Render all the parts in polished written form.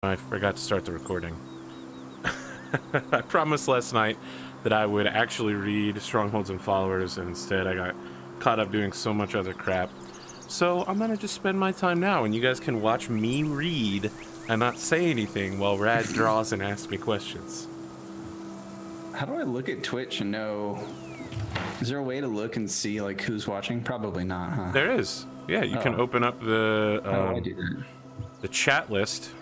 I forgot to start the recording. I promised last night that I would actually read Strongholds and Followers, and instead I got caught up doing so much other crap. So I'm gonna just spend my time now, and you guys can watch me read and not say anything while Rad draws and asks me questions. How do I look at Twitch and know? Is there a way to look and see like who's watching? Probably not, huh? There is. Yeah, you can open up the I do that? the chat list.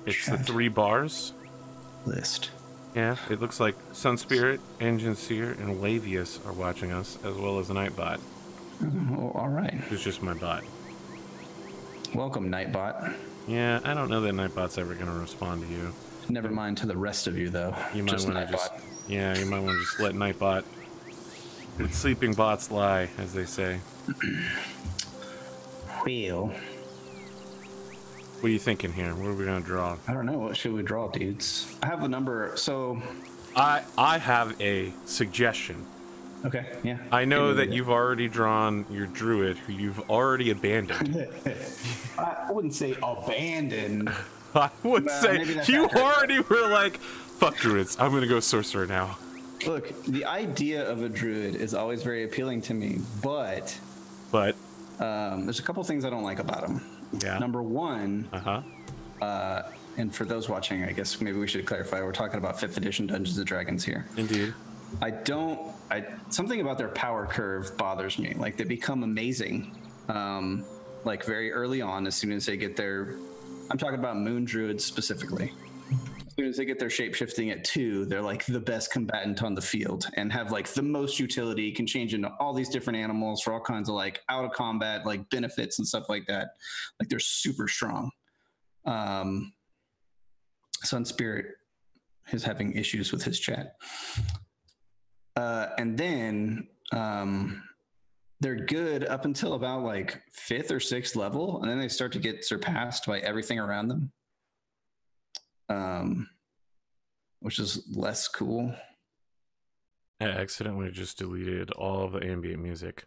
It's the 3 bars. List. Yeah, it looks like Sunspirit, Engine Seer, and Lavius are watching us, as well as Nightbot. Oh, all right. Who's just my bot. Welcome, Nightbot. Yeah, I don't know that Nightbot's ever going to respond to you. Never mind to the rest of you, though. You might want to just, yeah, you might want to just let Nightbot, let sleeping bots lie, as they say. Well, what are you thinking here? What are we going to draw? I don't know. What should we draw, dudes? I have a number, so... I have a suggestion. Okay, yeah. I know that you've already drawn your druid, who you've already abandoned. I wouldn't say abandoned. I would say you already were like, fuck druids, I'm going to go sorcerer now. Look, the idea of a druid is always very appealing to me, but there's a couple things I don't like about them. Yeah. Number one, and for those watching, I guess maybe we should clarify, we're talking about 5th edition Dungeons & Dragons here. Indeed. Something about their power curve bothers me. Like, they become amazing, like very early on, as soon as they get their, I'm talking about moon druids specifically. As soon as they get their shape-shifting at 2, they're like the best combatant on the field and have like the most utility, can change into all these different animals for all kinds of like out of combat, like benefits and stuff like that. Like, they're super strong. Sunspirit is having issues with his chat. And then they're good up until about like 5th or 6th level, and then they start to get surpassed by everything around them. Which is less cool. I accidentally just deleted all of the ambient music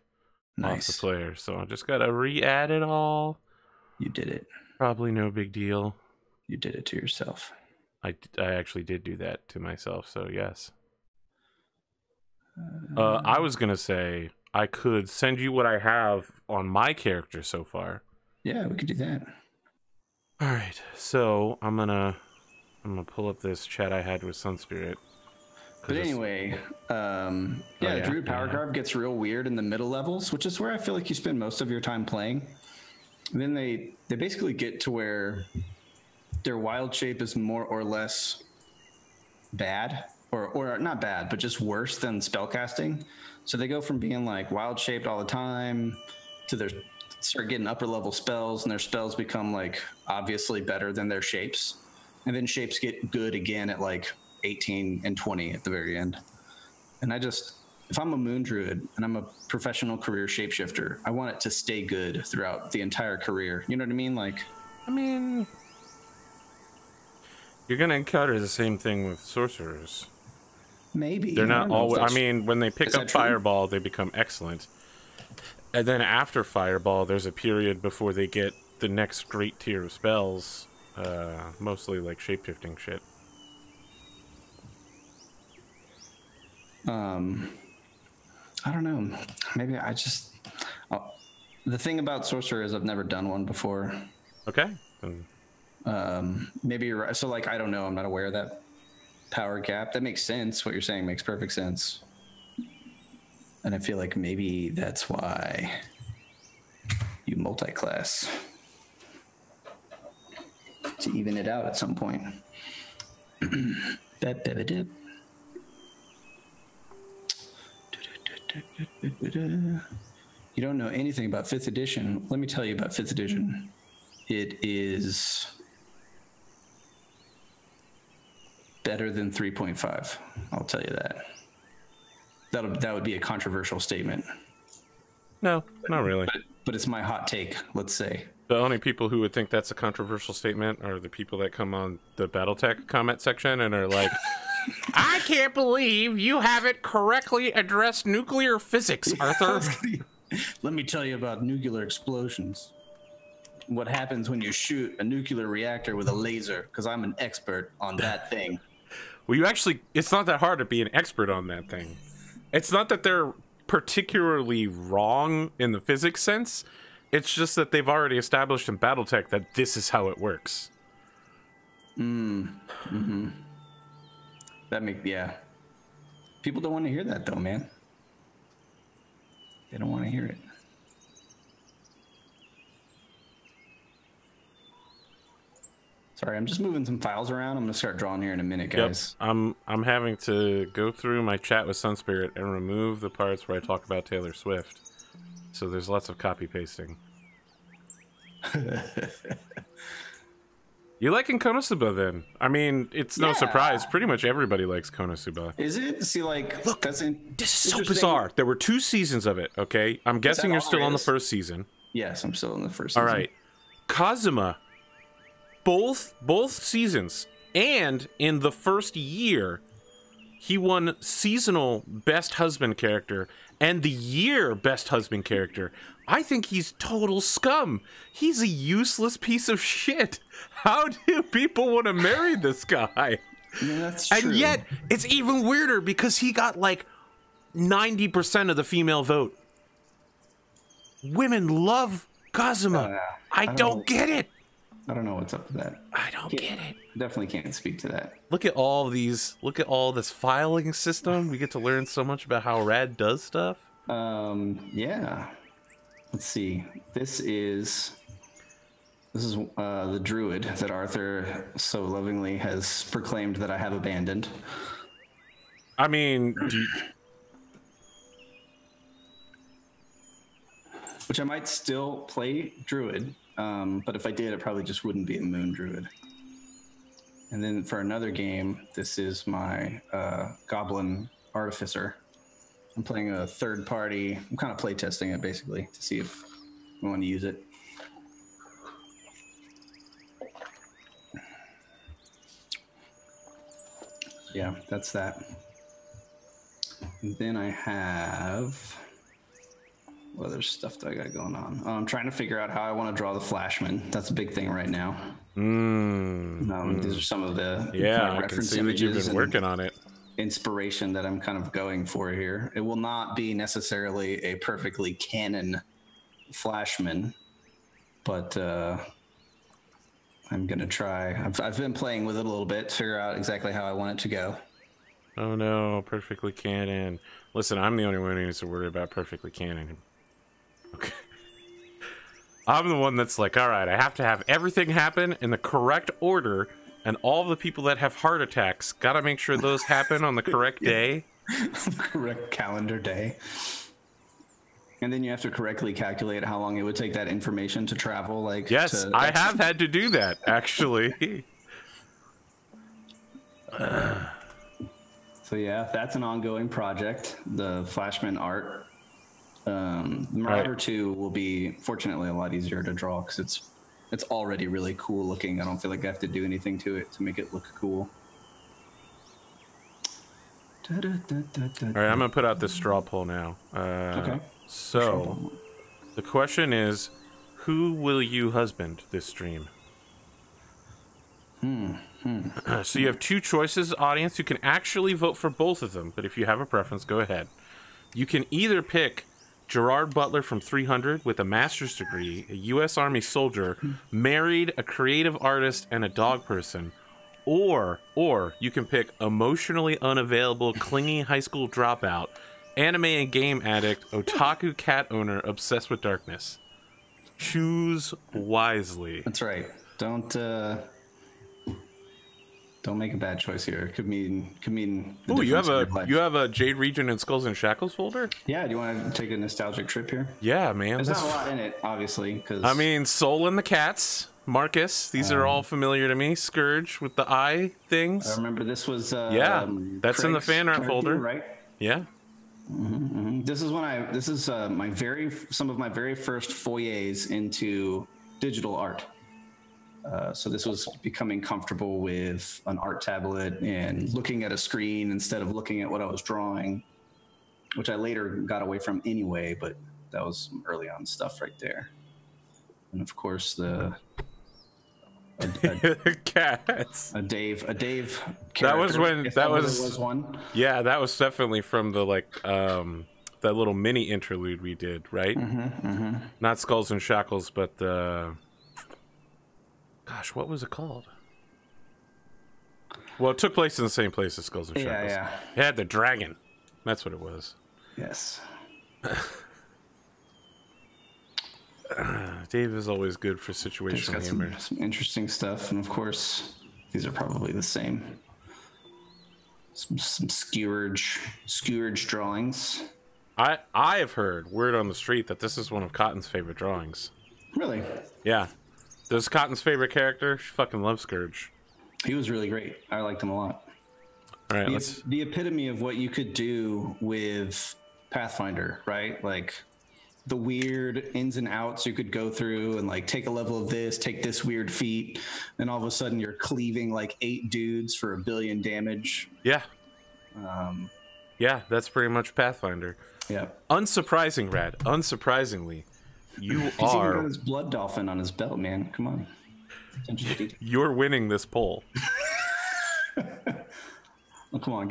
off the Nice. player, so I just gotta re-add it all. You did it. Probably no big deal. You did it to yourself. I actually did do that to myself, so yes. I was gonna say I could send you what I have on my character so far. Yeah, we could do that. All right, so I'm gonna pull up this chat I had with Sunspirit. But anyway, Druid Power Carve gets real weird in the middle levels, which is where I feel like you spend most of your time playing. And then they basically get to where their wild shape is more or less bad, or not bad, but just worse than spellcasting. So they go from being like wild shaped all the time to start getting upper level spells, and their spells become like obviously better than their shapes. And then shapes get good again at like 18 and 20 at the very end. And if I'm a moon druid and I'm a professional career shapeshifter, I want it to stay good throughout the entire career. You know what I mean? Like, I mean, you're gonna encounter the same thing with sorcerers. maybe. They're not always. I mean, when they pick up Fireball, they become excellent. And then after Fireball, there's a period before they get the next great tier of spells. Mostly like shapeshifting shit. I don't know. Maybe the thing about sorcerer is I've never done one before. Okay. Maybe you're right. So like, I don't know. I'm not aware of that power gap. That makes sense. What you're saying makes perfect sense. And I feel like maybe that's why you multi-class. To even it out at some point. You don't know anything about 5th edition. Let me tell you about 5th edition. It is better than 3.5. I'll tell you that. That would be a controversial statement. No, not really. But it's my hot take, let's say. The only people who would think that's a controversial statement are the people that come on the BattleTech comment section and are like, I can't believe you haven't correctly addressed nuclear physics, Arthur. Let me tell you about nuclear explosions. what happens when you shoot a nuclear reactor with a laser, because I'm an expert on that thing. Well, it's not that hard to be an expert on that thing. It's not that they're particularly wrong in the physics sense. It's just that they've already established in Battletech that this is how it works. Yeah. People don't want to hear that though, man. They don't want to hear it. Sorry, I'm just moving some files around. I'm gonna start drawing here in a minute, guys. Yep. I'm having to go through my chat with Sunspirit and remove the parts where I talk about Taylor Swift. So there's lots of copy pasting. You liking Konosuba then? I mean, it's no surprise. Pretty much everybody likes Konosuba. Is it? See, like, look, this is so bizarre. There were 2 seasons of it. Okay, I'm guessing you're still on the first season. Yes, I'm still in the first season. All right, Kazuma. Both seasons, and in the first year, he won seasonal best husband character and the year best husband character. I think he's total scum. He's a useless piece of shit. How do people want to marry this guy? Yeah, that's true. And yet, it's even weirder because he got like 90% of the female vote. Women love Kazuma. I don't get it. I don't know what's up with that. I don't get it. Definitely can't speak to that. Look at all these. Look at all this filing system. We get to learn so much about how Rad does stuff. Yeah. Let's see. This is the druid that Arthur so lovingly has proclaimed that I have abandoned. I mean, which I might still play druid. But if I did, it probably just wouldn't be a moon druid. And then for another game, this is my goblin artificer. I'm playing a third party. I'm kind of play testing it basically to see if we want to use it. Yeah, that's that. And then I have... Well, there's stuff that I got going on. I'm trying to figure out how I want to draw the Flashman. That's a big thing right now. These are some of the I can see that you've been working on it. Inspiration that I'm kind of going for here. It will not be necessarily a perfectly canon Flashman, but I'm gonna try. I've been playing with it a little bit to figure out exactly how I want it to go. Oh no, perfectly canon. Listen, I'm the only one who needs to worry about perfectly canon. Okay. I'm the one that's like, all right, I have to have everything happen in the correct order, and all the people that have heart attacks, gotta make sure those happen on the correct day. The correct calendar day. And then you have to correctly calculate how long it would take that information to travel. Like, yes, I have had to do that, actually. So yeah, that's an ongoing project. The Flashman art. Marauder 2 will be, fortunately, a lot easier to draw because it's already really cool looking. I don't feel like I have to do anything to it to make it look cool. All right, I'm gonna put out this straw poll now. Okay. So, the question is, who will you husband this stream? So you have 2 choices, audience. You can actually vote for both of them, but if you have a preference, go ahead. You can either pick Gerard Butler from 300 with a master's degree, a U.S. Army soldier, married, a creative artist, and a dog person. Or you can pick emotionally unavailable, clingy high school dropout, anime and game addict, otaku cat owner, obsessed with darkness. Choose wisely. That's right. Don't make a bad choice here. It could mean. Oh, you have a Jade Region and Skulls and Shackles folder? Yeah. Do you want to take a nostalgic trip here? Yeah, man. There's not a lot in it, obviously. Because I mean, Soul and the Cats, Marcus. These are all familiar to me. Scourge with the eye things. I remember this was. That's Craig's in the fan art folder, right? Yeah. This is some of my very first foyers into digital art. So this was becoming comfortable with an art tablet and looking at a screen instead of looking at what I was drawing, which I later got away from anyway, but that was some early on stuff right there. And of course the cats. A Dave. That was when that was one. Yeah, that was definitely from the like that little mini interlude we did, right? Not Skulls and Shackles, but the gosh, what was it called? Well, it took place in the same place as Skulls and Shackles. Yeah. It had the dragon. That's what it was. Yes. Dave is always good for situational humor. Some interesting stuff, and of course, these are probably the same. Some skewerage drawings. I have heard word on the street that this is one of Cotton's favorite drawings. Really? Yeah. This is Cotton's favorite character. She fucking loves Scourge. He was really great. I liked him a lot. All right, the epitome of what you could do with Pathfinder, right? Like the weird ins and outs you could go through and like take a level of this, take this weird feat, and all of a sudden you're cleaving like 8 dudes for 1 billion damage. Yeah. Yeah, that's pretty much Pathfinder. Yeah. Unsurprising, Rad. Unsurprisingly, you He's are. even got his blood dolphin on his belt, man. Come on. You're winning this poll. Oh, come on,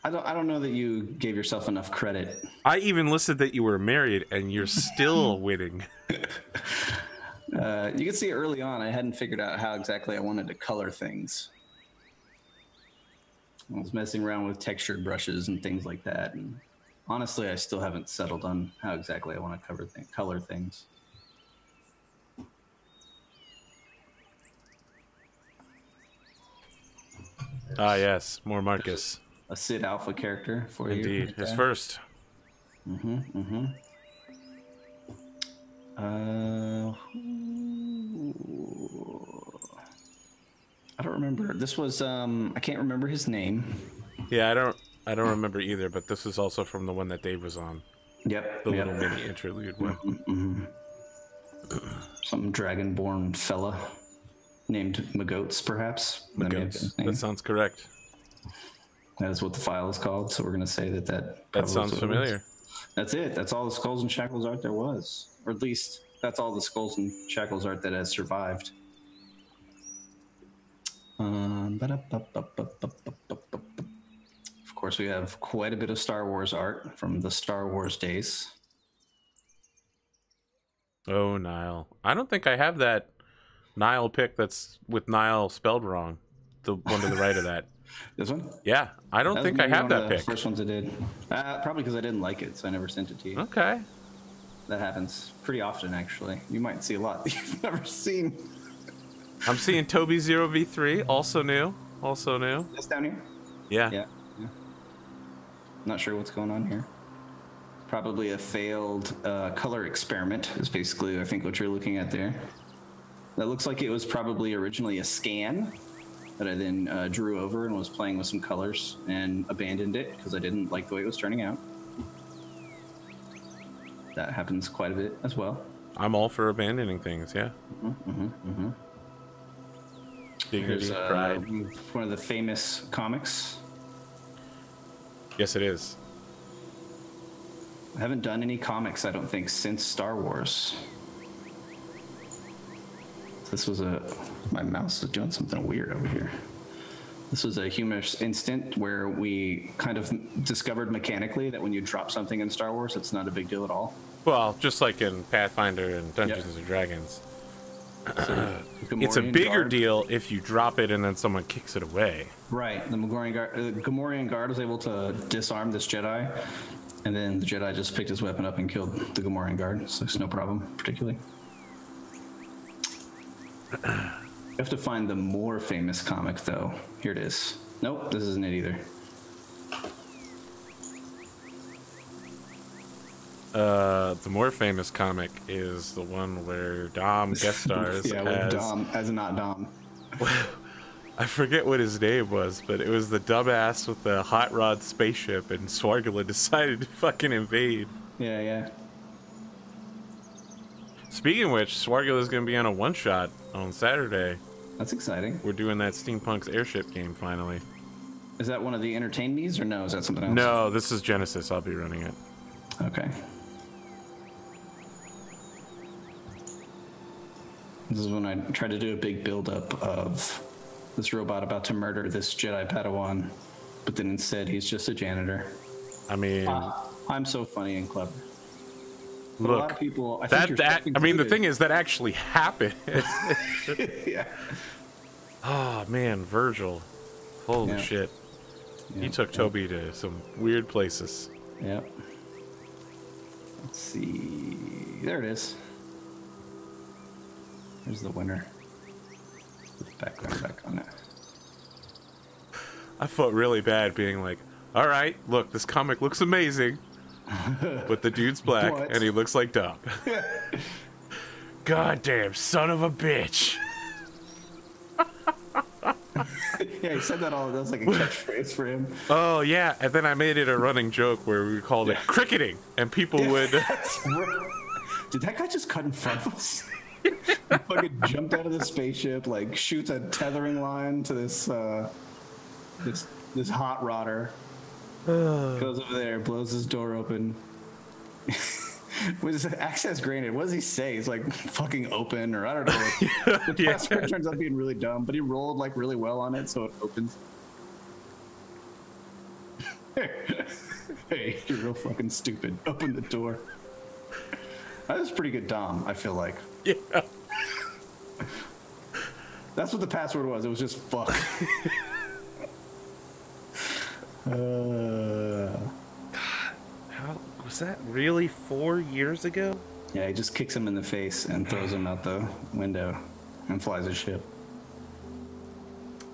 I don't know that you gave yourself enough credit. I even listed that you were married, and you're still winning. You can see early on, I hadn't figured out how exactly I wanted to color things. I was messing around with textured brushes and things like that, and honestly, I still haven't settled on how exactly I want to color things. Ah, yes, more Marcus. A Sid Alpha character for you. Indeed, his first. I don't remember. This was I can't remember his name. Yeah, I don't remember either, but this is also from the one that Dave was on. Yep. The little mini interlude one. Some dragonborn fella named Magoats, perhaps. Magoats. That sounds correct. That is what the file is called, so we're going to say that sounds familiar. That's it. That's all the Skulls and Shackles art there was. Or at least, that's all the Skulls and Shackles art that has survived. Of course, we have quite a bit of Star Wars art from the Star Wars days. Oh, Nile. I don't think I have that Nile pick that's with Nile spelled wrong. The one to the right of that. This one? Yeah, I don't think I have that pick. First ones I did. Probably because I didn't like it, so I never sent it to you. Okay. That happens pretty often, actually. You might see a lot that you've never seen. I'm seeing Toby 0v3, also new. Also new. This down here? Yeah. Not sure what's going on here. Probably a failed color experiment is basically, I think, what you're looking at there. That looks like it was probably originally a scan that I then drew over and was playing with some colors and abandoned it because I didn't like the way it was turning out. That happens quite a bit as well. I'm all for abandoning things, yeah. Here's one of the famous comics. Yes, it is. I haven't done any comics, I don't think, since Star Wars. This was my mouse is doing something weird over here. This was a humorous instant where we kind of discovered mechanically that when you drop something in Star Wars, it's not a big deal at all. Well, just like in Pathfinder and Dungeons and Dragons. It's a bigger deal if you drop it and then someone kicks it away. Right. The Gamorrean guard was able to disarm this Jedi, and then the Jedi just picked his weapon up and killed the Gamorrean guard, so it's no problem, particularly. You have to find the more famous comic, though. Here it is. Nope, this isn't it either. The more famous comic is the one where Dom guest stars. Yeah, with Dom, as not Dom. I forget what his name was, but it was the dumbass with the hot rod spaceship, and Swargula decided to fucking invade. Yeah. Speaking of which, Swargula is going to be on a one-shot on Saturday. That's exciting. We're doing that Steampunk's airship game, finally. Is that one of the Entertain Me's, or no? Is that something else? No, this is Genesis. I'll be running it. Okay. This is when I tried to do a big build-up of this robot about to murder this Jedi Padawan, but then instead he's just a janitor. I mean, I'm so funny and clever. Look, a lot of people. I mean, the thing is that actually happened. Yeah. Oh man, Virgil, holy shit! He took Toby to some weird places. Yep. Let's see. There it is. There's the winner. Put the background back on it. I felt really bad being like, all right, look, this comic looks amazing, but the dude's black and he looks like Doc. Goddamn son of a bitch. Yeah, he said that all. That was like a catchphrase for him. Oh yeah, and then I made it a running joke where we called it cricketing, and people would. Did that guy just cut in front of us? He fucking jumped out of the spaceship, like shoots a tethering line to this this hot rodder. Goes over there, blows his door open. Was access granted? What does he say? He's like fucking open, or I don't know. The password turns out being really dumb, but he rolled like really well on it, so it opens. Hey, you're real fucking stupid. Open the door. That was pretty good Dom, I feel like. Yeah. That's what the password was. It was just fuck. God, how was that really 4 years ago? Yeah, he just kicks him in the face and throws him out the window and flies his ship.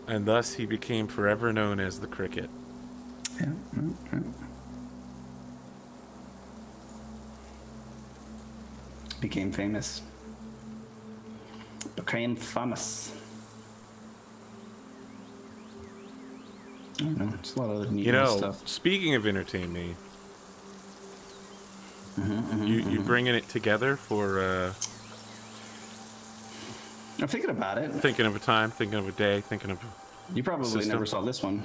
And thus he became forever known as the Cricket. Yeah. Became famous. Became famous. I don't know. It's a lot of neat stuff. Speaking of entertain me, you bringing it together for? I'm thinking about it. Thinking of a time, thinking of a day, thinking of. You probably never saw this one.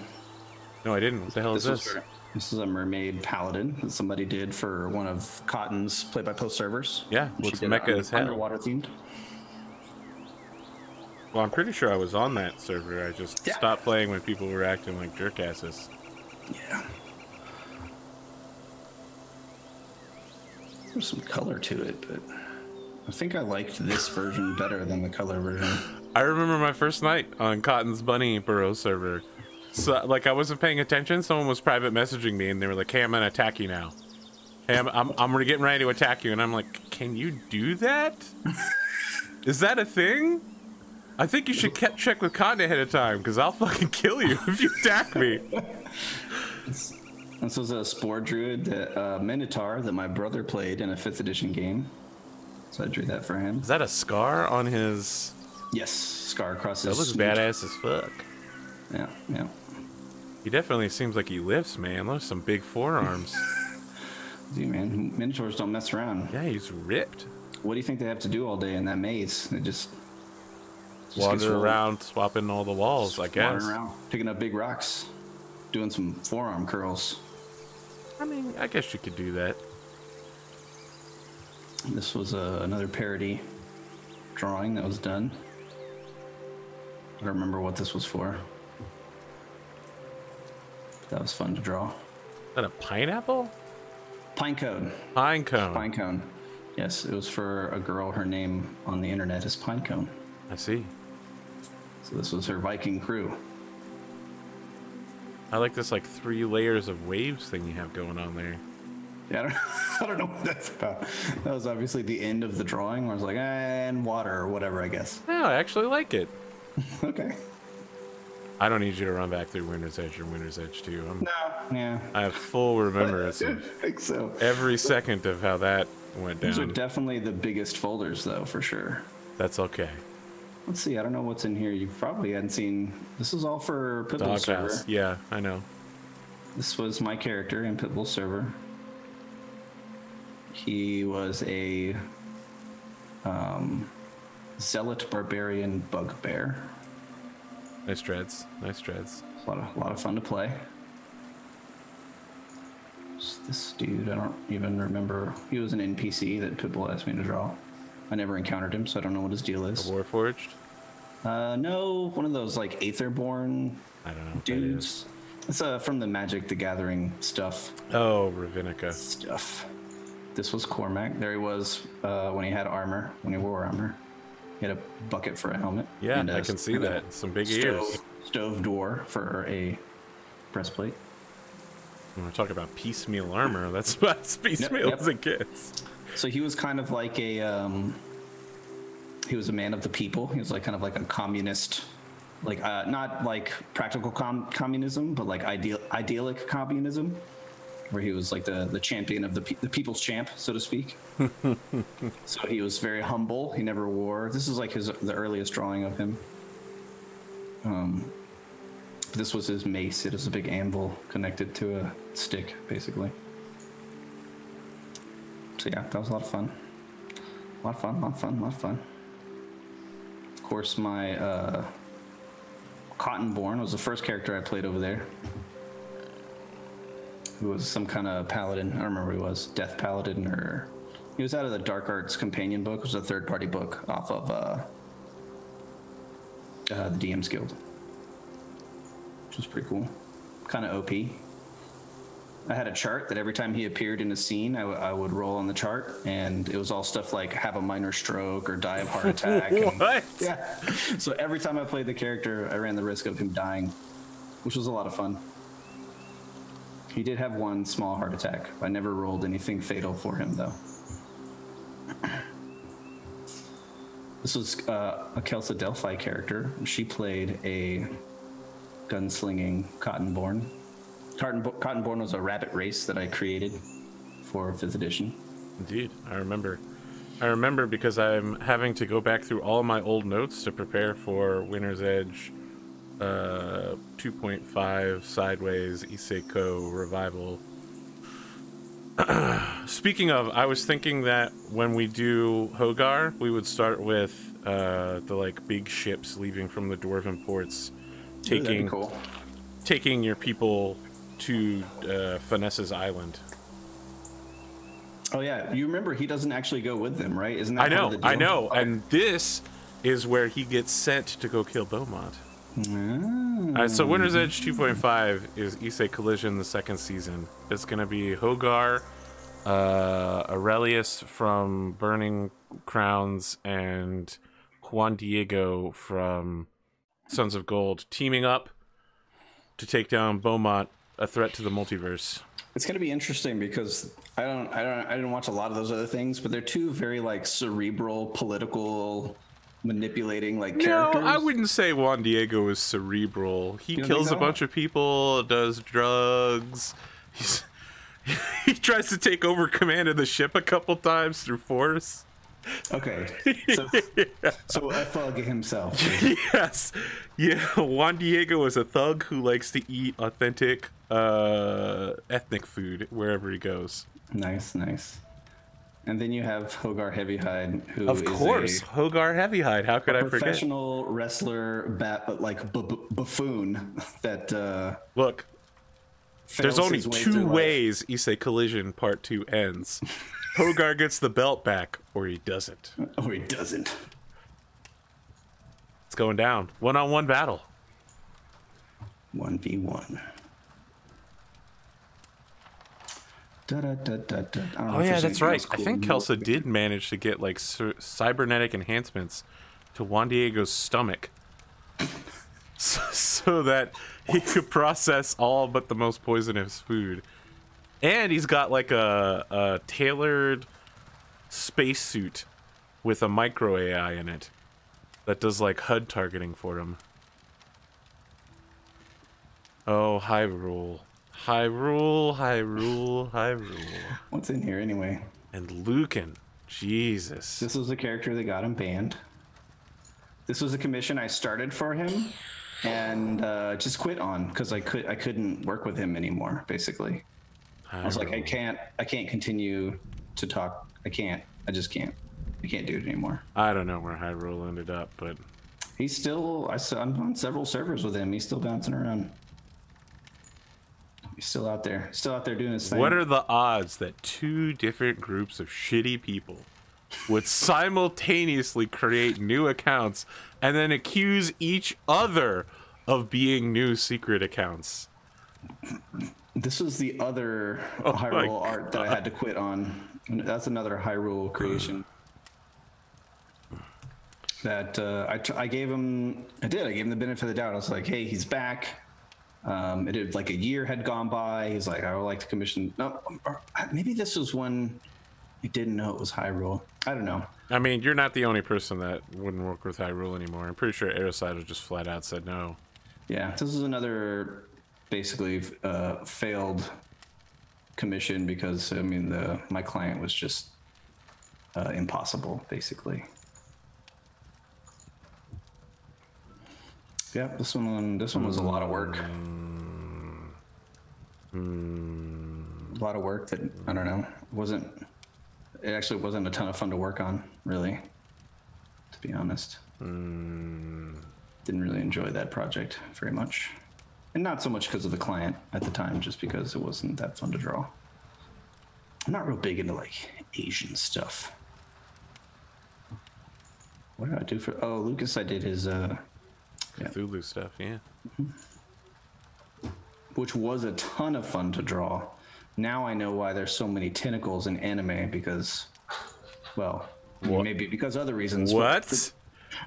No, I didn't. What the hell is this? This is a mermaid paladin that somebody did for one of Cotton's play-by-post servers. Yeah, looks mecha as hell. Underwater themed. Well, I'm pretty sure I was on that server. I just stopped playing when people were acting like jerkasses. Yeah. There's some color to it, but I think I liked this version better than the color version. I remember my first night on Cotton's Bunny Burrow server. So, like, I wasn't paying attention. Someone was private messaging me, and they were like, "Hey, I'm gonna attack you now. Hey, I'm getting ready to attack you." And I'm like, "Can you do that? Is that a thing? I think you should check with Cotton ahead of time, because I'll fucking kill you if you attack me." This was a Spore Druid, Minotaur, that my brother played in a 5th edition game. So I drew that for him. Is that a scar on his... Yes, scar across his... That looks badass as fuck. Yeah, yeah. He definitely seems like he lifts, man. Those are some big forearms. Dude, man, Minotaurs don't mess around. Yeah, he's ripped. What do you think they have to do all day in that maze? They just wander around, swapping all the walls, I guess. Wandering around, picking up big rocks, doing some forearm curls. I mean, I guess you could do that. This was another parody drawing that was done. I don't remember what this was for. That was fun to draw. Is that a pineapple? Pine cone. Pine cone. Pine cone. Yes, it was for a girl. Her name on the internet is Pine Cone. I see. So this was her Viking crew. I like this like 3 layers of waves thing you have going on there. Yeah, I don't know what that's about. That was obviously the end of the drawing where I was like, and water or whatever, I guess. No, I actually like it. Okay. I don't need you to run back through Winter's Edge or Winter's Edge 2. Yeah. I have full remembrance of I think so. Every second of how that went down. These are definitely the biggest folders, though, for sure. That's okay. Let's see. I don't know what's in here. You probably hadn't seen. This is all for Pitbull's server. Yeah, I know. This was my character in Pitbull's server. He was a zealot barbarian bugbear. Nice dreads. Nice dreads. A lot of fun to play. This dude, I don't even remember. He was an NPC that Pitbull asked me to draw. I never encountered him, so I don't know what his deal is. A Warforged? No, one of those like Aetherborn I don't know what dudes. It's from the Magic the Gathering stuff. Oh, Ravinica. Stuff. This was Cormac. There he was when he had armor, when he wore armor. He had a bucket for a helmet. Yeah, and I can see that. Some big ears. Stove door for a breastplate. When we talk about piecemeal armor, that's about as piecemeal as it gets. So he was kind of like a, he was a man of the people. He was like kind of like a communist, like not like practical communism, but like idyllic communism, where he was like the champion of the people's champ, so to speak. So he was very humble. He never wore. This is like the earliest drawing of him. This was his mace. It is a big anvil connected to a stick, basically. So yeah, that was a lot of fun. A lot of fun. Of course, my Cottonborn was the first character I played over there. Who was some kind of paladin. I don't remember who he was. Death Paladin, or he was out of the Dark Arts Companion book. It was a third-party book off of the DM's Guild. Which was pretty cool. Kind of OP. I had a chart that every time he appeared in a scene, I would roll on the chart, and it was all stuff like have a minor stroke or die of heart attack. What? Yeah. So every time I played the character, I ran the risk of him dying, which was a lot of fun. He did have one small heart attack. I never rolled anything fatal for him, though. This was a Kelsa Delphi character. She played a gunslinging Cottonborn. Cottonborn was a rabbit race that I created for 5th edition. Indeed, I remember because I'm having to go back through all my old notes to prepare for Winter's Edge 2.5 Sideways Iseiko Revival. Speaking of, I was thinking that when we do Hogar, we would start with the like big ships leaving from the Dwarven ports, taking your people to Finesse's Island. Oh yeah, you remember he doesn't actually go with them, right? Isn't that part of the deal? I know, and this is where he gets sent to go kill Beaumont. So Winter's Edge 2.5 is Issei Collision, the 2nd season. It's going to be Hogar, Aurelius from Burning Crowns, and Juan Diego from Sons of Gold teaming up to take down Beaumont, a threat to the multiverse. It's going to be interesting because I didn't watch a lot of those other things, but they're two very like cerebral, political, manipulating like characters. No, I wouldn't say Juan Diego is cerebral. He kills a bunch of people, does drugs. He tries to take over command of the ship a couple times through force. Okay, so a thug himself. Yes, yeah. Juan Diego is a thug who likes to eat authentic ethnic food wherever he goes. Nice. And then you have Hogar Heavyhide, who of course, Hogar Heavyhide. How could I forget? Professional wrestler, buffoon that look. There's only 2 ways Issei Collision Part 2 ends. Hogar gets the belt back, or he doesn't. It's going down. 1-on-1 battle. 1v1. Oh yeah, that's right. I think Kelsa did manage to get like cybernetic enhancements to Juan Diego's stomach, so that he could process all but the most poisonous food. And he's got like a tailored spacesuit with a micro AI in it that does like HUD targeting for him. Oh, Hyrule. What's in here anyway? And Lucan. Jesus. This was the character that got him banned. This was a commission I started for him and just quit on because I couldn't work with him anymore, basically. I was like, I can't continue to talk. I just can't. I can't do it anymore. I don't know where Hyrule ended up, but he's still. I'm on several servers with him. He's still bouncing around. He's still out there doing his thing. What are the odds that 2 different groups of shitty people would simultaneously create new accounts and then accuse each other of being new secret accounts. This was the other Hyrule art that I had to quit on. That's another Hyrule creation. That I gave him. I gave him the benefit of the doubt. I was like, hey, he's back. It had like a year had gone by. He's like, I would like to commission. No, maybe this was when he didn't know it was Hyrule. I don't know. I mean, you're not the only person that wouldn't work with Hyrule anymore. I'm pretty sure Aeroside just flat out said no. Yeah, this is another basically failed commission because I mean my client was just impossible basically. Yeah, this one was a lot of work. A lot of work that I don't know it actually wasn't a ton of fun to work on, really, to be honest. Didn't really enjoy that project very much. And not so much because of the client at the time, just because it wasn't that fun to draw. I'm not real big into like Asian stuff. What did I do for, oh, Lucas, I did his, Cthulhu stuff, yeah. Which was a ton of fun to draw. Now I know why there's so many tentacles in anime because, well, maybe because other reasons. What?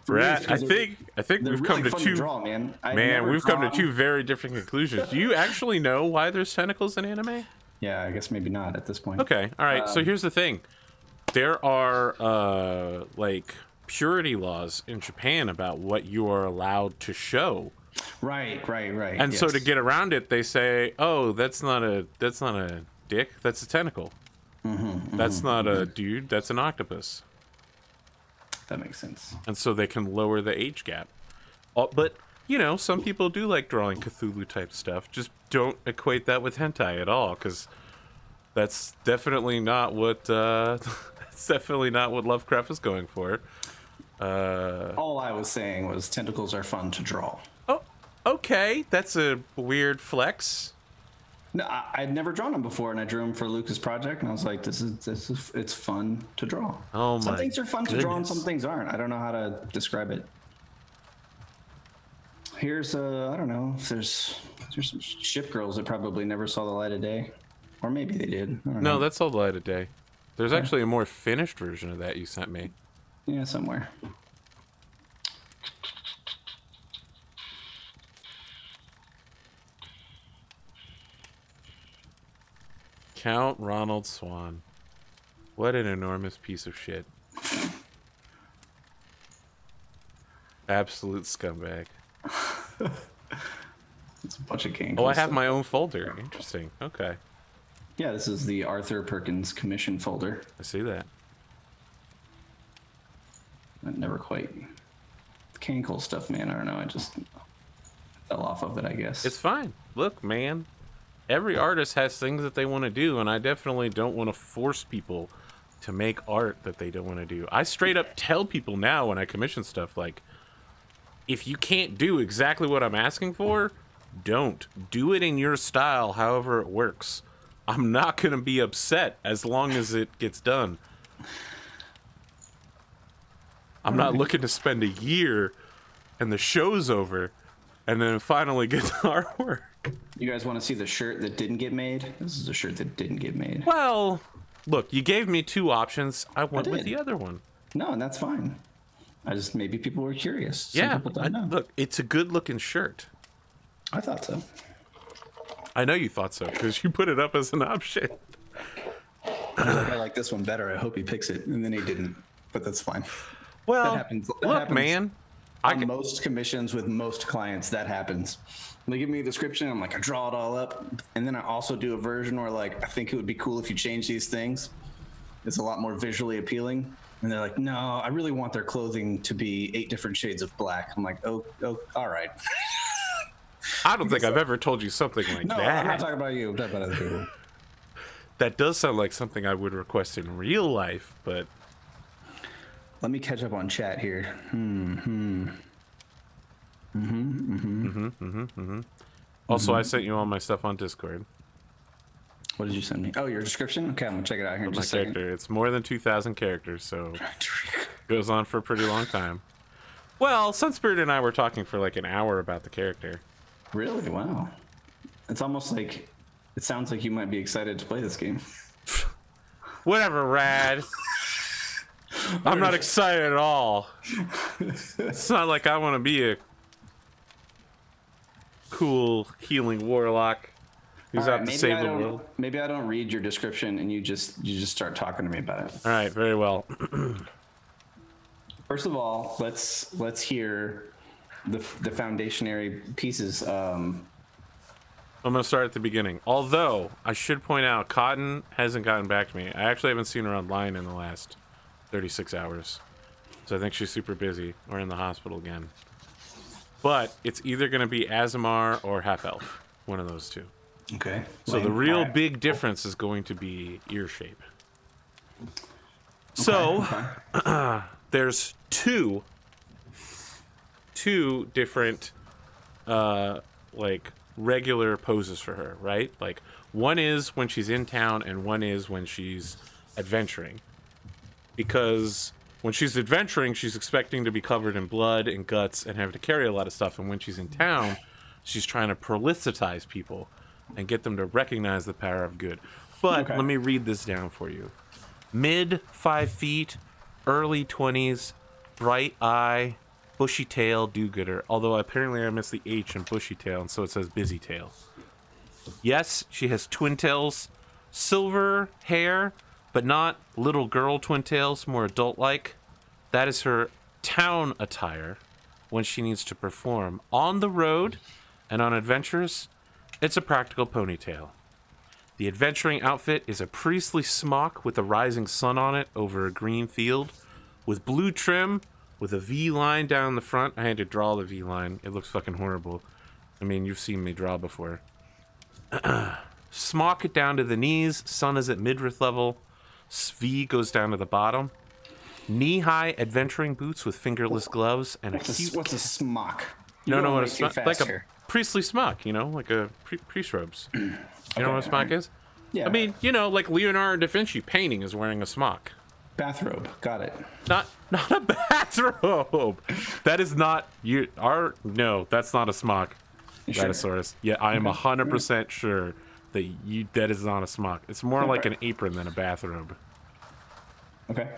Rat, I think we've come to two. We've come to two very different conclusions. Do you actually know why there's tentacles in anime? Yeah, I guess maybe not at this point. Okay, all right. So here's the thing: there are like purity laws in Japan about what you are allowed to show. Right. And so to get around it, they say, "Oh, that's not a dick. That's a tentacle. That's not a dude. That's an octopus." That makes sense. And so they can lower the age gap. But, you know, some people do like drawing Cthulhu-type stuff. Just don't equate that with hentai at all, because that's definitely not what Lovecraft is going for. All I was saying was tentacles are fun to draw. Oh, okay. That's a weird flex. No, I'd never drawn them before, and I drew them for Lucas' project, and I was like, "This is it's fun to draw." Oh my! Some things are fun to draw, and some things aren't. I don't know how to describe it. Here's I don't know. If there's some ship girls that probably never saw the light of day, or maybe they did. I don't know. No, that's all the light of day. There's actually a more finished version of that you sent me. Yeah, somewhere. Count Ronald Swan. What an enormous piece of shit. Absolute scumbag. It's a bunch of games. Oh, I have my own folder. Interesting. Okay. Yeah, this is the Arthur Perkins commission folder. I see that. That never quite... The Cancel stuff, man, I don't know. I just fell off of it, I guess. It's fine. Look, man. Every artist has things that they want to do, and I definitely don't want to force people to make art that they don't want to do. I straight up tell people now when I commission stuff, like, if you can't do exactly what I'm asking for, don't. Do it in your style, however it works. I'm not going to be upset as long as it gets done. I'm not looking to spend a year and the show's over and then finally get the artwork. You guys want to see the shirt that didn't get made? This is a shirt that didn't get made. Well, look, you gave me two options. I went with the other one. No, and that's fine. Maybe people were curious. Some people don't know. Look, it's a good-looking shirt. I thought so. I know you thought so, because you put it up as an option. I like this one better. I hope he picks it. And then he didn't, but that's fine. Well, that happens. Man. On most commissions with most clients, that happens. They give me a description, I'm like, I draw it all up. And then I also do a version where, like, I think it would be cool if you change these things. It's a lot more visually appealing. And they're like, no, I really want their clothing to be 8 different shades of black. I'm like, oh, all right. I don't think I've ever told you something like that. No, I'm not talking about you. I'm talking about other people. That does sound like something I would request in real life, but... Let me catch up on chat here. Also, I sent you all my stuff on Discord. What did you send me? Oh, your description? Okay, I'm gonna check it out here in just a second. It's more than 2,000 characters, so it goes on for a pretty long time. Well, Sunspirit and I were talking for like an hour about the character. Really? Wow. It's almost like, it sounds like you might be excited to play this game. Whatever, Rad. I'm not excited at all. It's not like I want to be a cool healing warlock who's out to save the world. Maybe I don't read your description and you just start talking to me about it. All right, very well. First of all, let's hear the foundationary pieces. I'm going to start at the beginning. Although, I should point out, Cotton hasn't gotten back to me. I actually haven't seen her online in the last 36 hours. So I think she's super busy or in the hospital again. But it's either going to be Azamar or Half-Elf. One of those two. Okay. So the real big difference is going to be ear shape. So, there's two different, like, regular poses for her, right? Like, one is when she's in town and one is when she's adventuring. Because when she's adventuring, she's expecting to be covered in blood and guts and have to carry a lot of stuff. And when she's in town, she's trying to prolithitize people and get them to recognize the power of good. But let me read this down for you. Mid 5 feet, early 20s, bright eye, bushy tail, do-gooder. Although apparently I missed the H in bushy tail, and so it says busy tail. Yes, she has twin tails, silver hair, but not little girl twin tails, more adult-like. That is her town attire when she needs to perform. On the road and on adventures, it's a practical ponytail. The adventuring outfit is a priestly smock with a rising sun on it over a green field, with blue trim, with a V line down the front. I had to draw the V line. It looks fucking horrible. I mean, you've seen me draw before. Smock it down to the knees. Sun is at midriff level. V goes down to the bottom. Knee-high adventuring boots with fingerless gloves and what's a smock? No, what a smock? Like a priestly smock, you know, like a priest robes. You know what a smock is? Yeah. I mean, you know, like Leonardo da Vinci painting is wearing a smock. Bathrobe. Got it. Not a bathrobe. That is not no, that's not a smock. Raddosaurus. Sure? Yeah, I am 100% sure that is not a smock. It's more like an apron than a bathrobe. Okay.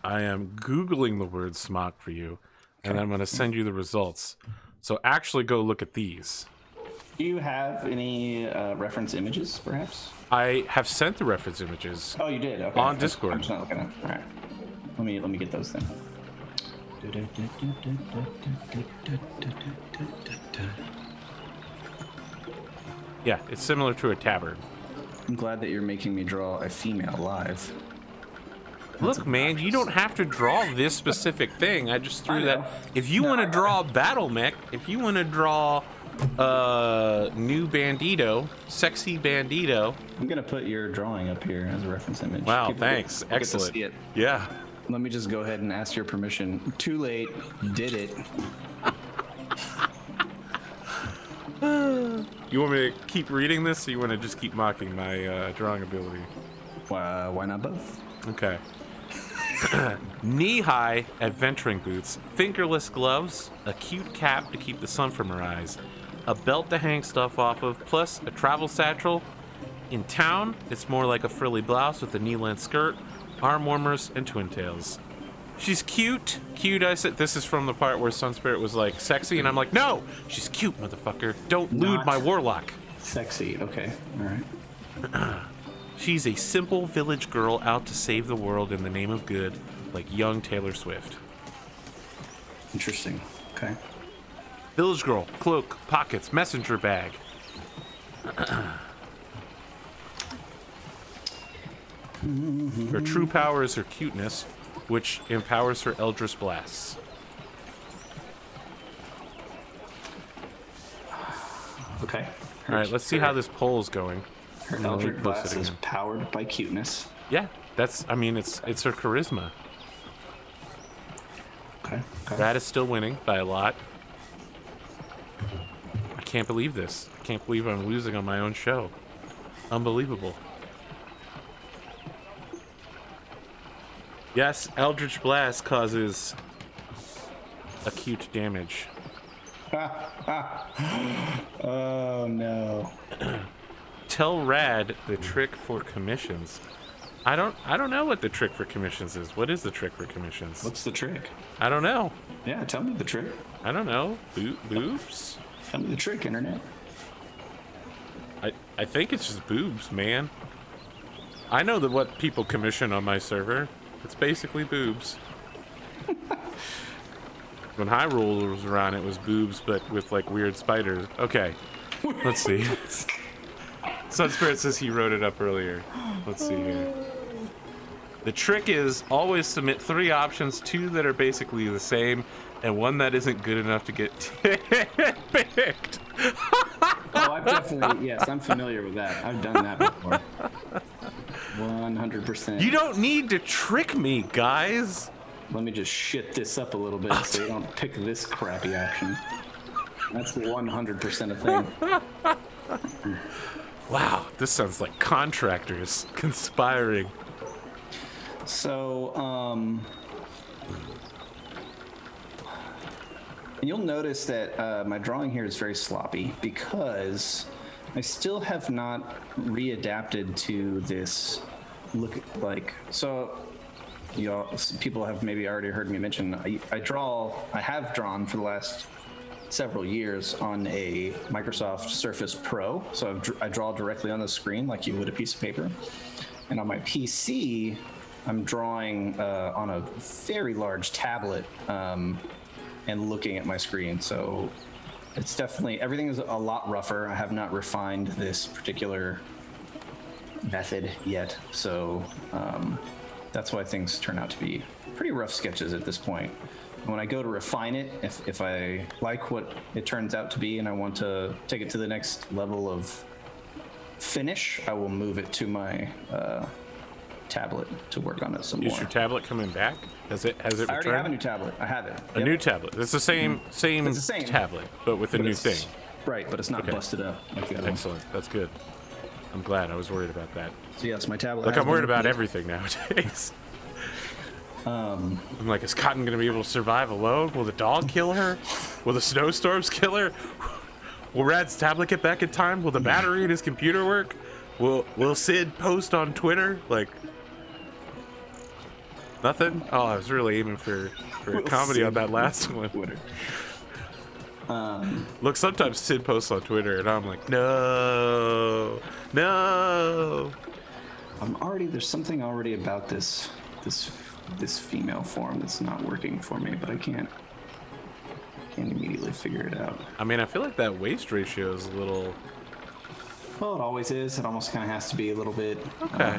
I am Googling the word smock for you, and I'm going to send you the results. So actually go look at these. Do you have any reference images, perhaps? I have sent the reference images. Oh, you did? Okay. On Discord. I'm just not looking at them. All right. Let me get those then. Yeah, it's similar to a tabard. I'm glad that you're making me draw a female live. Look, man, you don't have to draw this specific thing. I just threw that. If you want to draw Battle Mech, if you want to draw new Bandito, sexy Bandito. I'm going to put your drawing up here as a reference image. Wow, thanks. Excellent. See it. Yeah. Let me just go ahead and ask your permission. Too late. Did it. You want me to keep reading this, or you want to just keep mocking my drawing ability? Why not both? Okay. Knee-high adventuring boots, fingerless gloves, a cute cap to keep the sun from her eyes, a belt to hang stuff off of, plus a travel satchel. In town, it's more like a frilly blouse with a knee-length skirt, arm warmers, and twin tails. She's cute. Cute, I said. This is from the part where Sunspirit was like, sexy, and I'm like, no! She's cute, motherfucker. Don't lewd my warlock. Sexy, okay. All right. She's a simple village girl out to save the world in the name of good, like young Taylor Swift. Interesting. Okay. Village girl, cloak, pockets, messenger bag. Her true power is her cuteness, which empowers her eldritch blasts. Okay. All right, let's see how this poll is going. Her eldritch blast is powered by cuteness. Yeah, I mean, it's her charisma. Okay. Rad is still winning by a lot. I can't believe this. I can't believe I'm losing on my own show. Unbelievable. Yes, Eldritch Blast causes acute damage. Oh no. Tell Rad the trick for commissions. I don't know what the trick for commissions is. What is the trick for commissions? What's the trick? I don't know. Yeah, tell me the trick. I don't know. Boobs? Tell me the trick, internet. I think it's just boobs, man. I know that what people commission on my server. It's basically boobs. When Hyrule was around, it was boobs, but with like weird spiders. Okay, let's see. Sun Spirit says he wrote it up earlier. Let's see here. The trick is always submit 3 options, 2 that are basically the same, and 1 that isn't good enough to get picked. Oh, I've definitely, yes, I'm familiar with that. I've done that before. 100%. You don't need to trick me, guys. Let me just shit this up a little bit so you don't pick this crappy option. That's 100% a thing. Wow, this sounds like contractors conspiring. So, and you'll notice that my drawing here is very sloppy because I still have not readapted to this look like. So, you know, people have maybe already heard me mention I have drawn for the last several years on a Microsoft Surface Pro. So I draw directly on the screen like you would a piece of paper. And on my PC, I'm drawing on a very large tablet and looking at my screen. So it's definitely, everything is a lot rougher. I have not refined this particular method yet. So that's why things turn out to be pretty rough sketches at this point. When I go to refine it, if I like what it turns out to be and I want to take it to the next level of finish, I will move it to my tablet to work on it some more. Is your tablet coming back? Has it returned? I already have a new tablet. I have it. A new tablet. It's the same It's the same tablet, but with a new thing. Right, but it's not busted up like the other one. Excellent. That's good. I'm glad. I was worried about that. So yes, my tablet. Look, I'm worried about everything nowadays. I'm like, is Cotton gonna be able to survive alone? Will the dog kill her? Will the snowstorms kill her? Will Rad's tablet get back in time? Will the battery in his computer work? Will Sid post on Twitter? Like, nothing? Oh, I was really aiming for a comedy on that last one. Twitter. Look, sometimes Sid posts on Twitter, and I'm like, no. There's something already about this female form that's not working for me, but I can't immediately figure it out. I mean, I feel like that waist ratio is a little... Well, it always is. It almost kind of has to be a little bit... Okay. I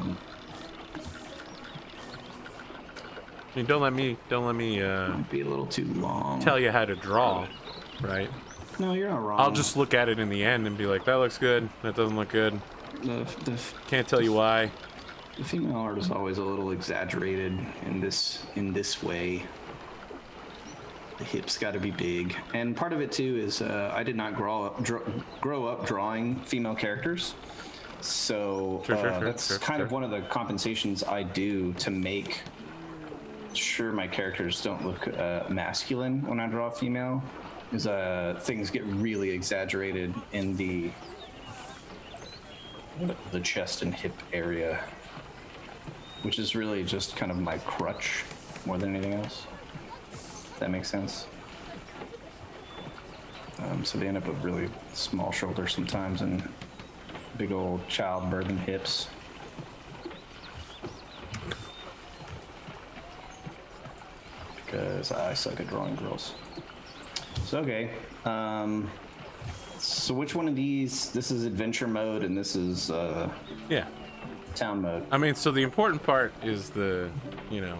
mean, don't let me might be a little too long. tell you how to draw, right? No, you're not wrong. I'll just look at it in the end and be like, that looks good, that doesn't look good. Can't tell you why. The female art is always a little exaggerated in this way. The hips got to be big, and part of it too is I did not grow up drawing female characters, so that's kind of one of the compensations I do to make sure my characters don't look masculine when I draw a female. Is things get really exaggerated in the chest and hip area, which is really just kind of my crutch more than anything else. If that makes sense. So they end up with really small shoulders sometimes and big old childbirthing hips. Because I suck at drawing girls. So okay. So which one of these? This is adventure mode, and this is yeah, town mode. I mean, so the important part is the, you know,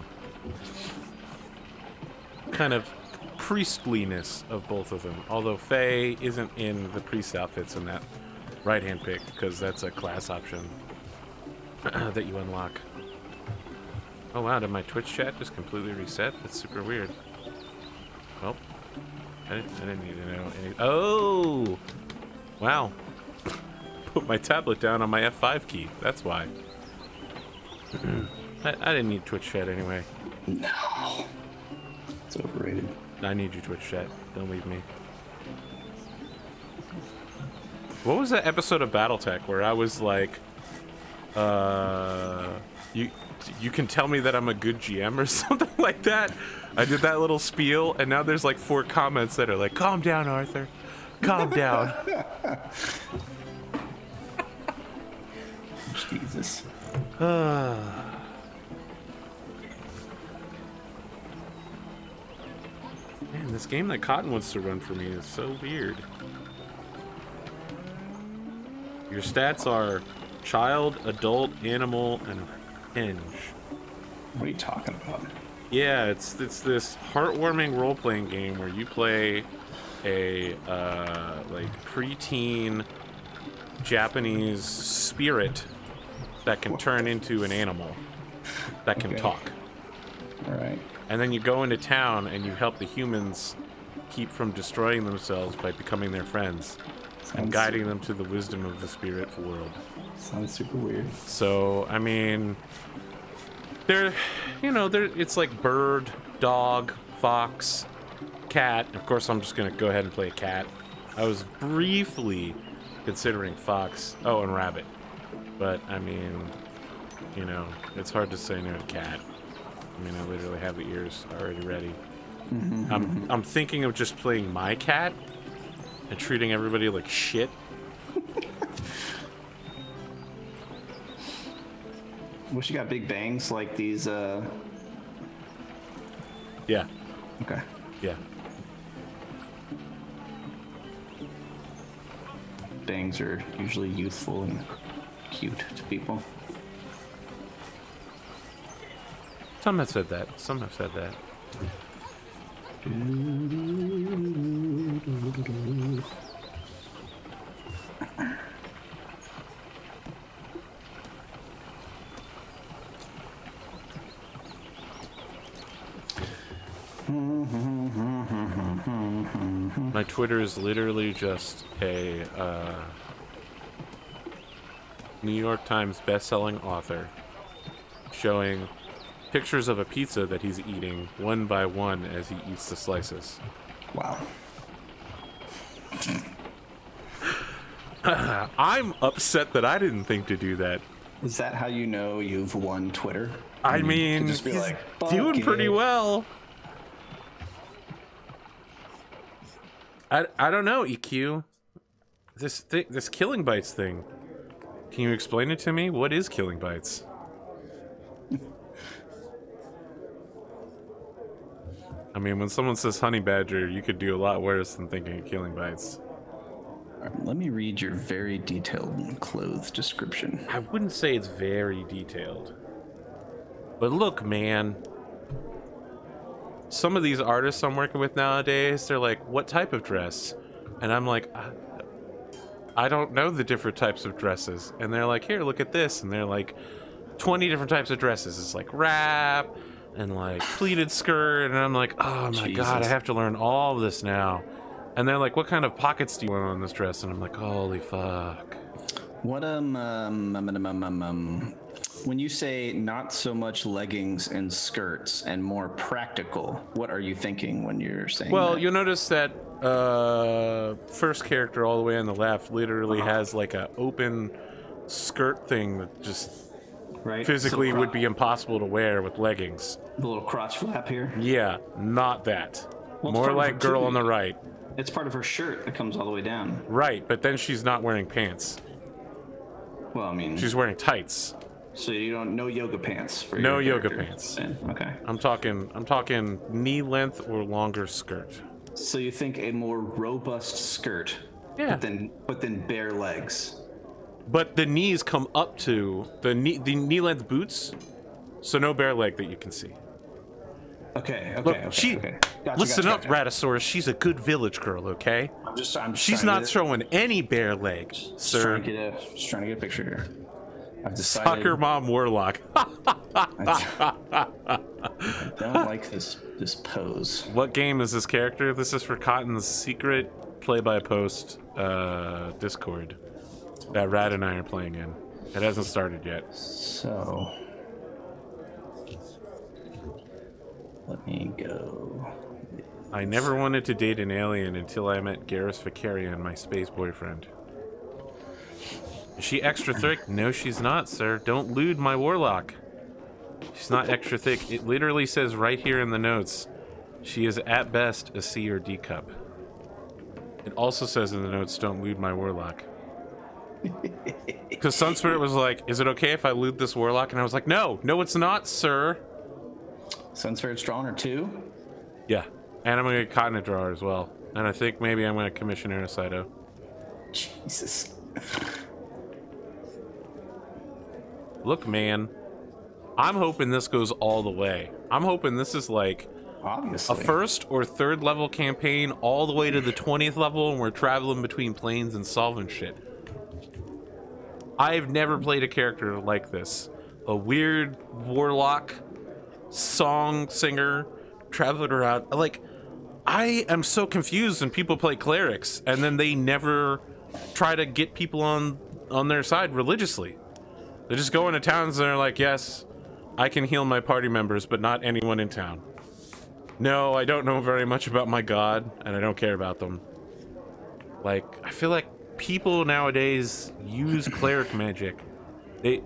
kind of priestliness of both of them. Although Faye isn't in the priest outfits in that right-hand pick, because that's a class option that you unlock. Oh wow, did my Twitch chat just completely reset? That's super weird. Well, I didn't need to know any. Oh! Wow. put my tablet down on my F5 key. That's why. I didn't need Twitch chat anyway. No. It's overrated. I need you, Twitch chat. Don't leave me. What was that episode of BattleTech where I was like, you can tell me that I'm a good GM or something like that? I did that little spiel, and now there's like 4 comments that are like, calm down, Arthur. Calm down. Jesus. Man, this game that Cotton wants to run for me is so weird. Your stats are child, adult, animal, and hinge. What are you talking about? Yeah, it's this heartwarming role-playing game where you play a like preteen Japanese spirit that can turn into an animal that can talk. All right. And then you go into town and you help the humans keep from destroying themselves by becoming their friends and guiding them to the wisdom of the spirit world. Sounds super weird. So, I mean, it's like bird, dog, fox, cat. Of course, I'm just going to go ahead and play a cat. I was briefly considering fox. Oh, and rabbit. But, I mean, it's hard to say no to cat. I mean, I literally have the ears already ready. I'm thinking of just playing my cat and treating everybody like shit. Wish you got big bangs like these, Yeah. Okay. Yeah. Bangs are usually youthful and cute to people. Some have said that. Some have said that. My Twitter is literally just a New York Times best-selling author showing pictures of a pizza that he's eating one by one as he eats the slices. Wow. I'm upset that I didn't think to do that. Is that how you know you've won Twitter? I mean, just be he's like, doing pretty well. I don't know, EQ. This Killing Bites thing. Can you explain it to me? What is Killing Bites? I mean, when someone says honey badger, you could do a lot worse than thinking of Killing Bites. Let me read your very detailed clothes description. I wouldn't say it's very detailed. But look, man. Some of these artists I'm working with nowadays, they're like, what type of dress? And I'm like, I don't know the different types of dresses. And they're like, here, look at this. And they're like, 20 different types of dresses. It's like wrap and like pleated skirt. And I'm like, oh my God, I have to learn all of this now. And they're like, what kind of pockets do you want on this dress? And I'm like, holy fuck. What, when you say not so much leggings and skirts and more practical, what are you thinking when you're saying Well, that? you'll notice that first character all the way on the left literally has like a open skirt thing that just physically would be impossible to wear with leggings. The little crotch flap here? Yeah, not that. Well, more like girl on the right. It's part of her shirt that comes all the way down. Right, but then she's not wearing pants. Well, I mean... She's wearing tights. So you don't... No yoga pants for No your yoga pants. Then. Okay. I'm talking knee length or longer skirt. So you think a more robust skirt, yeah, but then bare legs. But the knees come up to the knee length boots, so no bare leg that you can see. Okay. Look, okay. Listen up, Raddosaurus. She's a good village girl, okay? She's not showing any bare leg, sir. Just trying to get a picture here. I've decided. Soccer mom warlock. I don't like this pose. What game is this character? This is for Cotton's secret play-by-post Discord. that Rad and I are playing in. It hasn't started yet. So let me go. I never wanted to date an alien until I met Garrus Vicarian, my space boyfriend. Is she extra thick? No, she's not, sir. Don't lewd my warlock. She's not extra thick. It literally says right here in the notes, she is at best a C or D cup. It also says in the notes, don't lewd my warlock. Because Sunspirit was like, is it okay if I loot this warlock? And I was like, no, it's not, sir. Sunspirit's drawing her 2? Yeah. And I'm going to get Cotton Drawer as well. And I think maybe I'm going to commission Aracito. Jesus. Look, man. I'm hoping this goes all the way. I'm hoping this is like obviously a 1st or 3rd level campaign all the way to the 20th level, and we're traveling between planes and solving shit. I've never played a character like this. A weird warlock, song singer, traveling around. Like, I am so confused when people play clerics and then they never try to get people on their side religiously. They just go into towns and they're like, yes, I can heal my party members, but not anyone in town. No, I don't know very much about my god, and I don't care about them. Like, I feel like people nowadays use cleric magic. They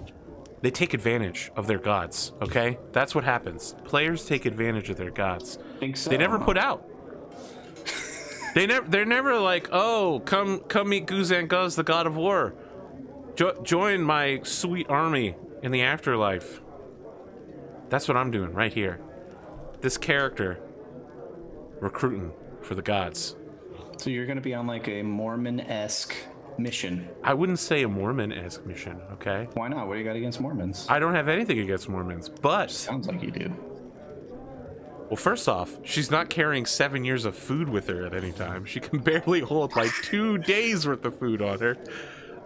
take advantage of their gods, okay? That's what happens. Players take advantage of their gods. Think so. They never put out. They're never like, oh, come meet Guzan Guz, the god of war. Join my sweet army in the afterlife. That's what I'm doing right here. This character recruiting for the gods. So you're going to be on like a Mormon-esque mission. I wouldn't say a Mormon-esque mission, okay? Why not? What do you got against Mormons? I don't have anything against Mormons, but... Sounds like you do. Well, first off, she's not carrying 7 years of food with her at any time. She can barely hold like 2 days worth of food on her.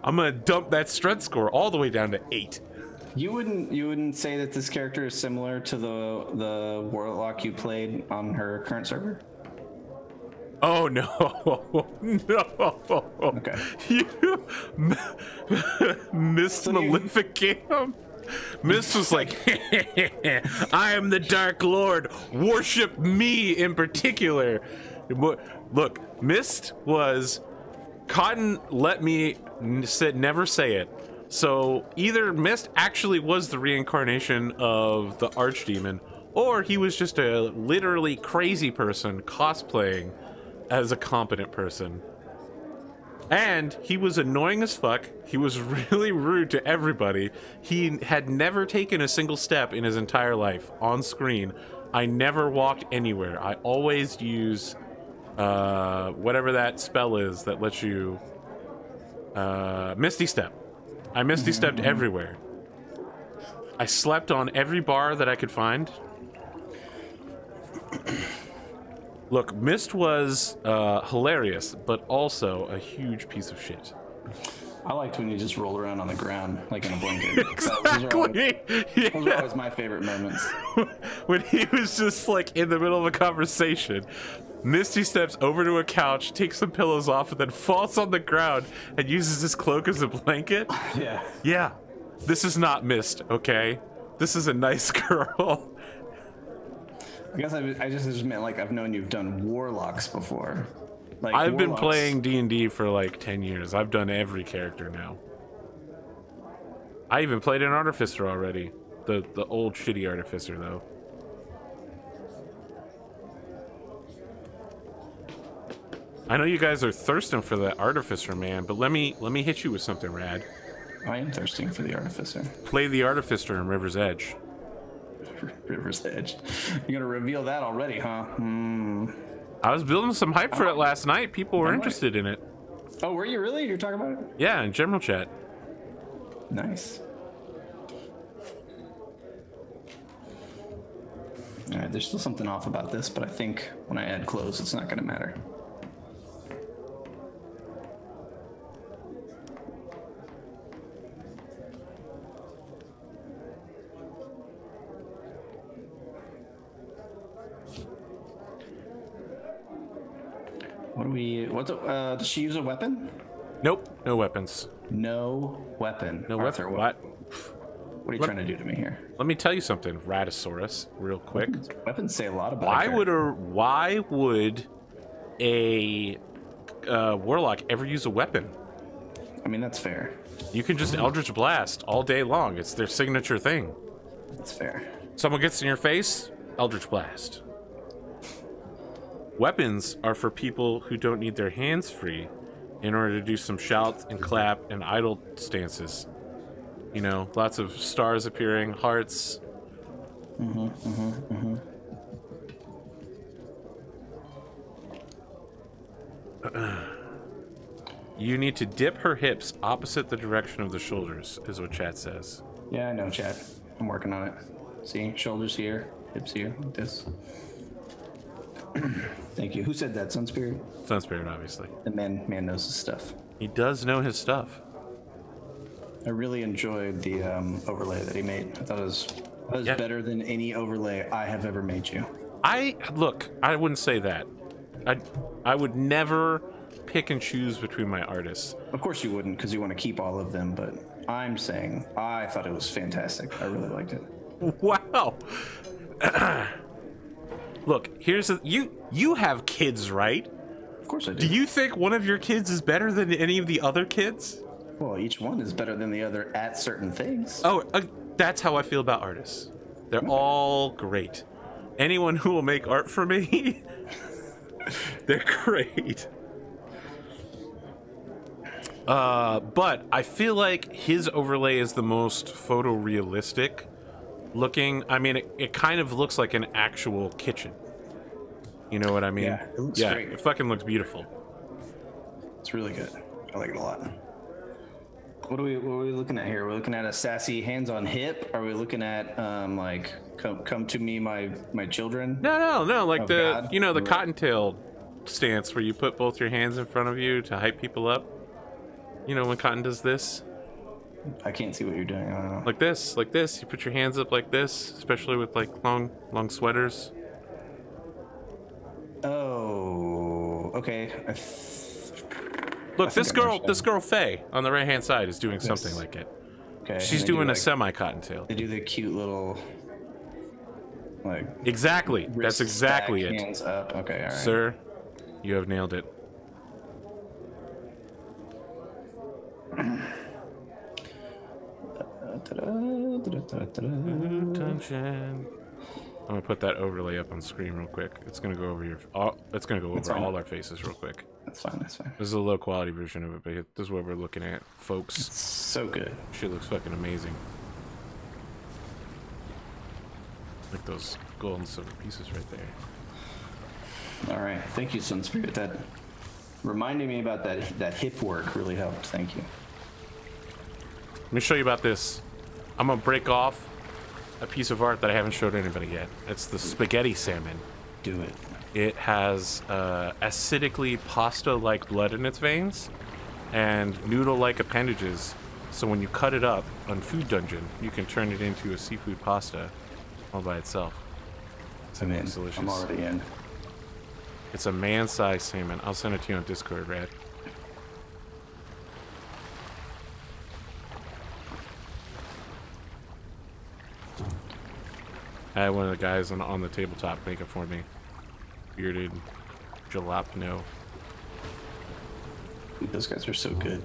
I'm gonna dump that strength score all the way down to 8. You wouldn't say that this character is similar to the warlock you played on her current server? Oh no, no. Okay. You Mist Maleficam. Mist was like, I am the Dark Lord. Worship me in particular. Look, Mist was Cotton. Let me never say it. So either Mist actually was the reincarnation of the Archdemon, or he was just a literally crazy person cosplaying as a competent person. And he was annoying as fuck. He was really rude to everybody. He had never taken a single step in his entire life on screen. I never walked anywhere. I always use whatever that spell is that lets you Misty Step. I Misty Stepped everywhere. I slept on every bar that I could find. Look, Mist was hilarious, but also a huge piece of shit. I liked when you just rolled around on the ground like in a blanket. Exactly. Those were always my favorite moments. When he was just like in the middle of a conversation, Misty steps over to a couch, takes some pillows off, and then falls on the ground and uses his cloak as a blanket. Yeah. Yeah. This is not Mist, okay? This is a nice girl. I guess I just meant like I've known you've done warlocks before. Like I've been warlocks. playing D&D for like 10 years. I've done every character now. I even played an Artificer already. The old shitty Artificer though. I know you guys are thirsting for the Artificer, man, but let me hit you with something rad. I am thirsting for the Artificer. Play the Artificer in River's Edge. River's Edge. You're gonna reveal that already, huh? I was building some hype for it last night. People were interested in it. Oh, were you really? You're talking about it? Yeah, in general chat. Nice. All right, there's still something off about this, but I think when I add clothes, it's not gonna matter. What do we? Does she use a weapon? Nope, no weapons. No weapon. No Arthur, weapon. What are you trying to do to me here? Let me tell you something, Raddosaurus, real quick. Weapons say a lot about Why would a warlock ever use a weapon? I mean, that's fair. You can just Eldritch Blast all day long. It's their signature thing. That's fair. Someone gets in your face, Eldritch Blast. Weapons are for people who don't need their hands free in order to do some shout and clap and idle stances. You know, lots of stars appearing, hearts. You need to dip her hips opposite the direction of the shoulders, is what chat says. Yeah, I know, chat. I'm working on it. See, shoulders here, hips here, like this. Thank you. Who said that? Sunspirit? Sunspirit, obviously. The man knows his stuff. He does know his stuff. I really enjoyed the overlay that he made. I thought it was better than any overlay I have ever made you. Look, I wouldn't say that. I would never pick and choose between my artists. Of course you wouldn't, because you want to keep all of them, but I'm saying I thought it was fantastic. I really liked it. Wow. Look, you have kids, right? Of course I do. Do you think one of your kids is better than any of the other kids? Well, each one is better than the other at certain things. Oh, that's how I feel about artists. They're all great. Anyone who will make art for me, they're great. But I feel like his overlay is the most photorealistic looking. I mean, it kind of looks like an actual kitchen. You know what I mean? Yeah, it looks great. It fucking looks beautiful. It's really good. I like it a lot. What are we looking at here? Are we looking at a sassy hands on hip? Are we looking at like come to me my children? No, like God. the cottontail stance where you put both your hands in front of you to hype people up. You know when Cotton does this? I can't see what you're doing. I don't know. Like this. You put your hands up like this, especially with like long sweaters. Oh, okay. Look, this girl Faye on the right hand side is doing something like it. Okay. She's doing a semi cottontail. They do the cute little like. Exactly. That's exactly it. Hands up. Okay, all right. Sir, you have nailed it. Attention. I'm gonna put that overlay up on screen real quick. It's gonna go over all our faces real quick. That's fine. That's fine. This is a low quality version of it, but this is what we're looking at, folks. It's so good. Shit looks fucking amazing. Like those gold and silver pieces right there. All right. Thank you, Sunspirit. That reminding me about that hip work really helped. Thank you. Let me show you about this. I'm gonna break off a piece of art that I haven't showed anybody yet. It's the spaghetti salmon. Do it. It has acidically pasta-like blood in its veins and noodle-like appendages. So when you cut it up on Food Dungeon, you can turn it into a seafood pasta all by itself. It's delicious. I'm already in. It's a man-sized salmon. I'll send it to you on Discord, Rad. I had one of the guys on the tabletop make it for me. Bearded jalapeno. Dude, those guys are so good.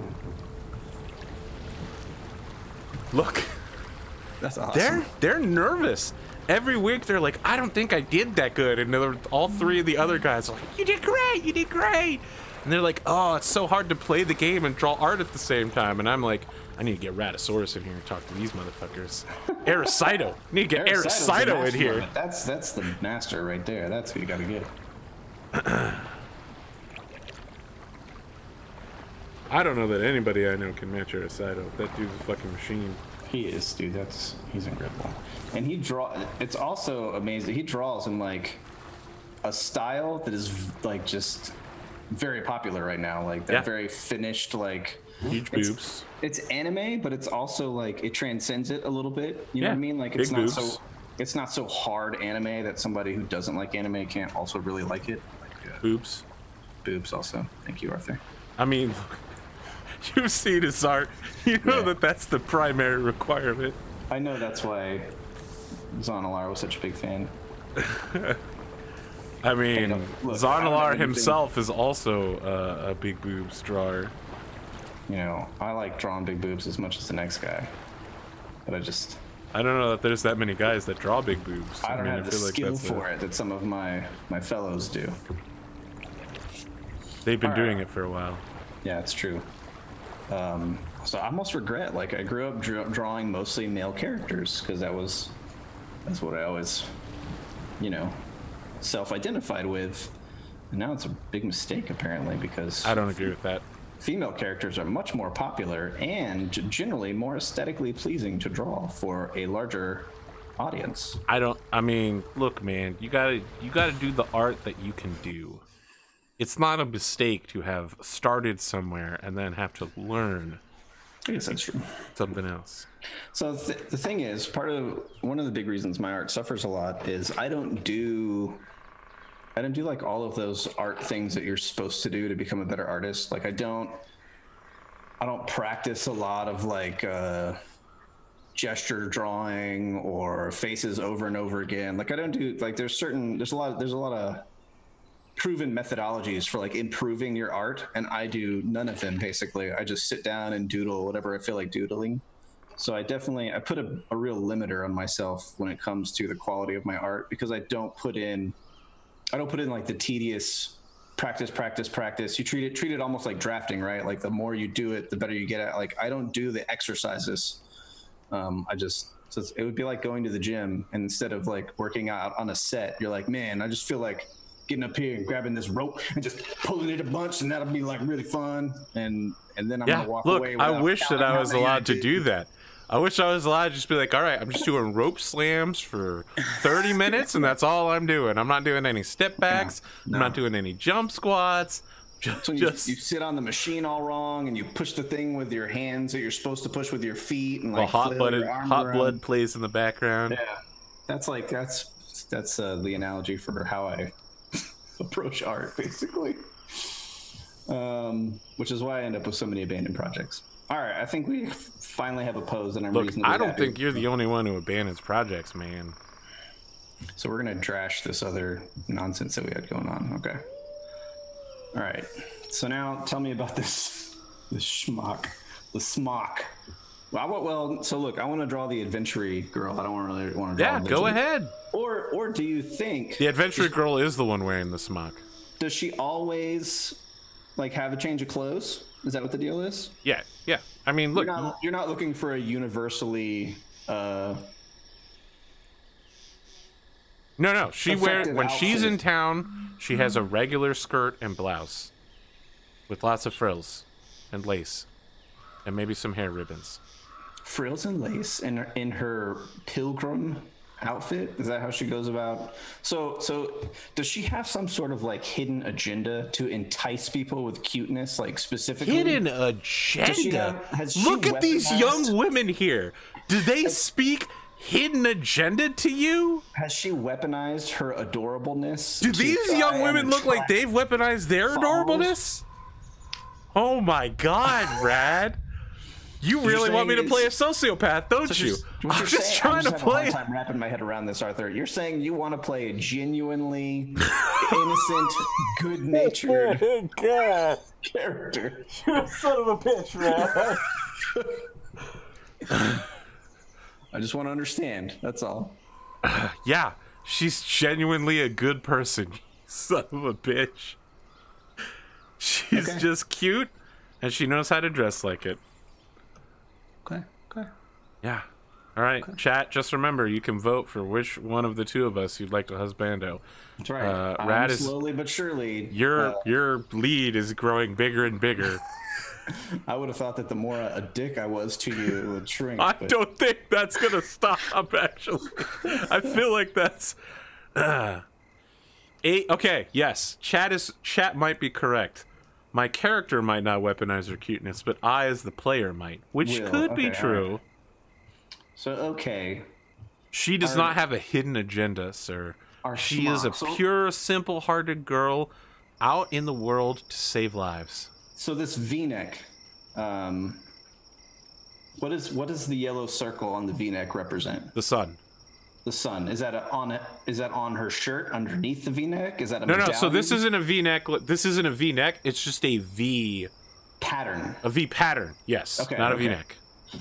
Look. That's awesome. They're nervous. Every week they're like, I don't think I did that good. And all three of the other guys are like, you did great, you did great. And they're like, oh, it's so hard to play the game and draw art at the same time. And I'm like, I need to get Raddosaurus in here and talk to these motherfuckers. Aricido. Need to get Aricido in here. That's the master right there. That's who you gotta get. I don't know that anybody I know can match Aricido. That dude's a fucking machine. He is, dude. He's incredible. And it's also amazing. He draws in like a style that is like just very popular right now. Like that very finished, like huge boobs. It's anime, but it's also like it transcends it a little bit. You know what I mean? Like it's not so hard anime that somebody who doesn't like anime can't also really like it. Like, boobs also. Thank you, Arthur. I mean, You've seen his art. You know that that's the primary requirement. I know that's why Zonalar was such a big fan. I mean, Zonalar himself is also a big boobs drawer. You know, I like drawing big boobs as much as the next guy, but I don't know that there's that many guys that draw big boobs. I don't have the skill for it that some of my fellows do. They've been doing it for a while. Yeah, it's true. So I almost regret, like, I grew up drawing mostly male characters because that's what I always, you know, self-identified with. And now it's a big mistake apparently, because I don't agree with that. Female characters are much more popular and generally more aesthetically pleasing to draw for a larger audience. I mean, look, man, you gotta do the art that you can do. It's not a mistake to have started somewhere and then have to learn. I guess that's true. Something else. So the thing is, one of the big reasons my art suffers a lot is I don't do like all of those art things that you're supposed to do to become a better artist. Like I don't practice a lot of like gesture drawing or faces over and over again. Like I don't do like there's a lot of proven methodologies for like improving your art, and I do none of them. Basically, I just sit down and doodle whatever I feel like doodling. So I put a real limiter on myself when it comes to the quality of my art, because I don't put in like the tedious practice. You treat it almost like drafting, right? Like the more you do it, the better you get at. Like I don't do the exercises. So it would be like going to the gym, and instead of like working out on a set, you're like, man, I just feel like getting up here and grabbing this rope and just pulling it a bunch, and that'll be like really fun. And then I'm gonna walk away. I wish that I was allowed to do that. I wish I was allowed to just be like, all right, I'm just doing rope slams for 30 minutes, and that's all I'm doing. I'm not doing any step backs. No. I'm not doing any jump squats. You sit on the machine all wrong, and you push the thing with your hands that you're supposed to push with your feet, and like hot blood plays in the background. Yeah, that's the analogy for how I approach art, basically. Which is why I end up with so many abandoned projects. All right, I think we finally have a pose, and I'm reasonably I don't happy. think you're the only one who abandons projects, man. So we're gonna trash this other nonsense that we had going on. Okay. All right. So now tell me about this schmuck, the smock. So look, I want to draw the adventure girl. I don't really want to draw. Yeah, go ahead. Or do you think the adventure girl is the one wearing the smock? Does she always like have a change of clothes? Is that what the deal is? Yeah. I mean, look, you're not looking for a universally. No. She wears when outfit. She's in town. She has a regular skirt and blouse with lots of frills and lace, and maybe some hair ribbons. Frills and lace in her pilgrim outfit? Is that how she goes about? So does she have some sort of like hidden agenda to entice people with cuteness, like specifically? Hidden agenda? Look at these young women here. Do they speak hidden agenda to you? Has she weaponized her adorableness? Do these young women look like they've weaponized their adorableness? Oh my god, Rad. You really want me to play a sociopath, don't you? I'm just trying to play. I'm having wrapping my head around this, Arthur. You're saying you want to play a genuinely innocent, good-natured character. You son of a bitch, man. I just want to understand. That's all. Yeah, she's genuinely a good person. You son of a bitch. She's just cute, and she knows how to dress like it. Okay. Yeah. All right, chat, just remember, you can vote for which one of the two of us you'd like to husbando. That's right. Rad is slowly but surely. Your lead is growing bigger and bigger. I would have thought that the more a dick I was to you, it would shrink. I don't think that's going to stop, actually. I feel like that's... Okay, yes, chat might be correct. My character might not weaponize her cuteness, but I, as the player, might, which could be true. Right. So, she does not have a hidden agenda, sir. She is a pure, simple-hearted girl out in the world to save lives. So this V-neck What does the yellow circle on the V-neck represent? The sun. The sun. Is that on her shirt underneath the V-neck? Is that a no? So this isn't a V-neck. This isn't a V-neck. It's just a V pattern. A V pattern. Yes. Okay. Not a V-neck.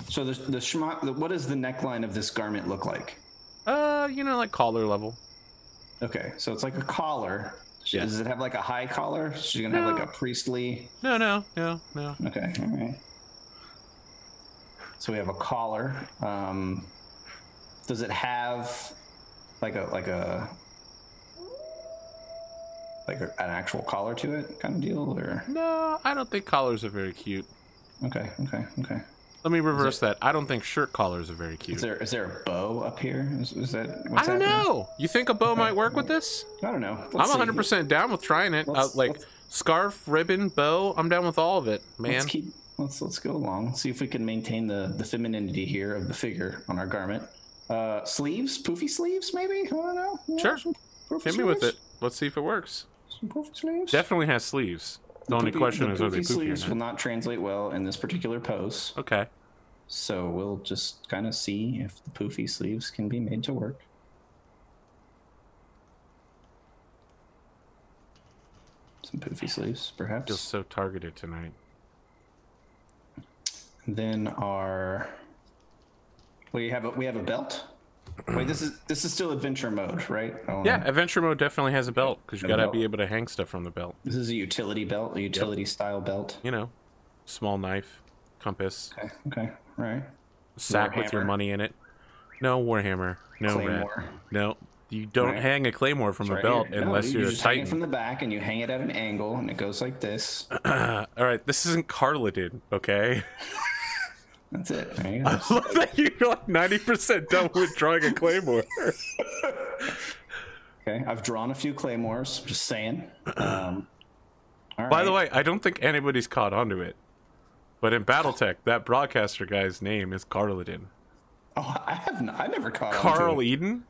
So what does the neckline of this garment look like? Like collar level. Okay, so it's like a collar. Yeah. Does it have like a high collar? So you're gonna have like a priestly. No. Okay, all right. So we have a collar. Does it have like an actual collar to it, kind of deal, or? No, I don't think collars are very cute. Okay. Let me reverse that. I don't think shirt collars are very cute. Is there a bow up here? Is that? I don't know. You think a bow might work with this? I don't know. I'm 100% down with trying it. Scarf, ribbon, bow. I'm down with all of it, man. Let's go along. Let's see if we can maintain the femininity here of the figure on our garment. Sleeves, poofy sleeves, maybe. I don't know. Sure. Hit me with it. Let's see if it works. Some poofy sleeves. Definitely has sleeves. The only question is, are they poofy sleeves or not? Will not translate well in this particular pose. Okay. So we'll just kind of see if the poofy sleeves can be made to work. Some poofy sleeves, perhaps. Feels so targeted tonight. And then we have a belt. Wait, this is still adventure mode, right? Yeah, adventure mode definitely has a belt because you gotta be able to hang stuff from the belt. This is a utility belt, a utility style belt. Small knife, compass. Okay, right. Sack with your money in it. No Warhammer. No Claymore. No, you don't hang a Claymore from a belt unless you're a Titan. Hang it from the back and you hang it at an angle and it goes like this. All right, this isn't Carlidin, okay? That's it. There you go. I love that you're like 90% done with drawing a Claymore. Okay, I've drawn a few Claymores, just saying. By the way, I don't think anybody's caught onto it. But in Battletech, that broadcaster guy's name is Carlidin. Oh, I never caught on Carl to it. Eden?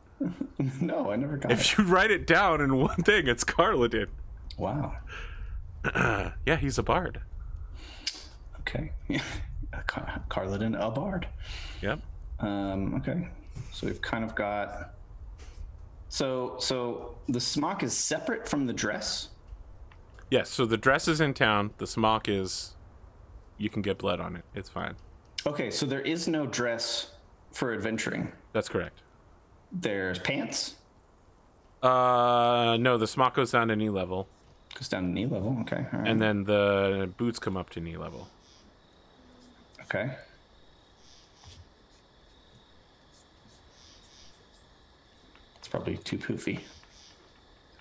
No, I never got it. If you write it down in one thing, it's Carlidin. Wow. Yeah, he's a bard. Okay. Carlidin, a bard. Yep. Okay. So we've kind of got... So the smock is separate from the dress? Yes, so the dress is in town. The smock is... You can get blood on it. It's fine. Okay, so there is no dress for adventuring. That's correct. There's pants? No, the smock goes down to knee level. Goes down to knee level, okay. All right. And then the boots come up to knee level. Okay. It's probably too poofy.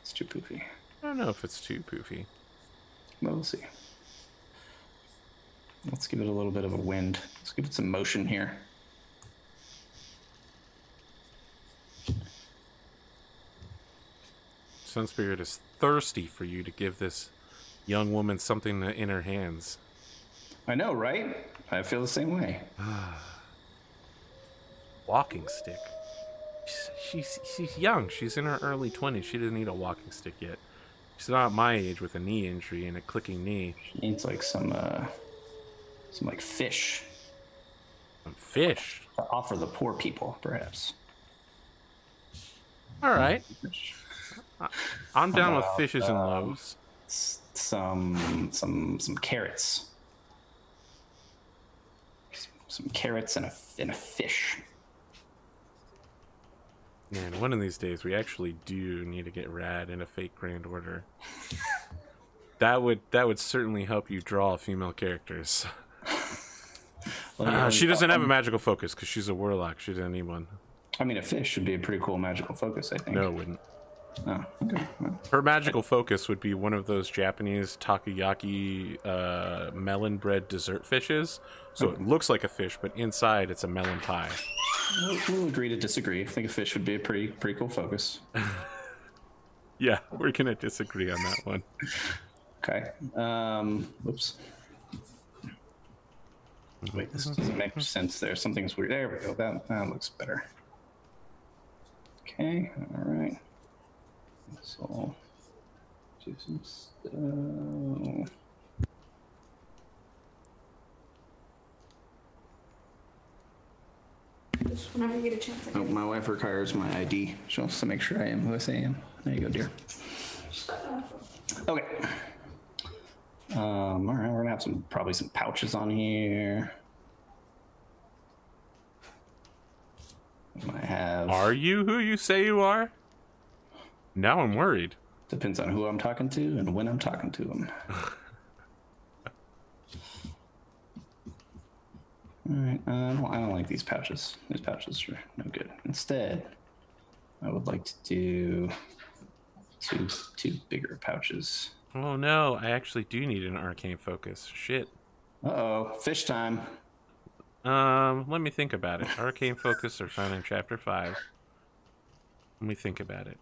It's too poofy. I don't know if it's too poofy. Well, we'll see. Let's give it a little bit of a wind. Let's give it some motion here. Sun Spirit is thirsty for you to give this young woman something in her hands. I know, right? I feel the same way. Walking stick. She's young. She's in her early 20s. She doesn't need a walking stick yet. She's not my age with a knee injury and a clicking knee. She needs like some like fish. Some fish? To offer the poor people, perhaps. All right. I'm down with fishes and loaves. Some carrots. Some carrots and a fish. Man, one of these days we actually do need to get Rad in a fake Grand Order. That would certainly help you draw female characters. She doesn't have a magical focus because she's a warlock. She doesn't need one. I mean, a fish would be a pretty cool magical focus, I think. No, it wouldn't. Oh, okay. Well, her magical focus would be one of those Japanese takoyaki melon bread dessert fishes. So it looks like a fish, but inside it's a melon pie. We'll agree to disagree. I think a fish would be a pretty cool focus. Yeah, we're gonna disagree on that one. Okay. Whoops. Wait, this doesn't make sense there. Something's weird. There we go. That looks better. Okay. All right. So, do some stuff. choose whenever you get a chance. Oh, my wife requires my ID. She wants to make sure I am who I say I am. There you go, dear. Okay. All right, we're gonna have probably some pouches on here. I have. Are you who you say you are? Now I'm worried. Depends on who I'm talking to and when I'm talking to them. All right, I don't like these pouches. These pouches are no good. Instead, I would like to do two bigger pouches. Oh no, I actually do need an arcane focus. Shit. Uh-oh, fish time. Let me think about it. Arcane focus are found in chapter 5. Let me think about it.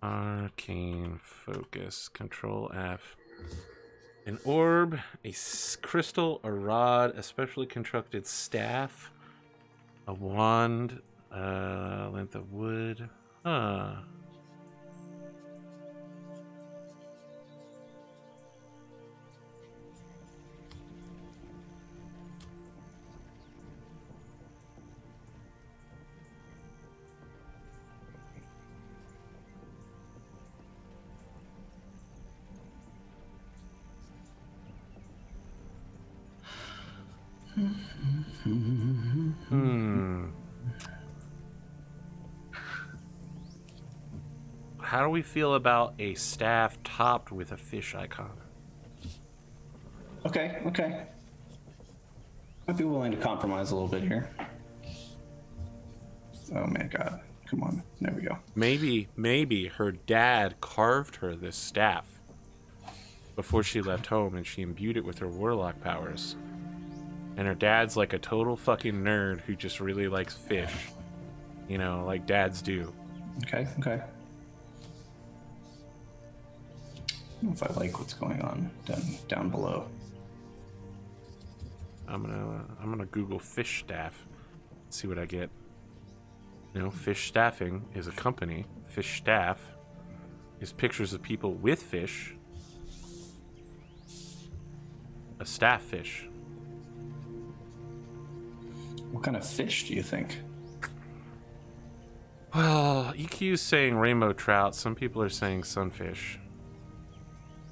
Arcane focus. Control F. An orb, a crystal, a rod, a specially constructed staff, a wand, length of wood. Huh. How do we feel about a staff topped with a fish icon? Okay, okay. I'd be willing to compromise a little bit here. Oh my god. Come on. There we go. Maybe her dad carved her this staff before she left home and she imbued it with her warlock powers. And her dad's like a total fucking nerd who just really likes fish. You know, like dads do. Okay, okay. I don't know if I like what's going on down below. I'm gonna Google fish staff. See what I get. You know, Fish Staffing is a company. Fish Staff is pictures of people with fish. A staff fish. What kind of fish do you think? Well, EQ's saying rainbow trout. Some people are saying sunfish.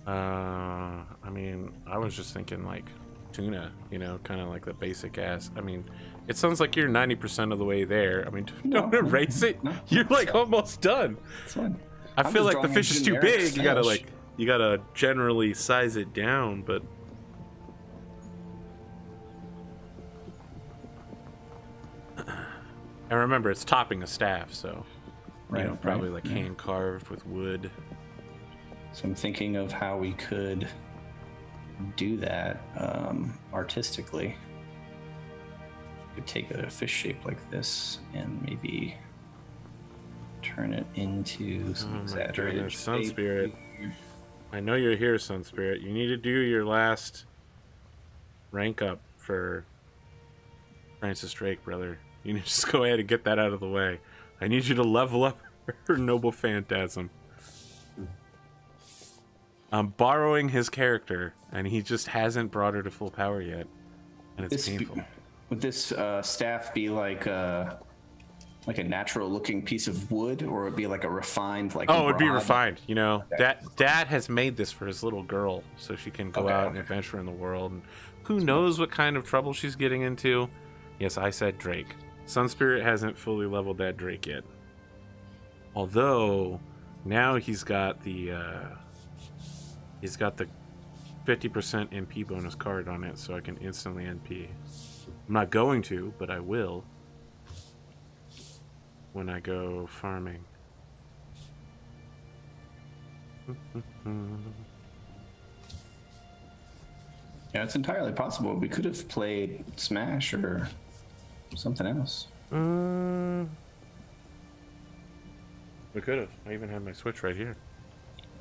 I mean, I was just thinking like tuna, you know, kind of like the basic ass. I mean, it sounds like you're 90% of the way there. I mean, don't erase it. No, you're like almost done. It's fine. I feel like the fish is too big. You gotta generally size it down, but. And remember, it's topping a staff, so you know, probably like hand carved with wood. So I'm thinking of how we could do that artistically. We could take a fish shape like this and maybe turn it into some exaggerated Sun Spirit. I know you're here, Sun Spirit. You need to do your last rank up for Francis Drake, brother. You need to just go ahead and get that out of the way. I need you to level up her Noble Phantasm. I'm borrowing his character, and he just hasn't brought her to full power yet, and it's painful. Would this staff be like a natural-looking piece of wood, or would it be like a refined, like? Oh, it'd be refined. You know, okay. Dad has made this for his little girl, so she can go out and adventure in the world. And who knows what kind of trouble she's getting into? Yes, I said Drake. Sun Spirit hasn't fully leveled that Drake yet. Although now he's got the 50% NP bonus card on it, so I can instantly NP. I'm not going to, but I will when I go farming. Yeah, it's entirely possible. We could have played Smash or something else. We could have. I even had my Switch right here.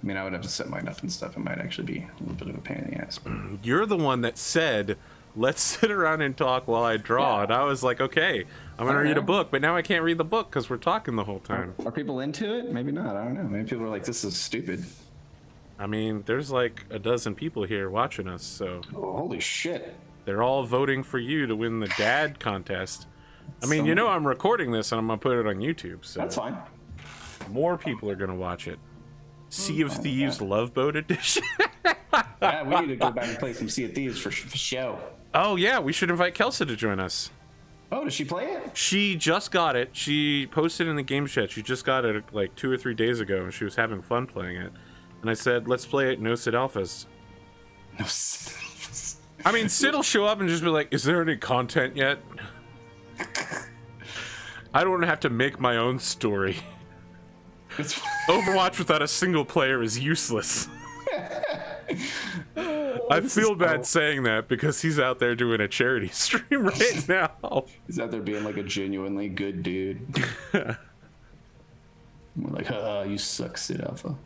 I mean, I would have to set mine up and stuff. It might actually be a little bit of a pain in the ass. You're the one that said, let's sit around and talk while I draw. Yeah. And I was like, okay, I'm going to read a book. But now I can't read the book because we're talking the whole time. Are people into it? Maybe not. I don't know. Maybe people are like, this is stupid. I mean, there's like a dozen people here watching us, so... Oh, holy shit. They're all voting for you to win the dad contest. I mean, you know I'm recording this and I'm going to put it on YouTube, so... That's fine. More people are going to watch it. Sea of Thieves Love Boat Edition. Yeah, we need to go back and play some Sea of Thieves for show. Oh, yeah, we should invite Kelsey to join us. Oh, does she play it? She just got it. She posted in the game chat. She just got it like 2 or 3 days ago, and she was having fun playing it. And I said, let's play it, no Sid Alphas. No Sid Alphas. I mean, Sid will show up and just be like, is there any content yet? I don't have to make my own story. Overwatch without a single player is useless. I feel bad saying that because he's out there doing a charity stream right now. He's out there being like a genuinely good dude. We're like, you suck, Sid Alpha.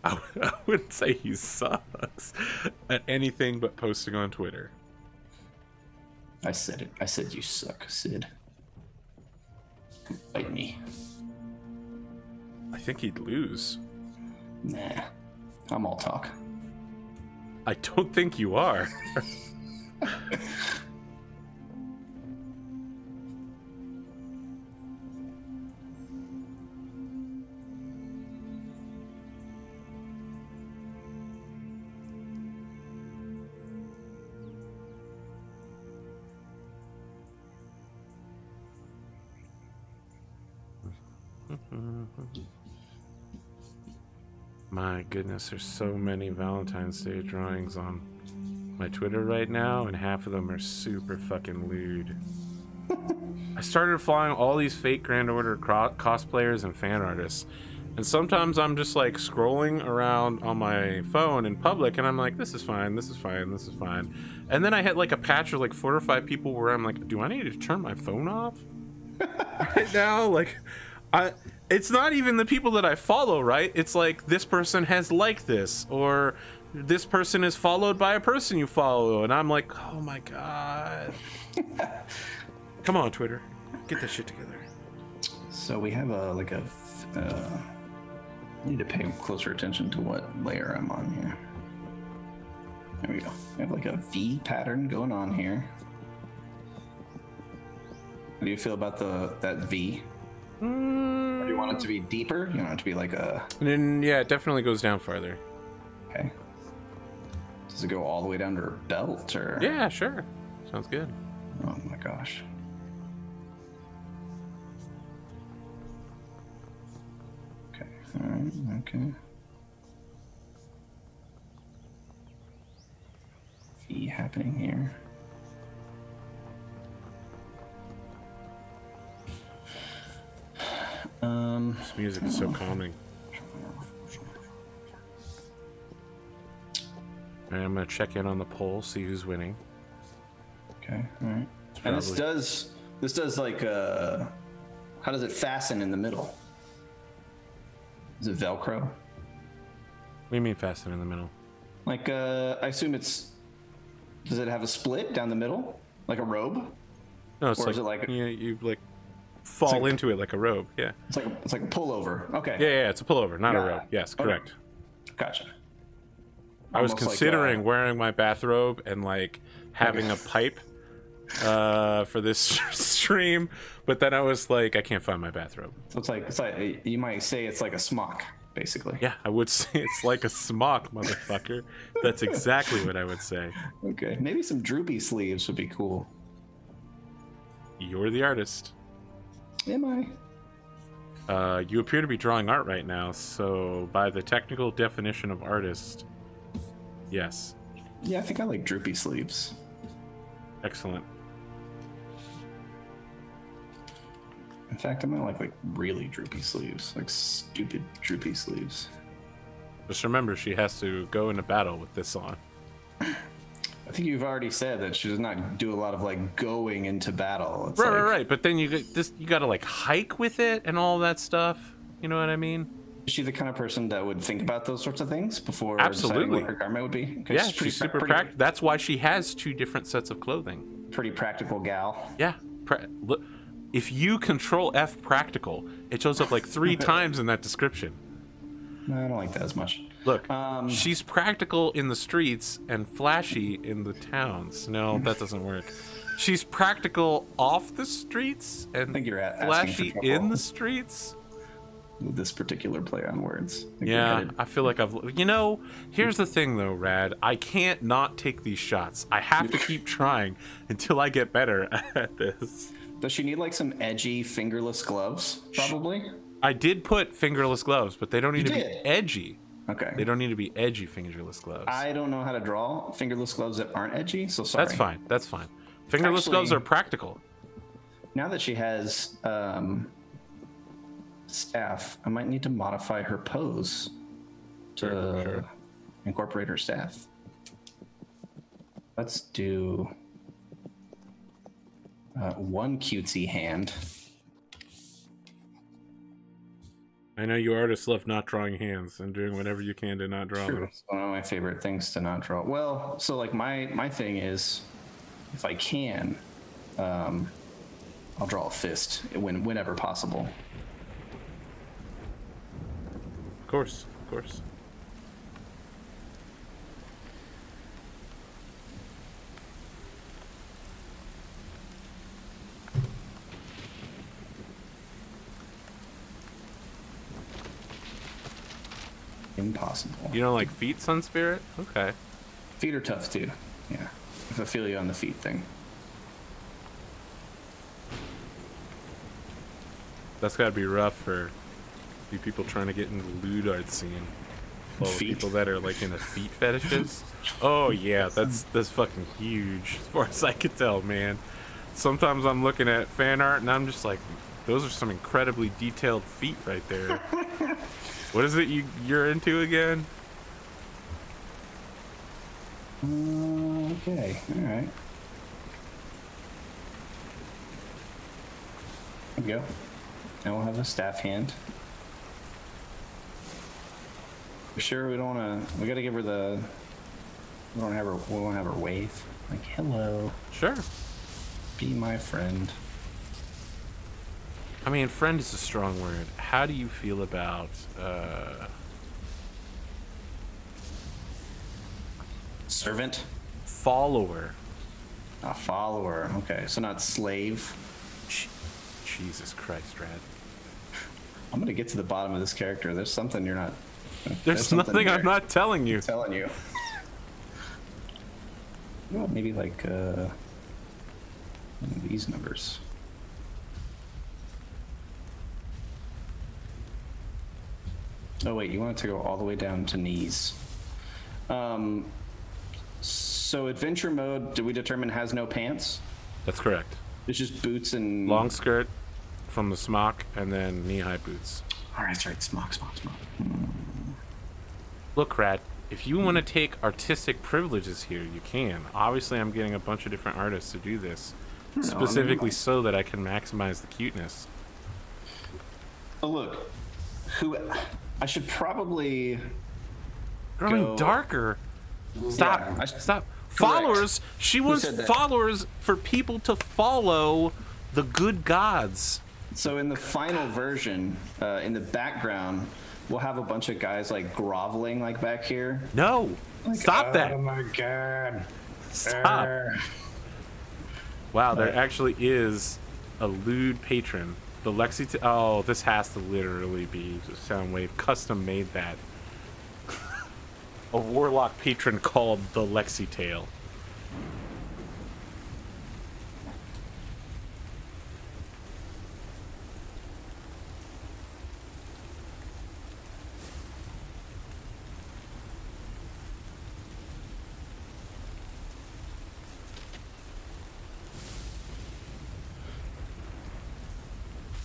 I wouldn't say he sucks at anything but posting on Twitter. I said it. I said you suck, Sid. Fight me. I think he'd lose. Nah. I'm all talk. I don't think you are. My goodness, there's so many Valentine's Day drawings on my Twitter right now, and half of them are super fucking lewd. I started following all these fake Grand Order cosplayers and fan artists, and sometimes I'm just like scrolling around on my phone in public, and I'm like, this is fine, this is fine, this is fine. And then I hit like a patch of like 4 or 5 people where I'm like, do I need to turn my phone off right now? Like, it's not even the people that I follow, right? It's like, this person has liked this, or this person is followed by a person you follow, and I'm like, oh my god. Come on, Twitter, get this shit together. So we have I need to pay closer attention to what layer I'm on here. There we go. I have like a V pattern going on here. How do you feel about that V? Or do you want it to be deeper? You want it to be like a... Yeah, it definitely goes down farther. Okay. Does it go all the way down to her belt, or...? Yeah, sure. Sounds good. Oh my gosh. Okay. Alright, okay. V happening here. This music is so calming. Alright, I'm gonna check in on the poll, see who's winning. Okay, alright. And this does like how does it fasten in the middle? Is it Velcro? What do you mean fasten in the middle? Like I assume does it have a split down the middle? Like a robe? No, it's or like, is it like you like fall into it like a robe, yeah. It's like a pullover. Okay. Yeah, it's a pullover, not a robe. Yes, correct. Okay. Gotcha. I was considering wearing my bathrobe and like having a pipe for this stream, but then I was like, I can't find my bathrobe. So it's like you might say it's like a smock, basically. Yeah, I would say it's like a smock, motherfucker. That's exactly what I would say. Okay, maybe some droopy sleeves would be cool. You're the artist. Am I? You appear to be drawing art right now, so by the technical definition of artist, yes. Yeah, I think I like droopy sleeves. Excellent. In fact, I might like really droopy sleeves, like stupid droopy sleeves. Just remember, she has to go into battle with this on. I think you've already said that she does not do a lot of like going into battle. It's right. But then you gotta like hike with it and all that stuff. You know what I mean? Is she the kind of person that would think about those sorts of things before deciding what her garment would be? Yeah, she's super practical. That's why she has 2 different sets of clothing. Pretty practical gal. Yeah. Look, if you control F practical, it shows up like 3 times in that description. No, I don't like that as much. Look, she's practical in the streets and flashy in the towns. No, that doesn't work. She's practical off the streets and flashy in the streets. With this particular play on words. Yeah, I feel like you know, here's the thing though, Rad. I can't not take these shots. I have to keep trying until I get better at this. Does she need like some edgy fingerless gloves? Probably. I did put fingerless gloves, but they don't need to be edgy. Okay. They don't need to be edgy fingerless gloves. I don't know how to draw fingerless gloves that aren't edgy, so sorry. That's fine. That's fine. Fingerless gloves are practical. Now that she has staff, I might need to modify her pose to incorporate her staff. Let's do one cutesy hand. I know you artists love not drawing hands and doing whatever you can to not draw them. It's one of my favorite things to not draw. Well, so like my thing is, if I can, I'll draw a fist whenever possible. Of course, of course. Impossible. You don't like feet, Sun Spirit? Okay. Feet are tough too. Yeah. If I feel you on the feet thing. That's gotta be rough for you people trying to get into the lewd art scene. Well, people that are like into feet fetishes. Oh yeah, that's fucking huge as far as I could tell, man. Sometimes I'm looking at fan art and I'm just like, those are some incredibly detailed feet right there. What is it you're into again? Okay, all right. There we go. Now we'll have a staff hand. For sure, we don't want to. We got to give her the. We want to have her wave. Like, hello. Sure. Be my friend. I mean, friend is a strong word. How do you feel about servant? Follower. A follower. Okay, so not slave. Jesus Christ, Rad. I'm gonna get to the bottom of this character. There's something you're not. There's nothing I'm not telling you. I'm telling you. You know what? Maybe like one of these numbers. Oh wait, you want it to go all the way down to knees. So adventure mode, did we determine has no pants? That's correct. It's just boots and long skirt from the smock and then knee-high boots. All right, that's right. Smock. Look, Rad, if you want to take artistic privileges here, you can. Obviously, I'm getting a bunch of different artists to do this, specifically so that I can maximize the cuteness. Oh, look. I should probably going darker. Stop. Yeah, stop. Followers. She wants followers for people to follow the good gods. So in the final version, in the background, we'll have a bunch of guys like groveling like back here. No. Like, stop that. Oh my god. Stop. Wow, there actually is a lewd patron. The Lexi. Oh, this has to literally be Soundwave custom made that. A warlock patron called the Lexi Tail.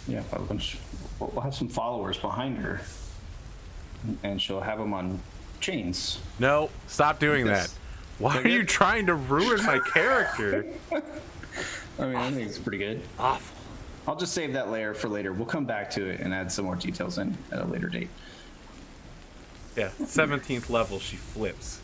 Yeah, we'll have some followers behind her, and she'll have them on chains. No, stop doing that. Why are you trying to ruin my character? I mean, I think it's pretty good. Awful. I'll just save that layer for later. We'll come back to it and add some more details in at a later date. Yeah, 17th level, she flips.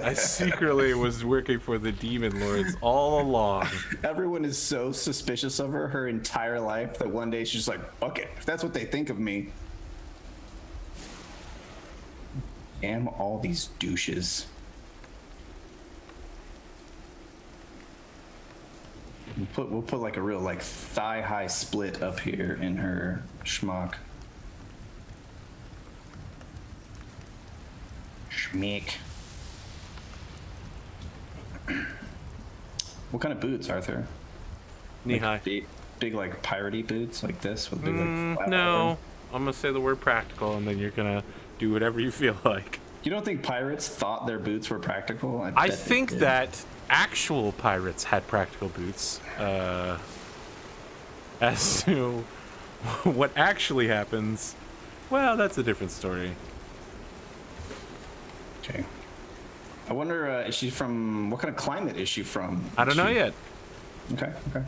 I secretly was working for the Demon Lords all along. Everyone is so suspicious of her entire life that one day she's just like, fuck it. If that's what they think of me. Damn all these douches. We'll put like a real like thigh-high split up here in her schmuck. Schmeek. What kind of boots, Arthur? Knee-high. Like big like piratey boots like this with big like no. I'm gonna say the word practical, and then you're gonna do whatever you feel like. You don't think pirates thought their boots were practical? I think that actual pirates had practical boots. As to what actually happens, well, that's a different story. Okay. I wonder, is she from, what kind of climate is she from? I don't know yet. Okay, okay.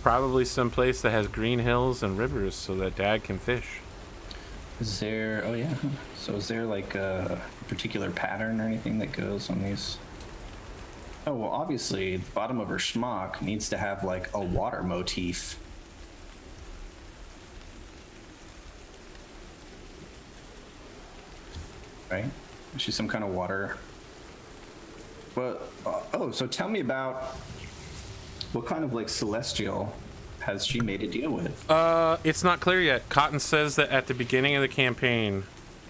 Probably someplace that has green hills and rivers so that Dad can fish. Is there, oh yeah, so is there like a particular pattern or anything that goes on these? Oh, well, obviously, the bottom of her schmuck needs to have like a water motif. Right? Is she some kind of water? Well, oh, so tell me about what kind of like celestial has she made a deal with? It's not clear yet. Cotton says that at the beginning of the campaign,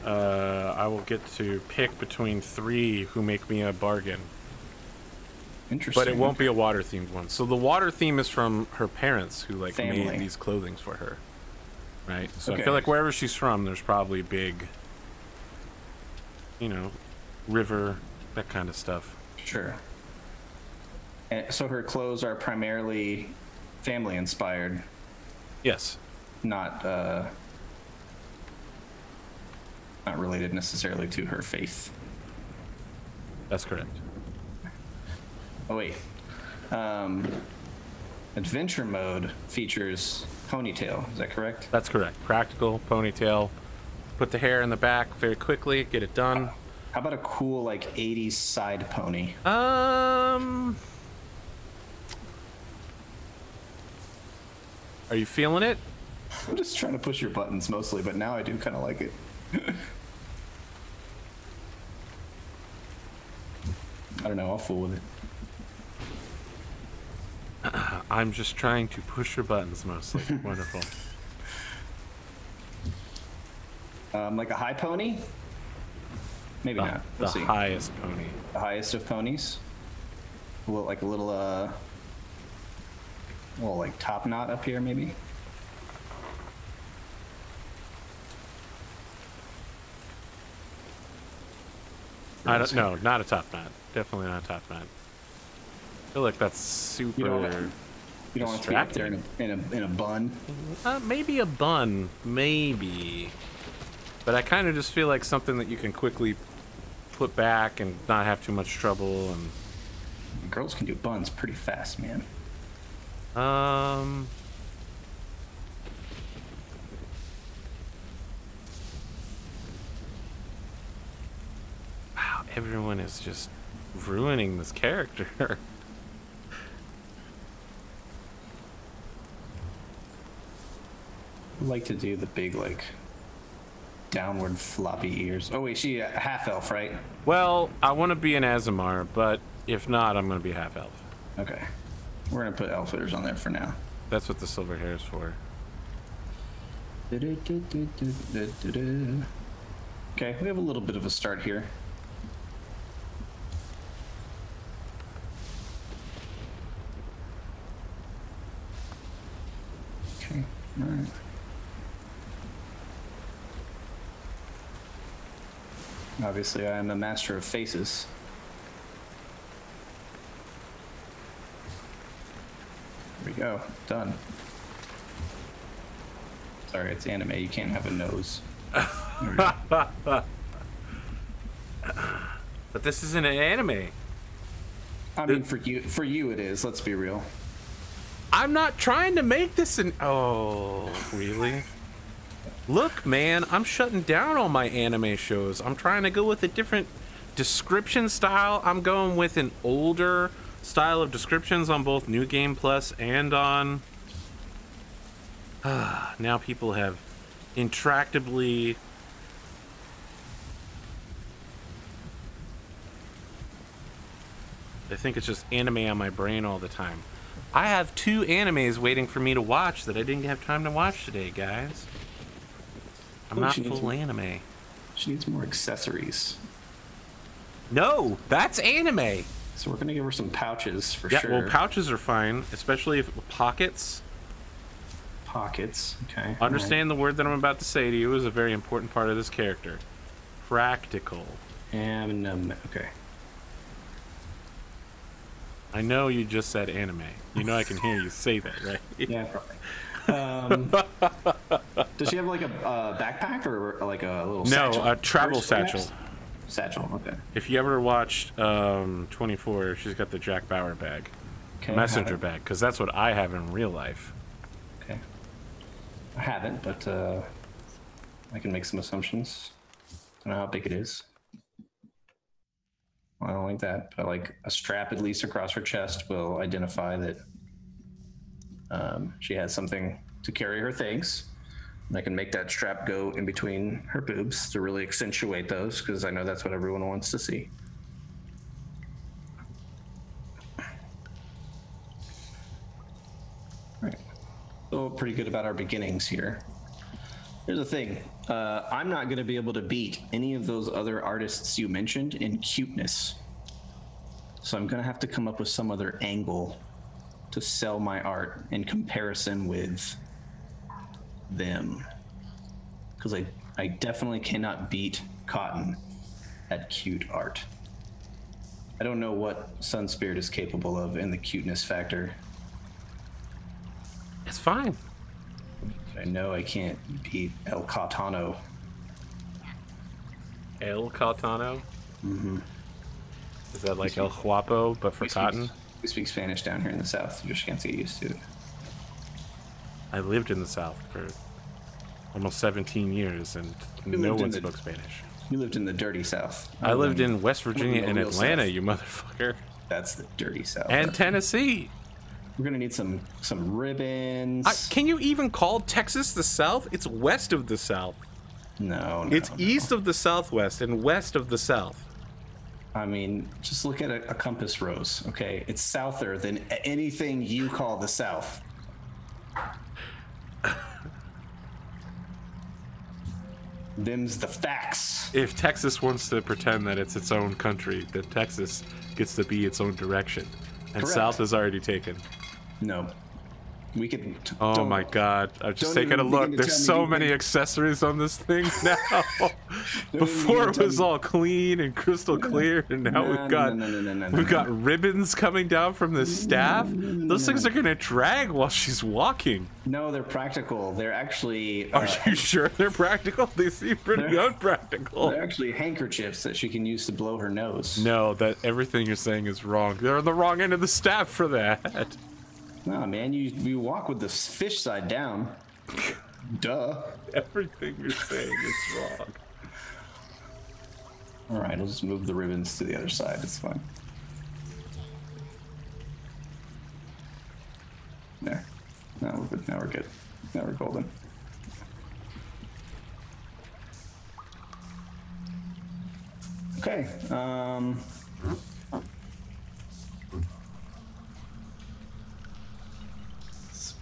I will get to pick between 3 who make me a bargain. Interesting. But it won't be a water-themed one. So the water theme is from her parents who like made these clothings for her. Right? So I feel like wherever she's from, there's probably big, you know, river, that kind of stuff. Sure. And so her clothes are primarily family inspired. Yes. Not related necessarily to her faith. That's correct. Oh wait. Adventure mode features ponytail, is that correct? That's correct. Practical ponytail. Put the hair in the back very quickly, get it done. How about a cool like 80s side pony? Are you feeling it? I'm just trying to push your buttons mostly, but now I do kind of like it. I don't know, I'll fool with it. I'm just trying to push your buttons mostly. Wonderful. Like a high pony? Maybe not. We'll see. Highest pony. The highest of ponies? Like a little, like top knot up here, maybe? I don't know. Not a top knot. Definitely not a top knot. I feel like that's super. You don't want to be up there in a bun. Maybe a bun, maybe. But I kind of just feel like something that you can quickly put back and not have too much trouble. And girls can do buns pretty fast, man. Wow, everyone is just ruining this character. I like to do the big, like, downward floppy ears. Oh, wait, she a half-elf, right? Well, I want to be an Azamar, but if not, I'm going to be half-elf. Okay. We're going to put outfitters on there for now. That's what the silver hair is for. Okay, we have a little bit of a start here. Okay, all right. Obviously, I am a master of faces. There we go. Done. Sorry, it's anime. You can't have a nose. But this isn't an anime. I mean, for you it is. Let's be real. I'm not trying to make this an... Oh, really? Look, man, I'm shutting down all my anime shows. I'm trying to go with a different description style. I'm going with an older style of descriptions on both New Game Plus and on... Now people have intractably I think it's just anime on my brain all the time. I have 2 animes waiting for me to watch that I didn't have time to watch today, guys. I'm not full anime. She needs more accessories. No, that's anime. So we're gonna give her some pouches for sure. Yeah, well, pouches are fine, especially if pockets. Pockets, okay. Understand the word that I'm about to say to you is a very important part of this character. Practical. Okay. I know you just said anime. You know I can hear you say that, right? Yeah, probably. Does she have like a backpack or like a little satchel? No, a travel satchel. Satchel, okay. If you ever watched 24, she's got the Jack Bauer bag. Okay, messenger bag, because that's what I have in real life. Okay. I haven't, but I can make some assumptions. Don't know how big it is. I don't like that, but like a strap at least across her chest will identify that she has something to carry her things. And I can make that strap go in between her boobs to really accentuate those, because I know that's what everyone wants to see. All right. So pretty good about our beginnings here. Here's the thing. I'm not going to be able to beat any of those other artists you mentioned in cuteness. So I'm going to have to come up with some other angle to sell my art in comparison with them. Because I definitely cannot beat Cotton at cute art. I don't know what Sunspirit is capable of in the cuteness factor. It's fine. I know I can't beat El Catano. El Catano? Mm-hmm. Is that like El Guapo, but for cotton? We speak Spanish down here in the South. You just can't get used to it. I lived in the South for almost 17 years, and no one spoke Spanish. You lived in the dirty South. I lived in West Virginia and Atlanta, South. You motherfucker. That's the dirty South. And Tennessee. We're gonna need some ribbons. Can you even call Texas the South? It's west of the South. No, it's east of the Southwest and west of the South. I mean, just look at a compass rose, okay? It's souther than anything you call the South. Them's the facts. If Texas wants to pretend that it's its own country, then Texas gets to be its own direction. And Correct. South is already taken. No. We could. Oh my God! I've just taken a look. There's so many accessories on this thing now. Before it was all clean and crystal clear, and now we've got ribbons coming down from the staff. Those things are gonna drag while she's walking. No, they're practical. They're actually. Are you sure they're practical? They seem pretty unpractical. They're actually handkerchiefs that she can use to blow her nose. No, that everything you're saying is wrong. They're on the wrong end of the staff for that. No, man, you walk with the fish side down. Duh. Everything you're saying is wrong. All right, I'll just move the ribbons to the other side. It's fine. There. Now we're good. Now we're good. Now we're golden. Okay.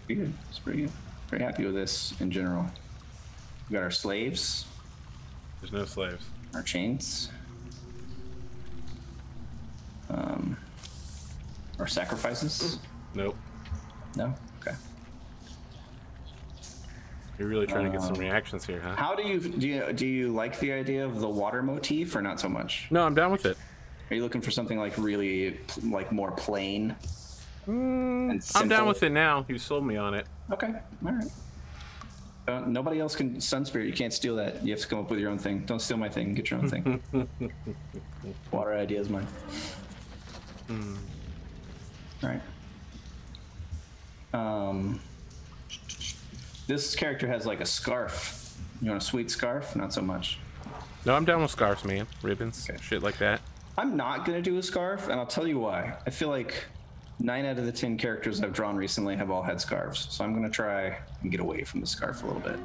Good. It's pretty good. Very happy with this in general. We got our slaves. There's no slaves. Our chains. Our sacrifices. Nope. No. Okay. You're really trying to get some reactions here, huh? How do you like the idea of the water motif or not so much? No, I'm down with it. Are you looking for something like really like more plain? I'm down with it now. You sold me on it. Okay, all right. Nobody else can Sunspirit. You can't steal that. You have to come up with your own thing. Don't steal my thing. Get your own thing. Water idea is mine. All right. This character has like a scarf. You want a sweet scarf? Not so much. No, I'm down with scarves, man. Ribbons, shit like that. I'm not gonna do a scarf, and I'll tell you why. I feel like 9 out of the 10 characters I've drawn recently have all had scarves, so I'm going to try and get away from the scarf a little bit.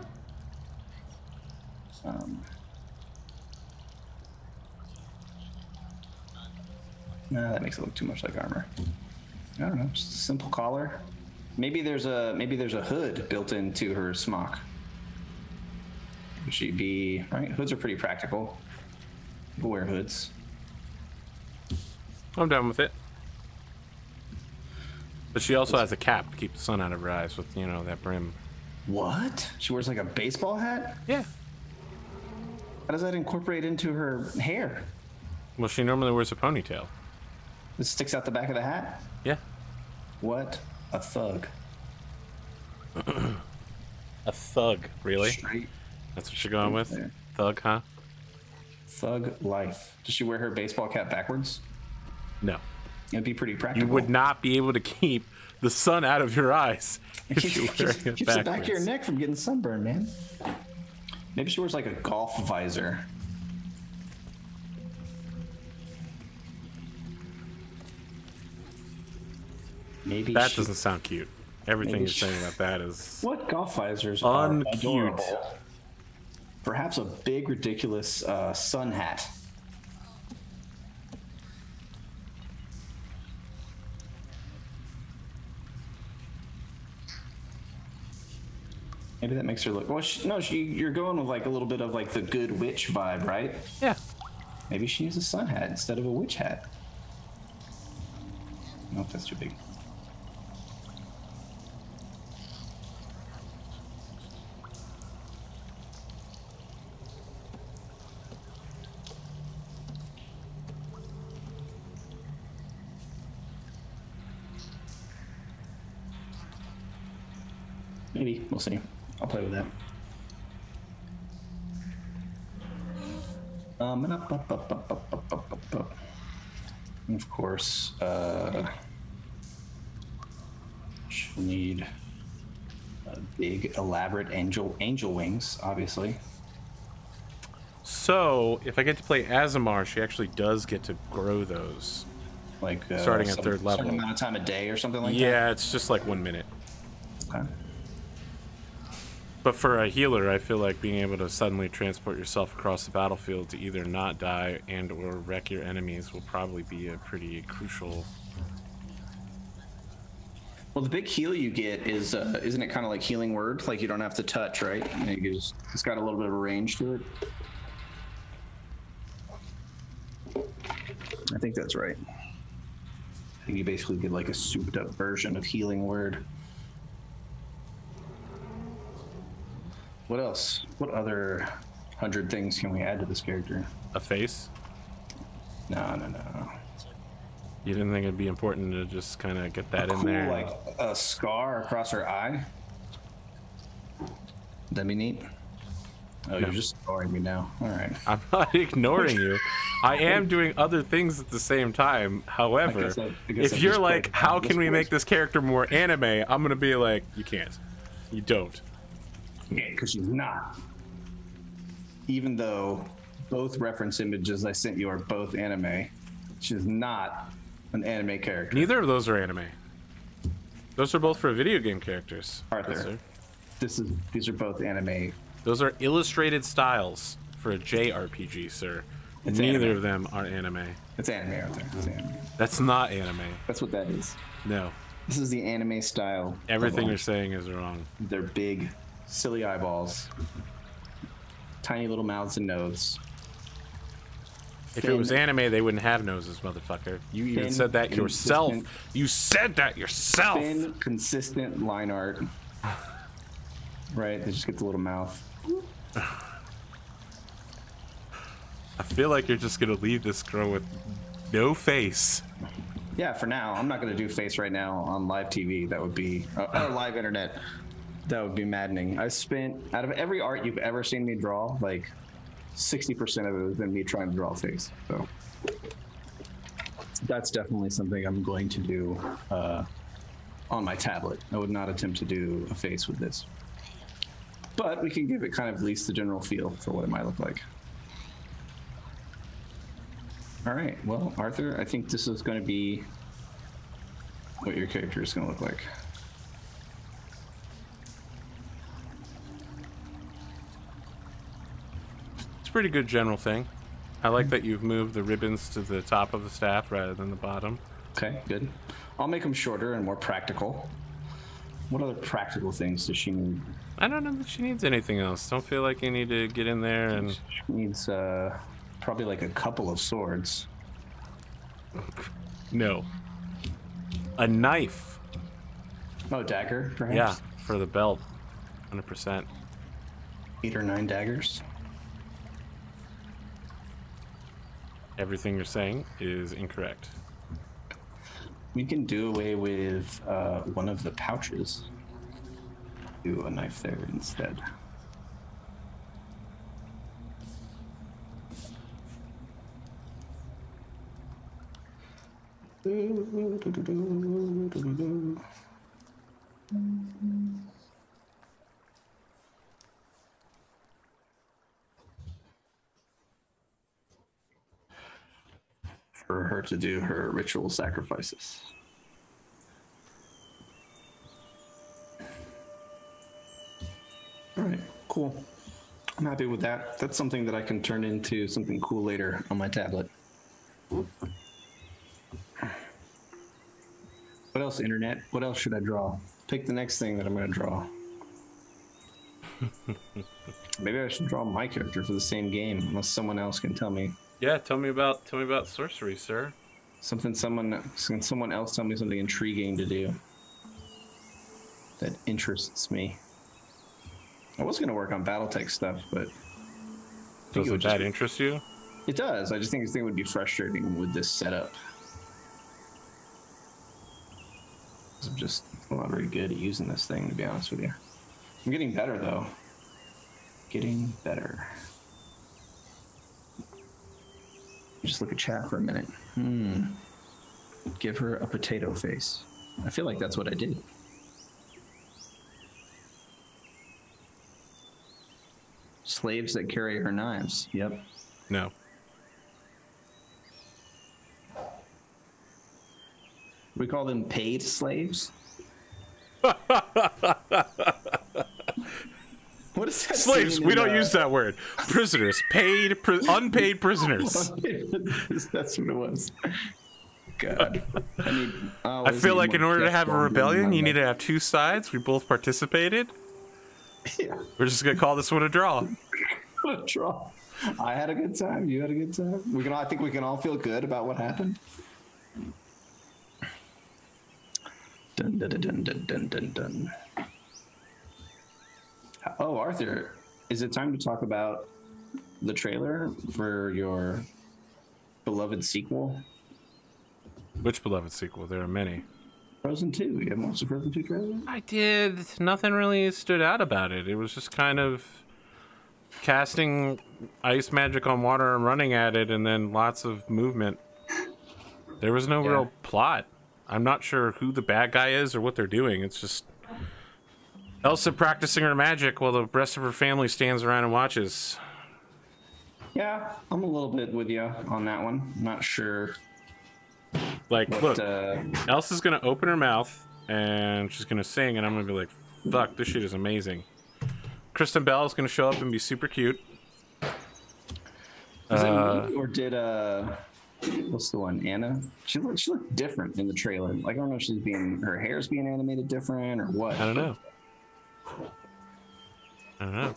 Nah, that makes it look too much like armor. I don't know, just a simple collar. Maybe there's a hood built into her smock. Would she be right? Hoods are pretty practical. People wear hoods. I'm done with it. But she also has a cap to keep the sun out of her eyes with, you know, that brim. What? She wears like a baseball hat? Yeah. How does that incorporate into her hair? Well, she normally wears a ponytail. It sticks out the back of the hat? Yeah. What a thug. A thug, really? Straight. That's what you're going with? There. Thug, huh? Thug life. Does she wear her baseball cap backwards? No. It'd be pretty practical. You would not be able to keep the sun out of your eyes if you were wearing it keeps the back of your neck from getting sunburned, man. Maybe she wears like a golf visor. Maybe that doesn't sound cute. Everything you're saying about that is what golf visors uncute. Are adorable. Perhaps a big, ridiculous sun hat. Maybe that makes her look. Well, you're going with like a little bit of like the good witch vibe, right? Yeah. Maybe she needs a sun hat instead of a witch hat. Nope, that's too big. Maybe. We'll see. I'll play with that. And of course, she'll need big, elaborate angel wings, obviously. So, if I get to play Azamar, she actually does get to grow those. Like starting at third level. Certain amount of time a day or something like that? Yeah, it's just like 1 minute. Okay. But for a healer, I feel like being able to suddenly transport yourself across the battlefield to either not die and or wreck your enemies will probably be a pretty crucial... Well, the big heal you get is, isn't it kind of like healing word? Like you don't have to touch, right? It's got a little bit of a range to it. I think that's right. I think you basically get like a souped up version of healing word. What else? What other 100 things can we add to this character? A face? No. You didn't think it'd be important to just kind of get that in cool, there? Like a scar across her eye? That'd be neat. Oh, no. You're just ignoring me now. All right. I'm not ignoring you. I am doing other things at the same time. However, if you're like, how can we make this character more anime? I'm going to be like, you can't. You don't. Yeah, because she's not. Even though both reference images I sent you are both anime, she's not an anime character. Neither of those are anime. Those are both for video game characters. Arthur, these are both anime. Those are illustrated styles for a JRPG, sir. It's Neither anime. of them are anime. It's anime, Arthur. It's anime. That's not anime. That's what that is. No. This is the anime style. Everything you're saying is wrong. They're big, silly eyeballs, tiny little mouths and nose. If it was anime, they wouldn't have noses, motherfucker. You even said that yourself. You said that yourself. Thin, consistent line art. Right? They just get the little mouth. I feel like you're just gonna leave this girl with no face. Yeah, for now. I'm not gonna do face right now on live TV. That would be or live internet. That would be maddening. I spent out of every art you've ever seen me draw, like 60% of it has been me trying to draw a face. So that's definitely something I'm going to do on my tablet. I would not attempt to do a face with this. But we can give it kind of at least the general feel for what it might look like. All right, well, Arthur, I think this is going to be what your character is going to look like. It's a pretty good general thing. I like that you've moved the ribbons to the top of the staff rather than the bottom. Okay, good. I'll make them shorter and more practical. What other practical things does she need? I don't know that she needs anything else. Don't feel like you need to get in there and... She needs probably like a couple of swords. No. A knife. Oh, dagger, perhaps? Yeah, for the belt. 100%. 8 or 9 daggers. Everything you're saying is incorrect. We can do away with one of the pouches. Do a knife there instead. For her to do her ritual sacrifices. All right, cool. I'm happy with that. That's something that I can turn into something cool later on my tablet. What else, internet? What else should I draw? Pick the next thing that I'm going to draw. Maybe I should draw my character for the same game, unless someone else can tell me. Yeah, tell me about sorcery, sir. Can someone else tell me something intriguing to do that interests me? I was going to work on BattleTech stuff, but does that interest you? It does. I just think this thing would be frustrating with this setup. I'm just not very good at using this thing, to be honest with you. I'm getting better, though. Getting better. Just look at chat for a minute. Give her a potato face. I feel like that's what I did. Slaves that carry her knives. Yep. No. We call them paid slaves. What is that? Slaves. We don't use that word. Prisoners. Unpaid prisoners. That's what it was. God. I feel like in order to have a rebellion, you need to have two sides. We both participated. Yeah. We're just gonna call this one a draw. A draw. I had a good time. You had a good time. I think we can all feel good about what happened. Dun dun dun dun dun dun dun. Oh, Arthur, is it time to talk about the trailer for your beloved sequel? Which beloved sequel? There are many. Frozen 2. You haven't watched the Frozen 2 trailer? I did. Nothing really stood out about it. It was just kind of casting ice magic on water and running at it, and then lots of movement. There was no real plot. I'm not sure who the bad guy is or what they're doing. It's just Elsa practicing her magic while the rest of her family stands around and watches. Yeah, I'm a little bit with you on that one. I'm not sure. Like, look, Elsa's gonna open her mouth and she's gonna sing, and I'm gonna be like, fuck, this shit is amazing. Kristen Bell is gonna show up and be super cute. Is it me, or did what's the one, Anna? She looked different in the trailer. Like, I don't know if her hair's being animated different or what. I don't know. I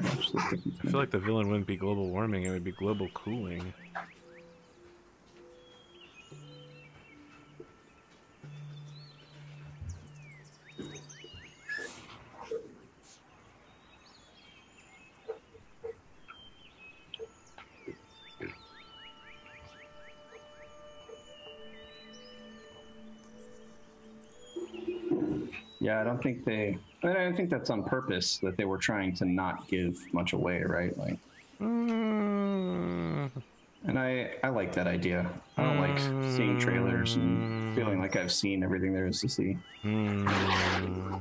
feel like the villain wouldn't be global warming, it would be global cooling. Yeah, I don't think that's on purpose, that they were trying to not give much away, right? Like, and I like that idea. I don't like seeing trailers and feeling like I've seen everything there is to see. No.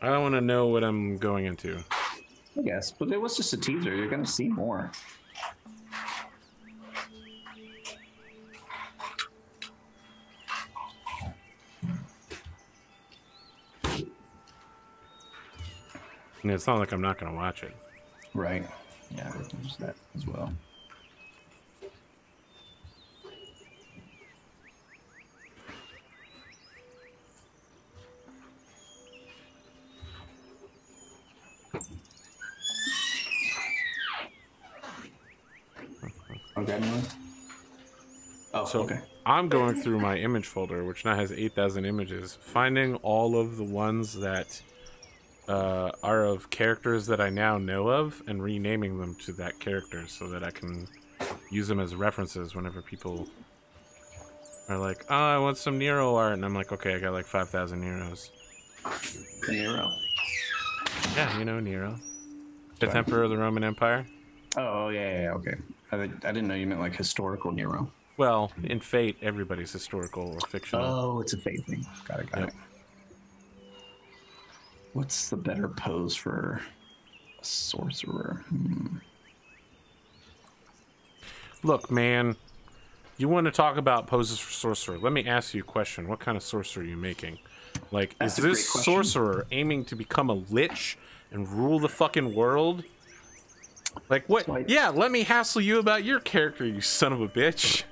I don't want to know what I'm going into. I guess, but it was just a teaser. You're going to see more. It's not like I'm not going to watch it. Right. Yeah, there's that as well. Okay. Oh, so okay. I'm going through my image folder, which now has 8,000 images, finding all of the ones that are of characters that I now know of and renaming them to that character so that I can use them as references whenever people are like, oh, I want some Nero art. And I'm like, okay, I got like 5,000 Neros. Nero. Yeah, you know Nero. Fifth Emperor of the Roman Empire. Oh, yeah, okay. I didn't know you meant like historical Nero. Well, in Fate, everybody's historical or fictional. Oh, it's a Fate thing. Got it. What's the better pose for a sorcerer? Look, man, you want to talk about poses for sorcerer. Let me ask you a question. What kind of sorcerer are you making? Like, is this sorcerer aiming to become a lich and rule the fucking world? Like, what? Yeah, let me hassle you about your character, you son of a bitch.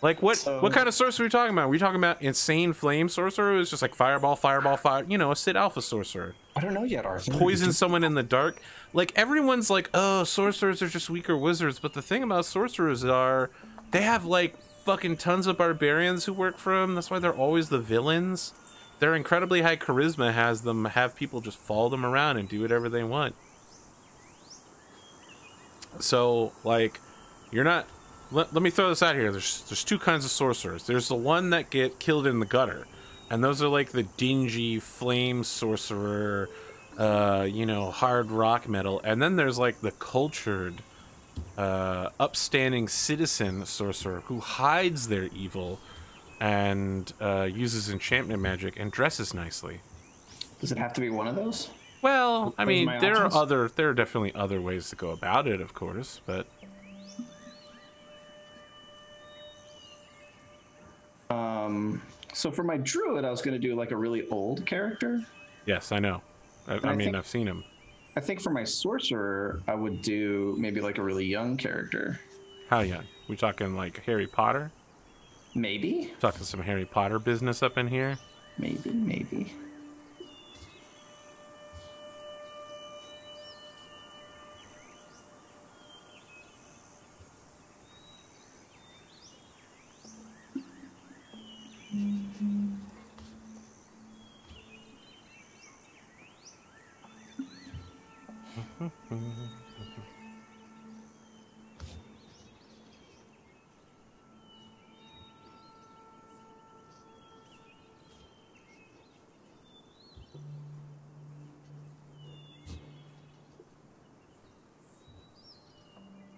Like, what kind of sorcerer are we talking about? Are we talking about insane flame sorcerer who's just like fireball, fire? You know, a Sid Alpha sorcerer. I don't know yet, Arthur. Poison someone in the dark. Like, everyone's like, oh, sorcerers are just weaker wizards. But the thing about sorcerers are, they have like fucking tons of barbarians who work for them. That's why they're always the villains. Their incredibly high charisma has them have people just follow them around and do whatever they want. So, like, you're not... Let me throw this out here. There's two kinds of sorcerers. There's the one that get killed in the gutter. And those are like the dingy flame sorcerer, you know, hard rock metal. And then there's like the cultured, upstanding citizen sorcerer who hides their evil and uses enchantment magic and dresses nicely. Does it have to be one of those? Well, I mean, there are definitely other ways to go about it, of course, but... So for my druid, I was going to do like a really old character. Yes, I know. I mean, I've seen him. I think for my sorcerer, I would do maybe like a really young character. How young? We talking like Harry Potter? Maybe. Talking some Harry Potter business up in here? Maybe.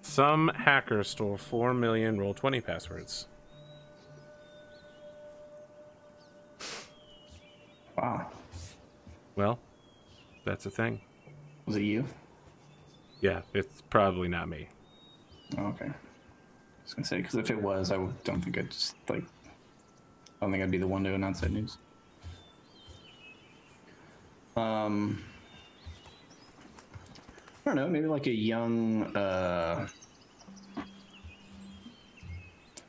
Some hacker stole 4 million Roll20 passwords. Wow. Well, that's a thing. Was it you? Yeah, it's probably not me. Oh, okay. I was gonna say, because if it was, don't think I'd just like. I don't think I'd be the one to announce that news. I don't know, maybe like a young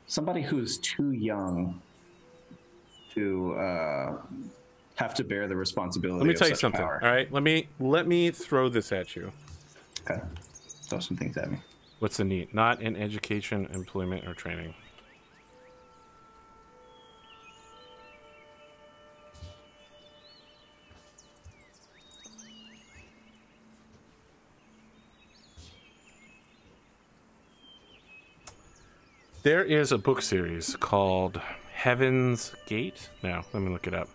somebody who's too young to have to bear the responsibility. Let me tell you such something. Power. All right, let me throw this at you. Okay, throw some things at me. What's the need? Not in education, employment, or training. There is a book series called Heaven's Gate. Now, let me look it up.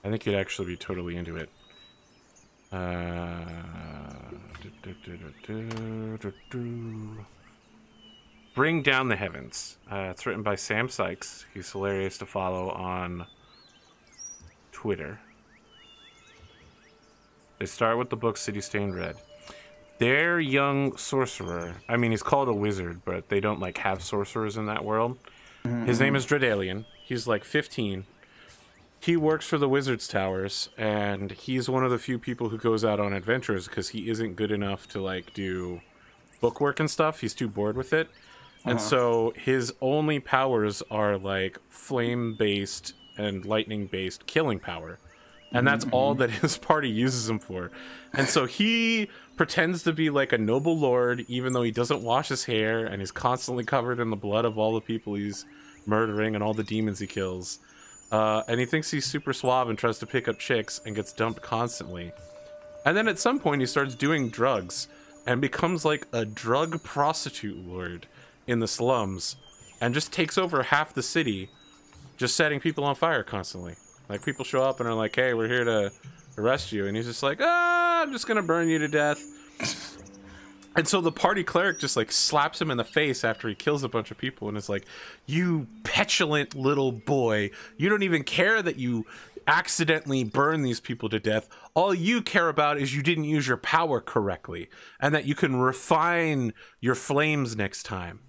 I think you'd actually be totally into it. Bring Down the Heavens. It's written by Sam Sykes. He's hilarious to follow on Twitter. They start with the book City Stained Red. Their young sorcerer, I mean, he's called a wizard, but they don't like have sorcerers in that world. His name is Dredalian. He's like 15. He works for the Wizard's Towers, and he's one of the few people who goes out on adventures because he isn't good enough to, like, do bookwork and stuff. He's too bored with it. And so his only powers are, like, flame-based and lightning-based killing power. And that's all that his party uses him for. And so he pretends to be, like, a noble lord, even though he doesn't wash his hair, and he's constantly covered in the blood of all the people he's murdering and all the demons he kills. And he thinks he's super suave and tries to pick up chicks and gets dumped constantly. And then at some point he starts doing drugs and becomes like a drug prostitute lord in the slums and just takes over half the city, just setting people on fire constantly. Like, people show up and are like, hey, we're here to arrest you. And he's just like, I'm just gonna burn you to death. And so the party cleric just, like, slaps him in the face after he kills a bunch of people and is like, you petulant little boy, you don't even care that you accidentally burn these people to death. All you care about is you didn't use your power correctly and that you can refine your flames next time.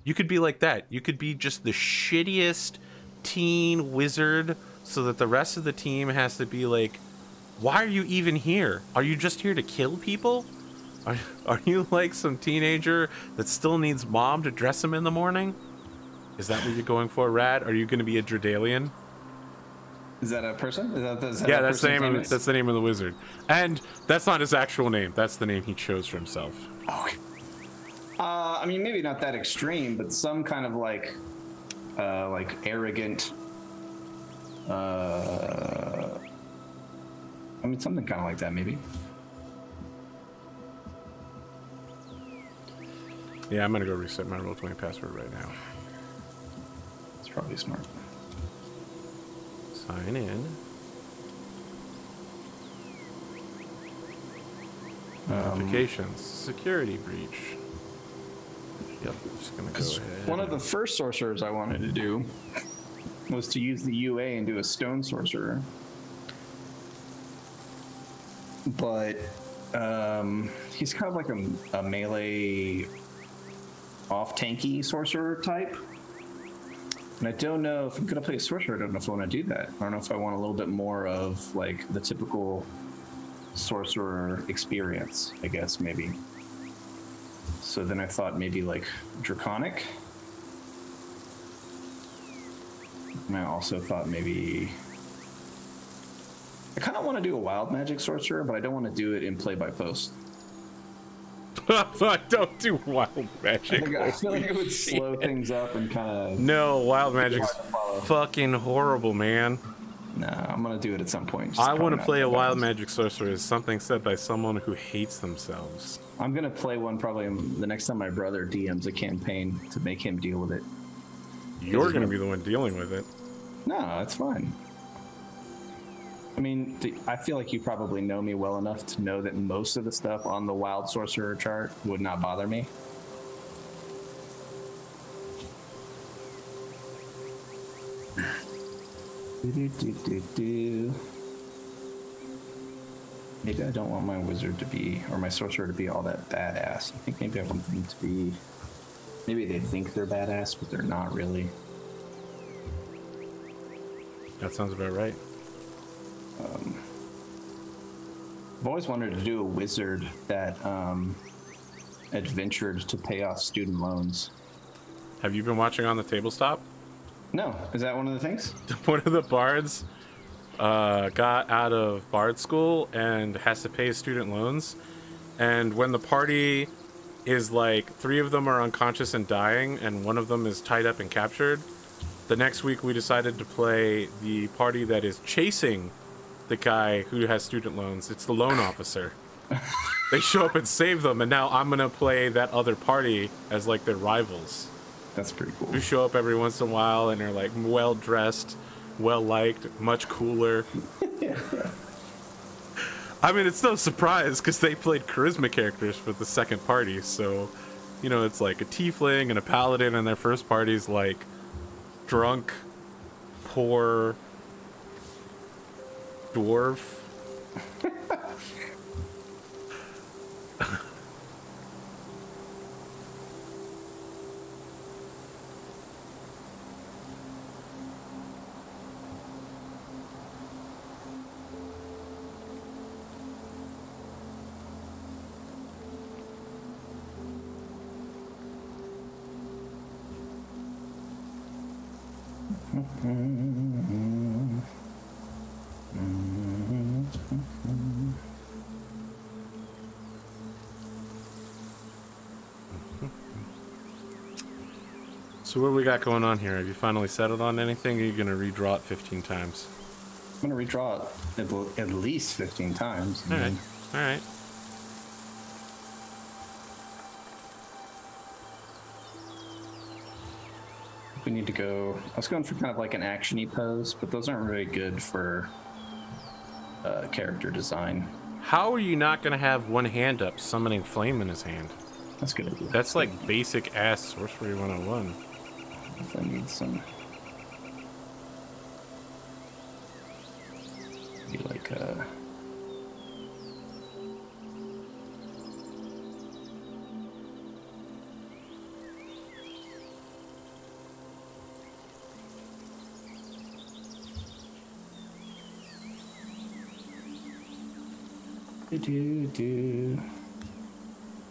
You could be like that. You could be just the shittiest teen wizard so that the rest of the team has to be like, why are you even here? Are you just here to kill people? Are you like some teenager that still needs mom to dress him in the morning? Is that what you're going for, Rad? Are you going to be a Dredalian? Is that a person? Yeah, that's the name. That's the name of the wizard, and that's not his actual name. That's the name he chose for himself. Okay. I mean, maybe not that extreme, but some kind of like arrogant. I mean, something kind of like that, maybe. Yeah, I'm gonna go reset my Roll20 password right now. It's probably smart. Sign in. Notifications. Security breach. Yep, just gonna go ahead. One of the first sorcerers I wanted to do was to use the UA and do a stone sorcerer. But he's kind of like a melee off-tanky sorcerer type. And I don't know if I'm going to play a sorcerer. I don't know if I want to do that. I don't know if I want a little bit more of like the typical sorcerer experience, I guess, maybe. So then I thought maybe like Draconic. And I also thought maybe... I kind of want to do a wild magic sorcerer, but I don't want to do it in play-by-post. I don't do wild magic. I feel like it would slow things up and kind of... No, wild magic's fucking horrible, man. Nah, I'm going to do it at some point. I want to play a wild magic sorcerer is something said by someone who hates themselves. I'm going to play one probably the next time my brother DMs a campaign to make him deal with it. You're going to be the one dealing with it. No, that's fine. I mean, I feel like you probably know me well enough to know that most of the stuff on the Wild Sorcerer chart would not bother me. Maybe I don't want my wizard to be, or my sorcerer to be all that badass. I think maybe I want them to be, maybe they think they're badass, but they're not really. That sounds about right. I've always wanted to do a wizard that adventured to pay off student loans. Have you been watching On the Tabletop? No. Is that one of the things? One of the bards got out of bard school and has to pay his student loans. And when the party is like, 3 of them are unconscious and dying, and 1 of them is tied up and captured, the next week we decided to play the party that is chasing the guy who has student loans. It's the loan officer. They show up and save them, and now I'm gonna play that other party as like their rivals. That's pretty cool. Who show up every once in a while and are like well dressed, well liked, much cooler. Yeah. I mean, it's no surprise because they played charisma characters for the second party, so you know it's like a tiefling and a paladin, and their first party's like drunk, poor dwarf. So what we got going on here? Have you finally settled on anything, or are you going to redraw it 15 times? I'm going to redraw it at least 15 times. All right. All right. We need to go... I was going for kind of like an action-y pose, but those aren't really good for character design. How are you not going to have one hand up summoning flame in his hand? That's good idea. That's like basic ass sorcery 101. I need some... Be like a...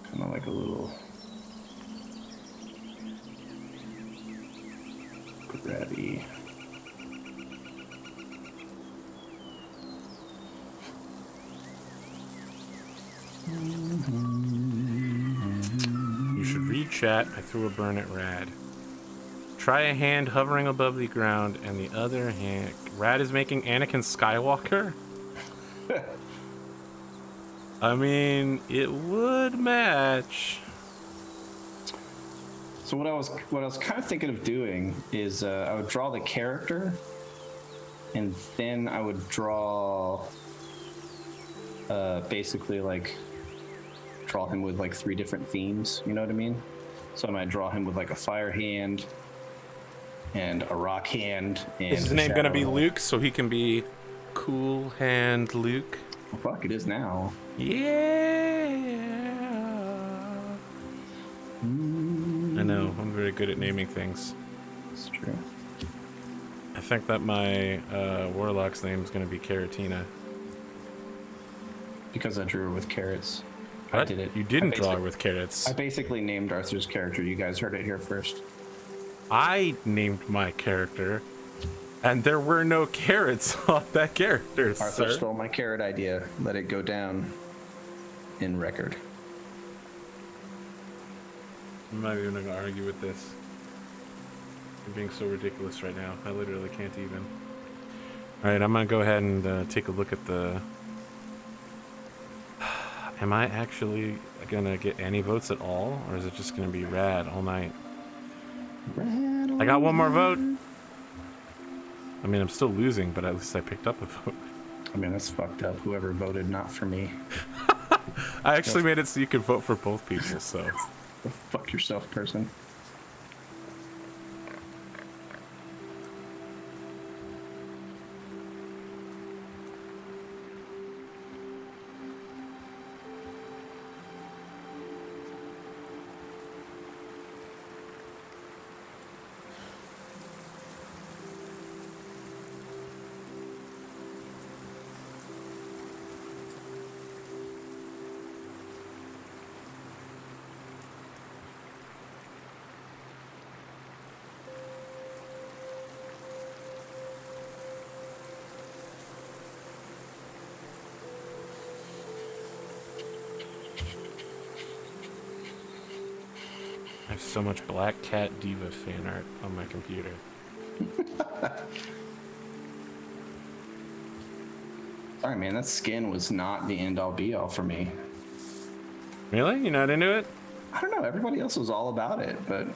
Kind of like a little grabby. You should read chat. I threw a burn at Rad. Try a hand hovering above the ground, and the other hand. Rad is making Anakin Skywalker? I mean, it would match. So what I was kind of thinking of doing is I would draw the character, and then I would draw basically like draw him with like 3 different themes. You know what I mean? So I might draw him with like a fire hand and a rock hand. And is his name gonna be Luke, so he can be Cool Hand Luke? Well, fuck, it is now. Yeah. I know, I'm very good at naming things. It's true. I think that my warlock's name is going to be Caratina. Because I drew her with carrots. What? I did it. You didn't draw her with carrots. I basically named Arthur's character. You guys heard it here first. I named my character, and there were no carrots on that character, Arthur sir. stole my carrot idea. Let it go down in record. I'm not even going to argue with this. You're being so ridiculous right now. I literally can't even. Alright, I'm going to go ahead and take a look at the... Am I actually going to get any votes at all? Or is it just going to be Rad all night? I got one more vote. I mean, I'm still losing, but at least I picked up a vote. I mean, that's fucked up. Whoever voted not for me. I actually made it so you could vote for both people, so... Go fuck yourself, person. I have so much Black Cat Diva fan art on my computer. Sorry, man, that skin was not the end-all be-all for me. Really? You're not into it? I don't know. Everybody else was all about it, but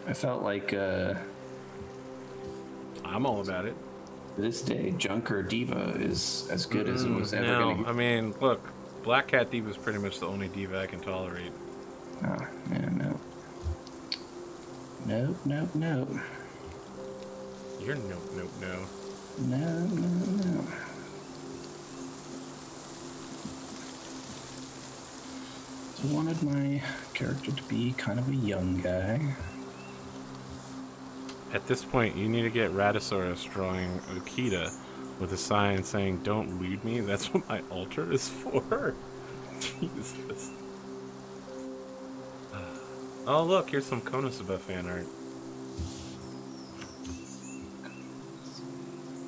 I felt like I'm all about it. this day, Junker Diva is as good as it was ever going to No, I mean, look, Black Cat Diva is pretty much the only diva I can tolerate. Oh, yeah, no. Nope, nope, nope. You're nope, nope, no. No, no, no. So I wanted my character to be kind of a young guy. At this point, you need to get Raddosaurus drawing Okita with a sign saying, "Don't lead me." That's what my altar is for. Jesus. Oh, look, here's some Konosuba fan art.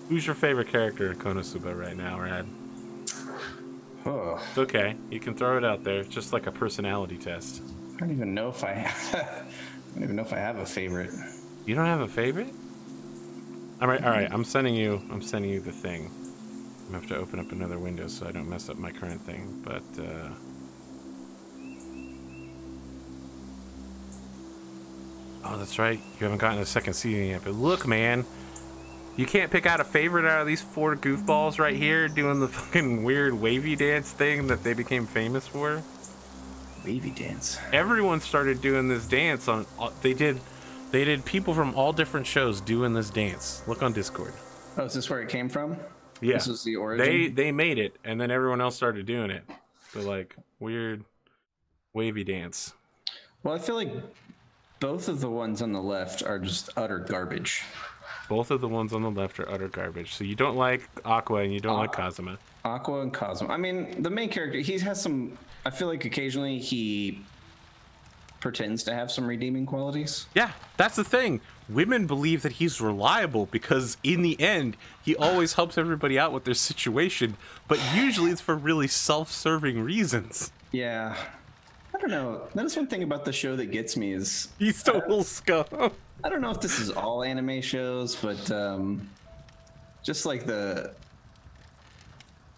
Who's your favorite character in Konosuba right now, Rad? Oh. It's okay. You can throw it out there. It's just like a personality test. I don't even know if I have a favorite. You don't have a favorite? All right. I'm sending you the thing. I'm gonna have to open up another window so I don't mess up my current thing. But oh, that's right. You haven't gotten a second season yet. But look, man, you can't pick out a favorite out of these 4 goofballs right here doing the fucking weird wavy dance thing that they became famous for. Wavy dance. Everyone started doing this dance on. They did people from all different shows doing this dance. Look on Discord. Oh, is this where it came from? Yeah. This was the origin? They made it, and then everyone else started doing it. So like weird wavy dance. Well, I feel like both of the ones on the left are just utter garbage. Both of the ones on the left are utter garbage. So you don't like Aqua and you don't like Kazuma. Aqua and Kazuma. I mean, the main character, he has some. I feel like occasionally he pretends to have some redeeming qualities. Yeah, that's the thing. Women believe that he's reliable because in the end, he always helps everybody out with their situation, but usually it's for really self-serving reasons. Yeah. I don't know. That is one thing about the show that gets me is... He's total scum. I don't know if this is all anime shows, but just like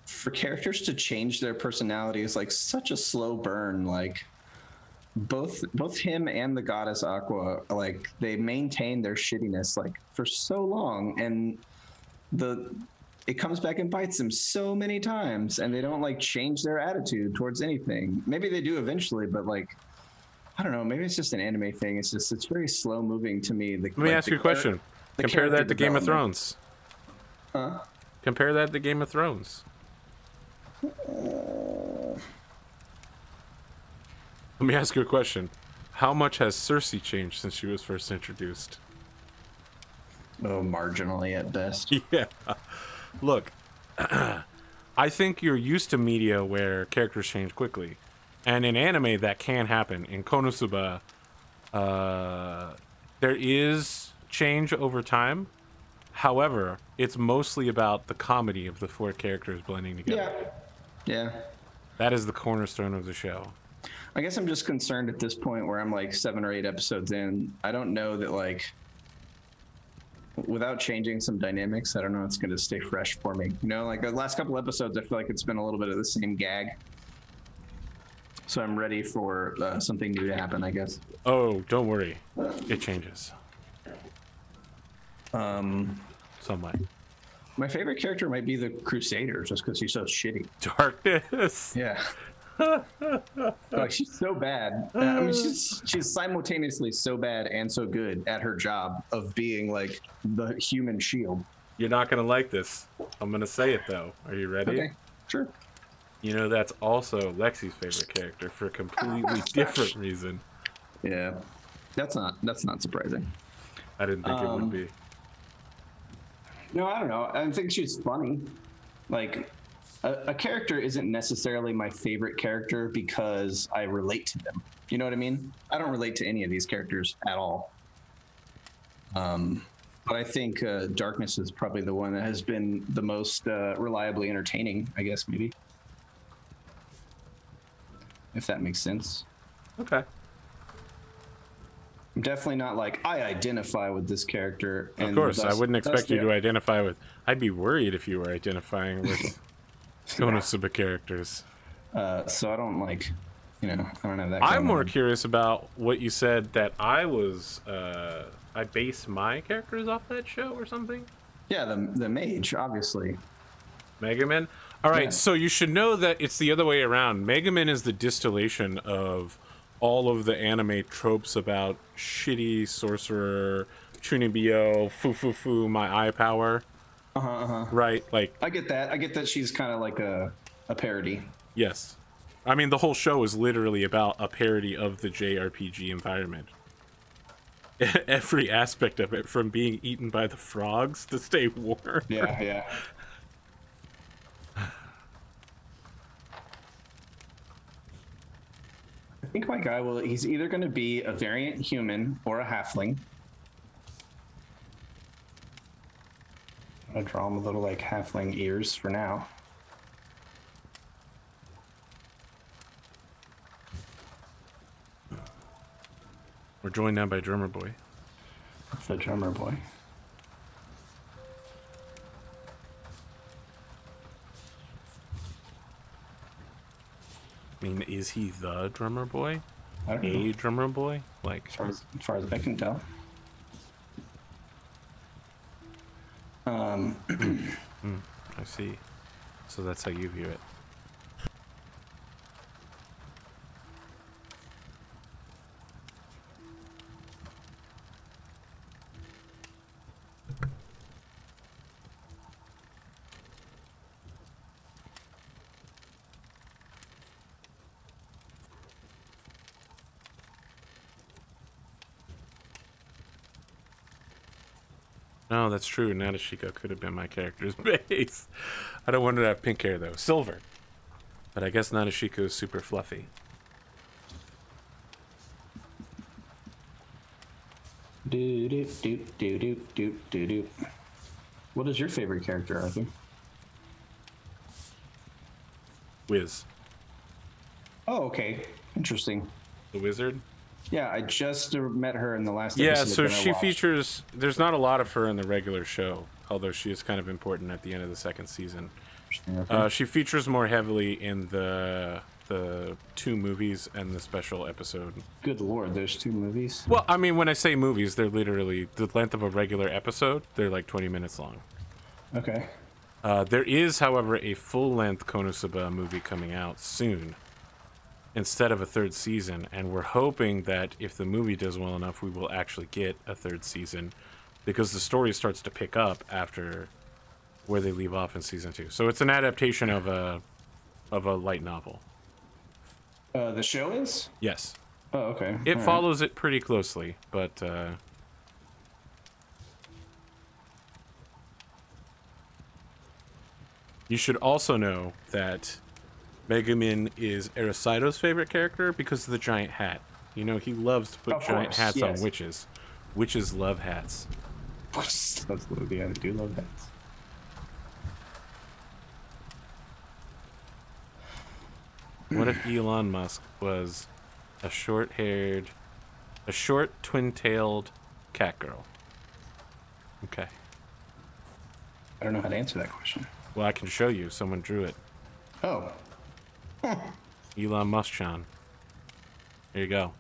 for characters to change their personality is like such a slow burn. Like both him and the goddess Aqua, like they maintain their shittiness like for so long, and it comes back and bites them so many times, and they don't like change their attitude towards anything. Maybe they do eventually, but like I don't know, maybe it's just an anime thing. It's very slow moving to me. Let me ask you a question. Compare that to Game of Thrones. Huh? Compare that to Game of Thrones. Let me ask you a question. How much has Cersei changed since she was first introduced? Oh, marginally at best. Yeah. Look, I think you're used to media where characters change quickly. And in anime, that can happen. In Konosuba, there is change over time. However, it's mostly about the comedy of the 4 characters blending together. Yeah. That is the cornerstone of the show. I guess I'm just concerned at this point where I'm like 7 or 8 episodes in. I don't know that like without changing some dynamics, I don't know it's going to stay fresh for me. You know, like the last couple episodes, I feel like it's been a little bit of the same gag. So I'm ready for something new to happen, I guess. Oh, don't worry. It changes. Somewhat. My favorite character might be the Crusader, just because he's so shitty. Darkness. Yeah. Like she's so bad. I mean, she's simultaneously so bad and so good at her job of being like the human shield. You're not gonna like this. I'm gonna say it though. Are you ready? Okay, sure. You know that's also Lexi's favorite character for a completely different reason. Yeah, that's not surprising. I didn't think it would be. No, I don't know. I think she's funny. Like, a character isn't necessarily my favorite character because I relate to them. You know what I mean? I don't relate to any of these characters at all. But I think Darkness is probably the one that has been the most reliably entertaining, I guess, maybe. If that makes sense. Okay. I'm definitely not like, I identify with this character. Of course, I wouldn't expect you to identify with... I'd be worried if you were identifying with Konosuba characters. So I don't like, you know, I don't have that. I'm more curious about what you said that I was... I base my characters off that show or something? Yeah, the mage, obviously. Megaman? Alright, so you should know that it's the other way around. Megaman is the distillation of all of the anime tropes about shitty sorcerer, Chunibyo, foo, my eye power. Right, like... I get that. I get that she's kind of like a parody. Yes. I mean, the whole show is literally about a parody of the JRPG environment. Every aspect of it, from being eaten by the frogs to stay warm. Yeah. I think my guy he's either going to be a variant human or a halfling. I draw him a little like halfling ears for now. We're joined now by Drummer Boy. The Drummer Boy. I mean, is he the Drummer Boy? I don't know. A Drummer Boy? Like, As far as I can tell. I see. So that's how you view it. No, that's true. Nadeshiko could have been my character's base. I don't want her to have pink hair, though. Silver. But I guess Nadeshiko is super fluffy. Do do do do do do do do. What is your favorite character, Arthur? Wiz. Oh, okay. Interesting. The wizard? Yeah, I just met her in the last Yeah, episode. so she features... There's not a lot of her in the regular show, although she is kind of important at the end of the second season. Okay. She features more heavily in the 2 movies and the special episode. Good lord, there's 2 movies? Well, I mean, when I say movies, they're literally the length of a regular episode. They're like 20 minutes long. Okay. There is, however, a full-length Konosuba movie coming out soon instead of a 3rd season, and we're hoping that if the movie does well enough, we will actually get a 3rd season because the story starts to pick up after where they leave off in season 2. So it's an adaptation of a light novel. The show is? Yes. Oh, okay. It follows it pretty closely, but you should also know that Megumin is Arasaido's favorite character because of the giant hat. You know, he loves to put giant hats on witches. Witches love hats. Absolutely, I do love hats. What if Elon Musk was a short twin-tailed cat girl? Okay. I don't know how to answer that question. Well, I can show you. Someone drew it. Oh. Elon Musk-chan. Here you go.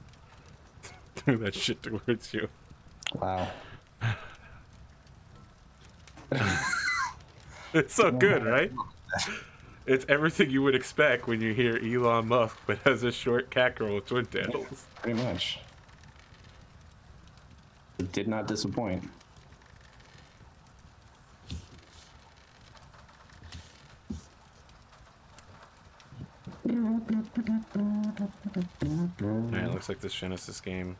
Threw that shit towards you. Wow. It's so good, right? It's everything you would expect when you hear Elon Musk, but as a short cat girl with twin tails. Pretty much. It did not disappoint. Alright, it looks like this Genesis game,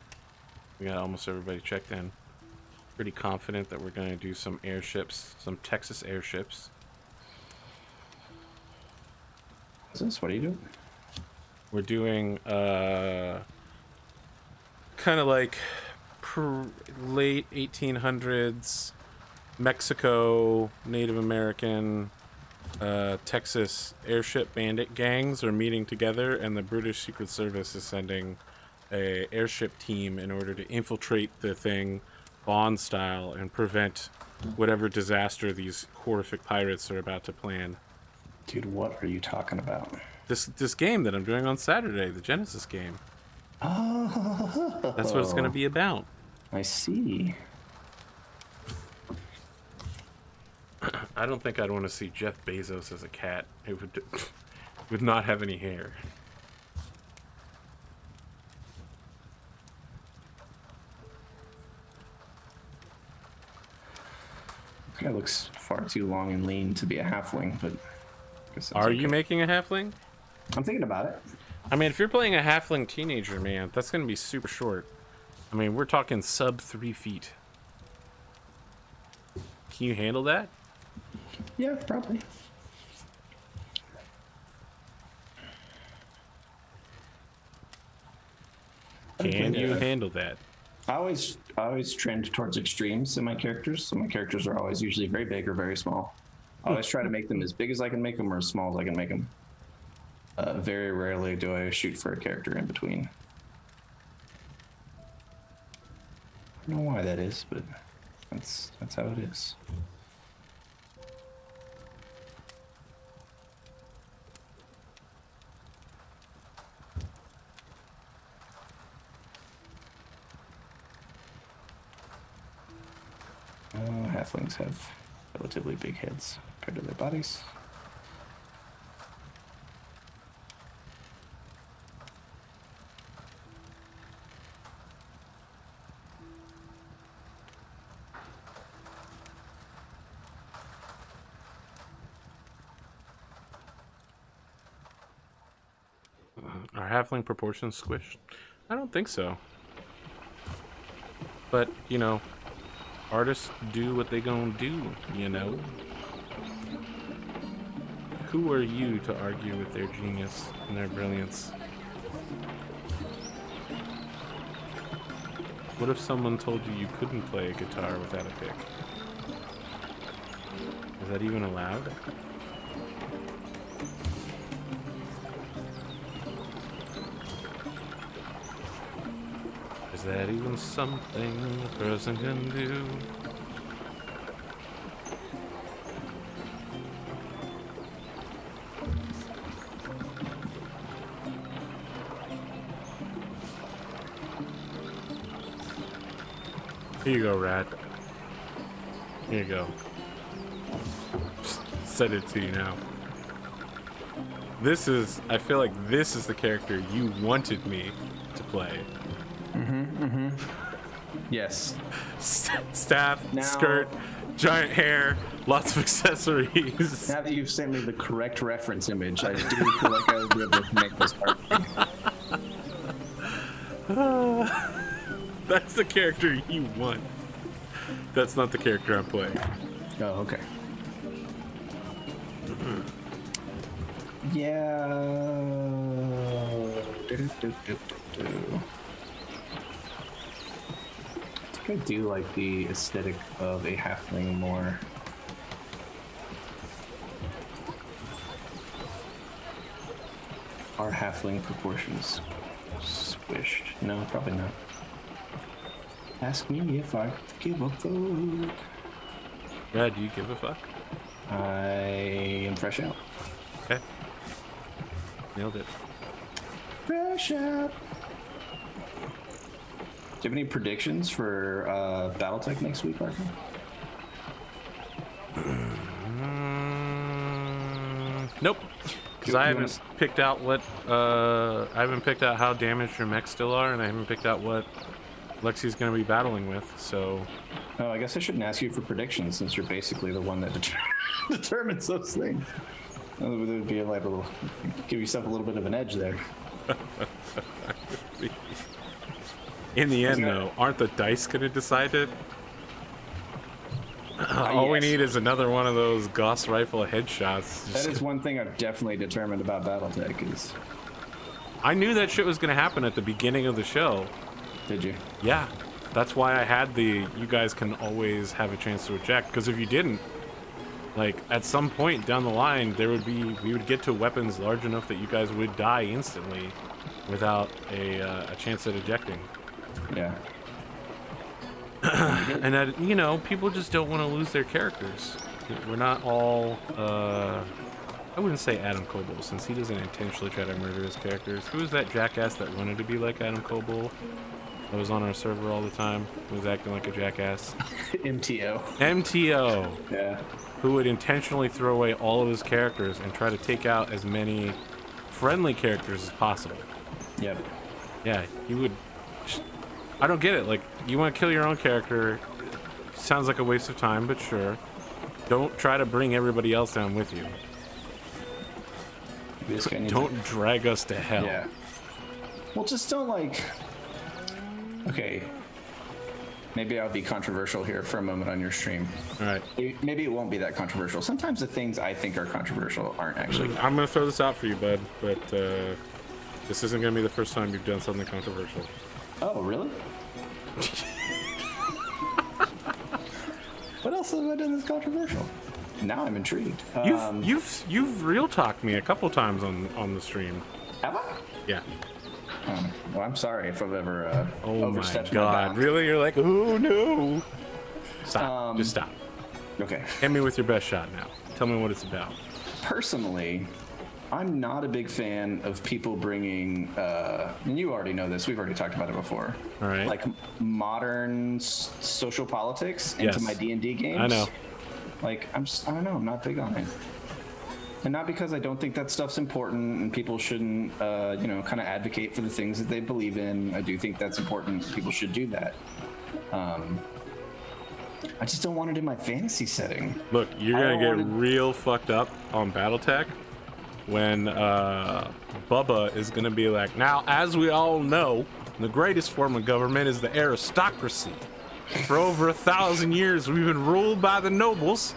we got almost everybody checked in. Pretty confident that we're going to do some airships, some Texas airships. Is this? What are you doing? We're doing, kind of like late 1800s, Mexico, Native American, Texas airship bandit gangs are meeting together, and the British Secret Service is sending a airship team in order to infiltrate the thing Bond style and prevent whatever disaster these horrific pirates are about to plan. Dude, what are you talking about? This game that I'm doing on Saturday, the Genesis game. Oh. That's what it's going to be about. I see. I don't think I'd want to see Jeff Bezos as a cat. It would not have any hair. This guy looks far too long and lean to be a halfling, but... Are you making a halfling? I'm thinking about it. I mean, if you're playing a halfling teenager, man, that's going to be super short. I mean, we're talking sub 3 feet. Can you handle that? Yeah, probably. Can you handle that? I always trend towards extremes in my characters. So my characters are always usually very big or very small. I always try to make them as big as I can make them or as small as I can make them. Very rarely do I shoot for a character in between. I don't know why that is, but that's how it is. Halflings have relatively big heads compared to their bodies. Are halfling proportions squished? I don't think so. But, you know, artists do what they gonna do, you know? Who are you to argue with their genius and their brilliance? What if someone told you you couldn't play a guitar without a pick? Is that even allowed? Is that even something a person can do? Here you go, Rad. Here you go. Send it to you now. This is, I feel like this is the character you wanted me to play. Yes. Staff, now, skirt, giant hair, lots of accessories. Now that you've sent me the correct reference image, I do feel like I would be able to make this hard. That's the character you want. That's not the character I'm playing. Oh, okay. Yeah. I do like the aesthetic of a halfling more. Are halfling proportions squished? No, probably not. Ask me if I give a fuck. Yeah, do you give a fuck? I am fresh out. Okay. Nailed it. Fresh out. Do you have any predictions for Battletech next week, Arthur? Nope. Because I haven't picked out what I haven't picked out how damaged your mechs still are, and I haven't picked out what Lexi's going to be battling with. So. Oh, I guess I shouldn't ask you for predictions since you're basically the one that determines those things. It would be like a little, give yourself a little bit of an edge there. In the end, though, aren't the dice going to decide it? All we need is another one of those Gauss rifle headshots. That is one thing I've definitely determined about Battletech is... I knew that shit was going to happen at the beginning of the show. Did you? Yeah. That's why I had the, you guys can always have a chance to eject. Because if you didn't, like, at some point down the line, there would be, we would get to weapons large enough that you guys would die instantly without a chance at ejecting. Yeah. And that, you know, people just don't want to lose their characters. We're not all, I wouldn't say Adam Coble, since he doesn't intentionally try to murder his characters. Who was that jackass that wanted to be like Adam Coble? That was on our server all the time, who was acting like a jackass? MTO. MTO! Yeah. Who would intentionally throw away all of his characters and try to take out as many friendly characters as possible. Yep. Yeah, he would... I don't get it. Like, you want to kill your own character, sounds like a waste of time, but sure. Don't try to bring everybody else down with you. Don't drag us to hell. Yeah. Well, just don't, like... Okay. Maybe I'll be controversial here for a moment on your stream. All right. Maybe it won't be that controversial. Sometimes the things I think are controversial aren't actually. I'm going to throw this out for you, bud, but this isn't going to be the first time you've done something controversial. Oh, really? What else have I done that's controversial? Now I'm intrigued. You've real talked me a couple times on the stream. Have I? Yeah. Well, I'm sorry if I've ever overstepped my God! my bounds. Really? You're like, oh no! Stop. Just stop. Okay. Hit me with your best shot now. Tell me what it's about. Personally, I'm not a big fan of people bringing, and you already know this, we've already talked about it before. All right. Like modern social politics into my D&D games. I know. Like, I don't know, I'm not big on it. And not because I don't think that stuff's important and people shouldn't, kind of advocate for the things that they believe in. I do think that's important. People should do that. I just don't want it in my fantasy setting. Look, you're going to get real fucked up on BattleTech when Bubba is going to be like, now, as we all know, the greatest form of government is the aristocracy. For over 1,000 years, we've been ruled by the nobles,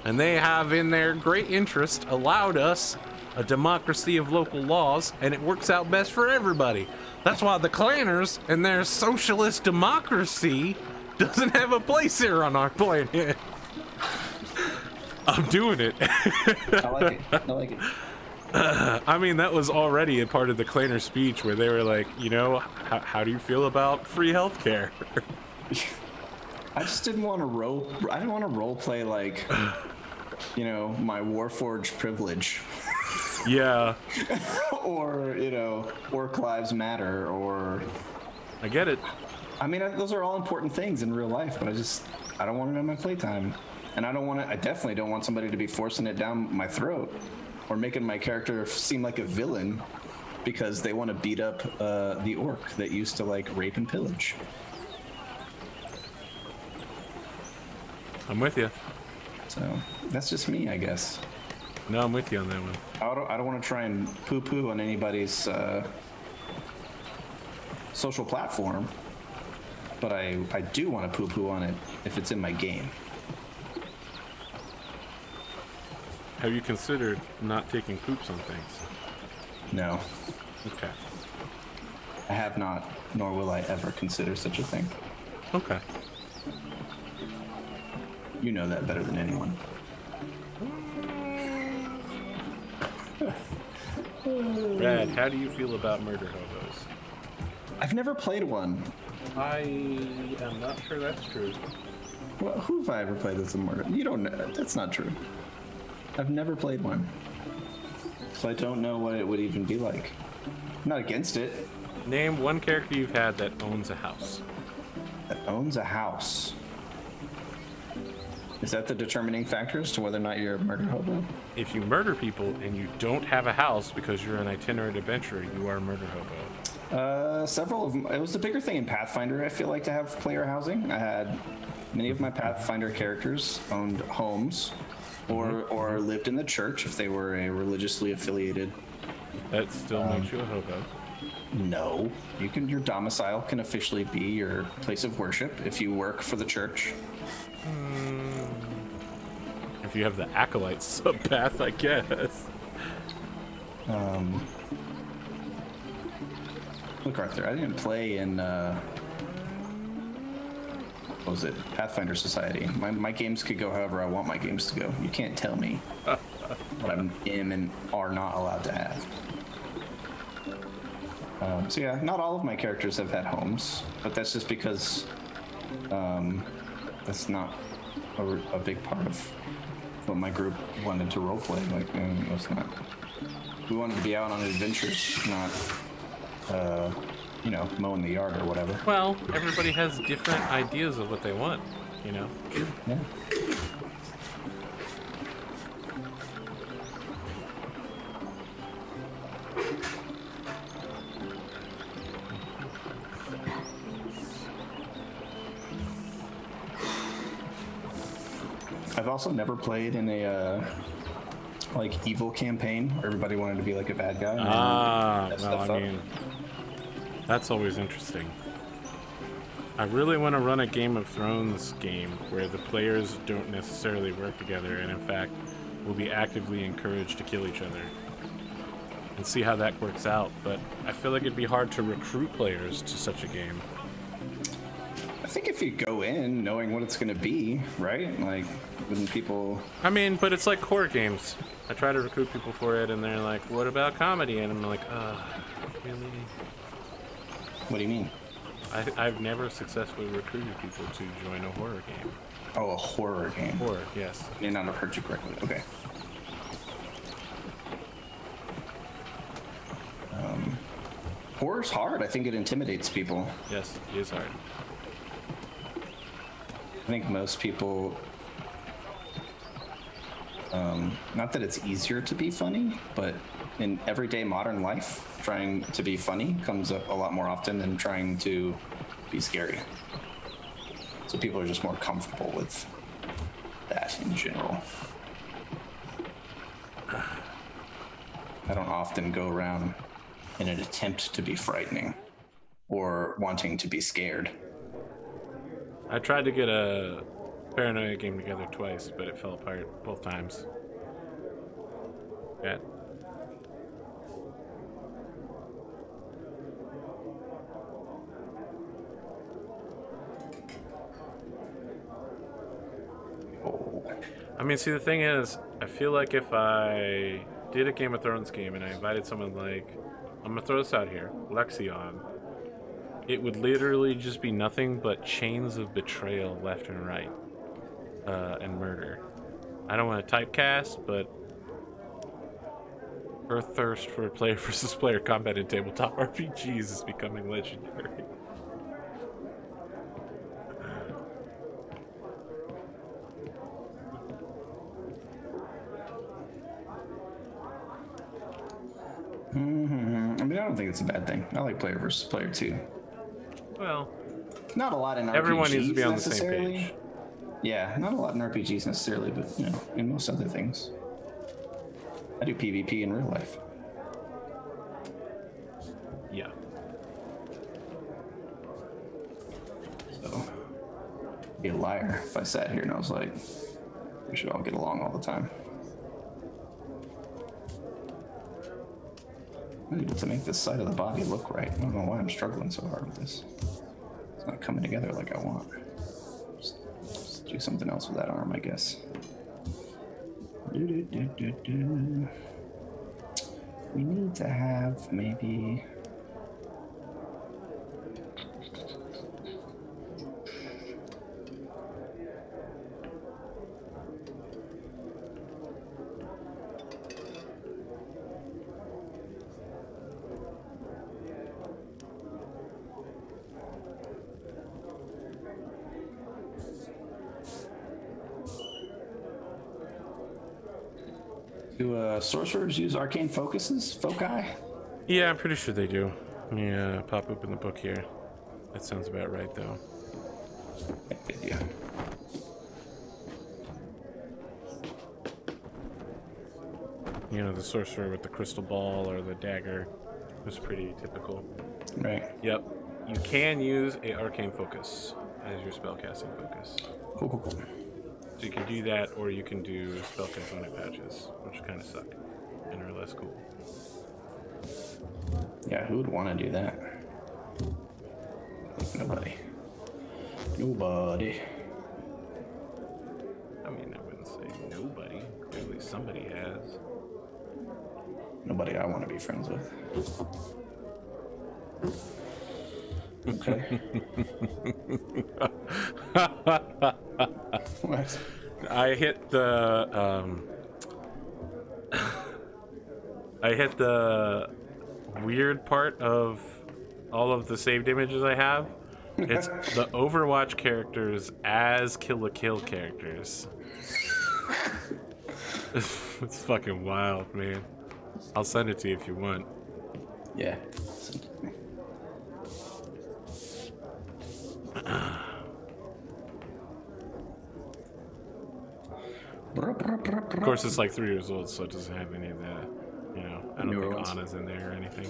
and they have, in their great interest, allowed us a democracy of local laws, and it works out best for everybody. That's why the clanners and their socialist democracy doesn't have a place here on our planet. I'm doing it. I like it. I like it. I mean, that was already a part of the Clanner speech where they were like, how do you feel about free healthcare? I just didn't want to I didn't want to role play like, my Warforged privilege. Yeah. Or, Orc Lives Matter, or... I get it. I mean, those are all important things in real life, but I don't want it in my playtime. And I definitely don't want somebody to be forcing it down my throat or making my character seem like a villain because they want to beat up the orc that used to, like, rape and pillage. I'm with you. So, that's just me, I guess. No, I'm with you on that one. I don't want to try and poo-poo on anybody's social platform, but I do want to poo-poo on it if it's in my game. Have you considered not taking poops on things? No. Okay. I have not, nor will I ever consider such a thing. Okay. You know that better than anyone. Brad, how do you feel about murder hobos? I've never played one. I am not sure that's true. Well, who have I ever played that's a murder? You don't know. That's not true. I've never played one. So I don't know what it would even be like. I'm not against it. Name one character you've had that owns a house. That owns a house. Is that the determining factor as to whether or not you're a murder hobo? If you murder people and you don't have a house because you're an itinerant adventurer, you are a murder hobo. Several of them. It was the bigger thing in Pathfinder, I feel like, to have player housing. I had many of my Pathfinder characters owned homes or lived in the church if they were a religiously affiliated. That still makes you a hobo. No. Your domicile can officially be your place of worship if you work for the church. If you have the acolyte subpath, I guess. Look, Arthur, I didn't play in what was it? Pathfinder Society. My games could go however I want my games to go. You can't tell me what I am and are not allowed to have. So yeah, not all of my characters have had homes, but that's just because that's not a big part of what my group wanted to roleplay. Like, it's not. We wanted to be out on adventures, not, mowing the yard or whatever. Well, everybody has different ideas of what they want, Yeah. I've also never played in a evil campaign where everybody wanted to be like a bad guy. That's always interesting. I really want to run a Game of Thrones game where the players don't necessarily work together and in fact will be actively encouraged to kill each other and see how that works out, but I feel like it'd be hard to recruit players to such a game. I think if you go in knowing what it's going to be, right? Like, when people... I mean, but it's like horror games. I try to recruit people for it, and they're like, what about comedy? And I'm like, really? What do you mean? I've never successfully recruited people to join a horror game. Oh, a horror game. Horror, yes. I may not have heard you correctly. Okay. Horror's hard. I think it intimidates people. Yes, it is hard. I think most people... not that it's easier to be funny, but in everyday modern life, trying to be funny comes up a lot more often than trying to be scary. So people are just more comfortable with that in general. I don't often go around in an attempt to be frightening or wanting to be scared. I tried to get a paranoia game together twice, but it fell apart both times. Yeah. I mean, see, the thing is, I feel like if I did a Game of Thrones game and I invited someone like, I'm gonna throw this out here, Lexion, it would literally just be nothing but chains of betrayal left and right, and murder. I don't want to typecast, but her thirst for player versus player combat in tabletop RPGs is becoming legendary. I mean, I don't think it's a bad thing. I like player versus player too. Well, not a lot in RPGs. Everyone needs to be on the same page. Yeah, not a lot in RPGs necessarily, but you know, in most other things. I do PvP in real life. Yeah. So, I'd be a liar if I sat here and I was like, we should all get along all the time. I need to make this side of the body look right. I don't know why I'm struggling so hard with this. It's not coming together like I want. Just do something else with that arm, I guess. We need to have maybe... Do sorcerers use arcane focuses? Foci? Yeah, I'm pretty sure they do. Let me pop open the book here. That sounds about right, though. Yeah. You know, the sorcerer with the crystal ball or the dagger was pretty typical. Right. Yep. You can use a arcane focus as your spellcasting focus. Cool. So you can do that, or you can do spell component patches, which kind of suck and are less cool. Yeah, who would want to do that? Nobody. I mean, I wouldn't say nobody. Clearly somebody has. Nobody I want to be friends with. Okay. What? I hit the weird part of all of the saved images I have. It's the Overwatch characters as Kill la Kill characters. It's fucking wild, man. I'll send it to you if you want. Yeah. Send it to me. Of course, it's like 3 years old, so it doesn't have any of the, you know, I don't think Anna's in there or anything.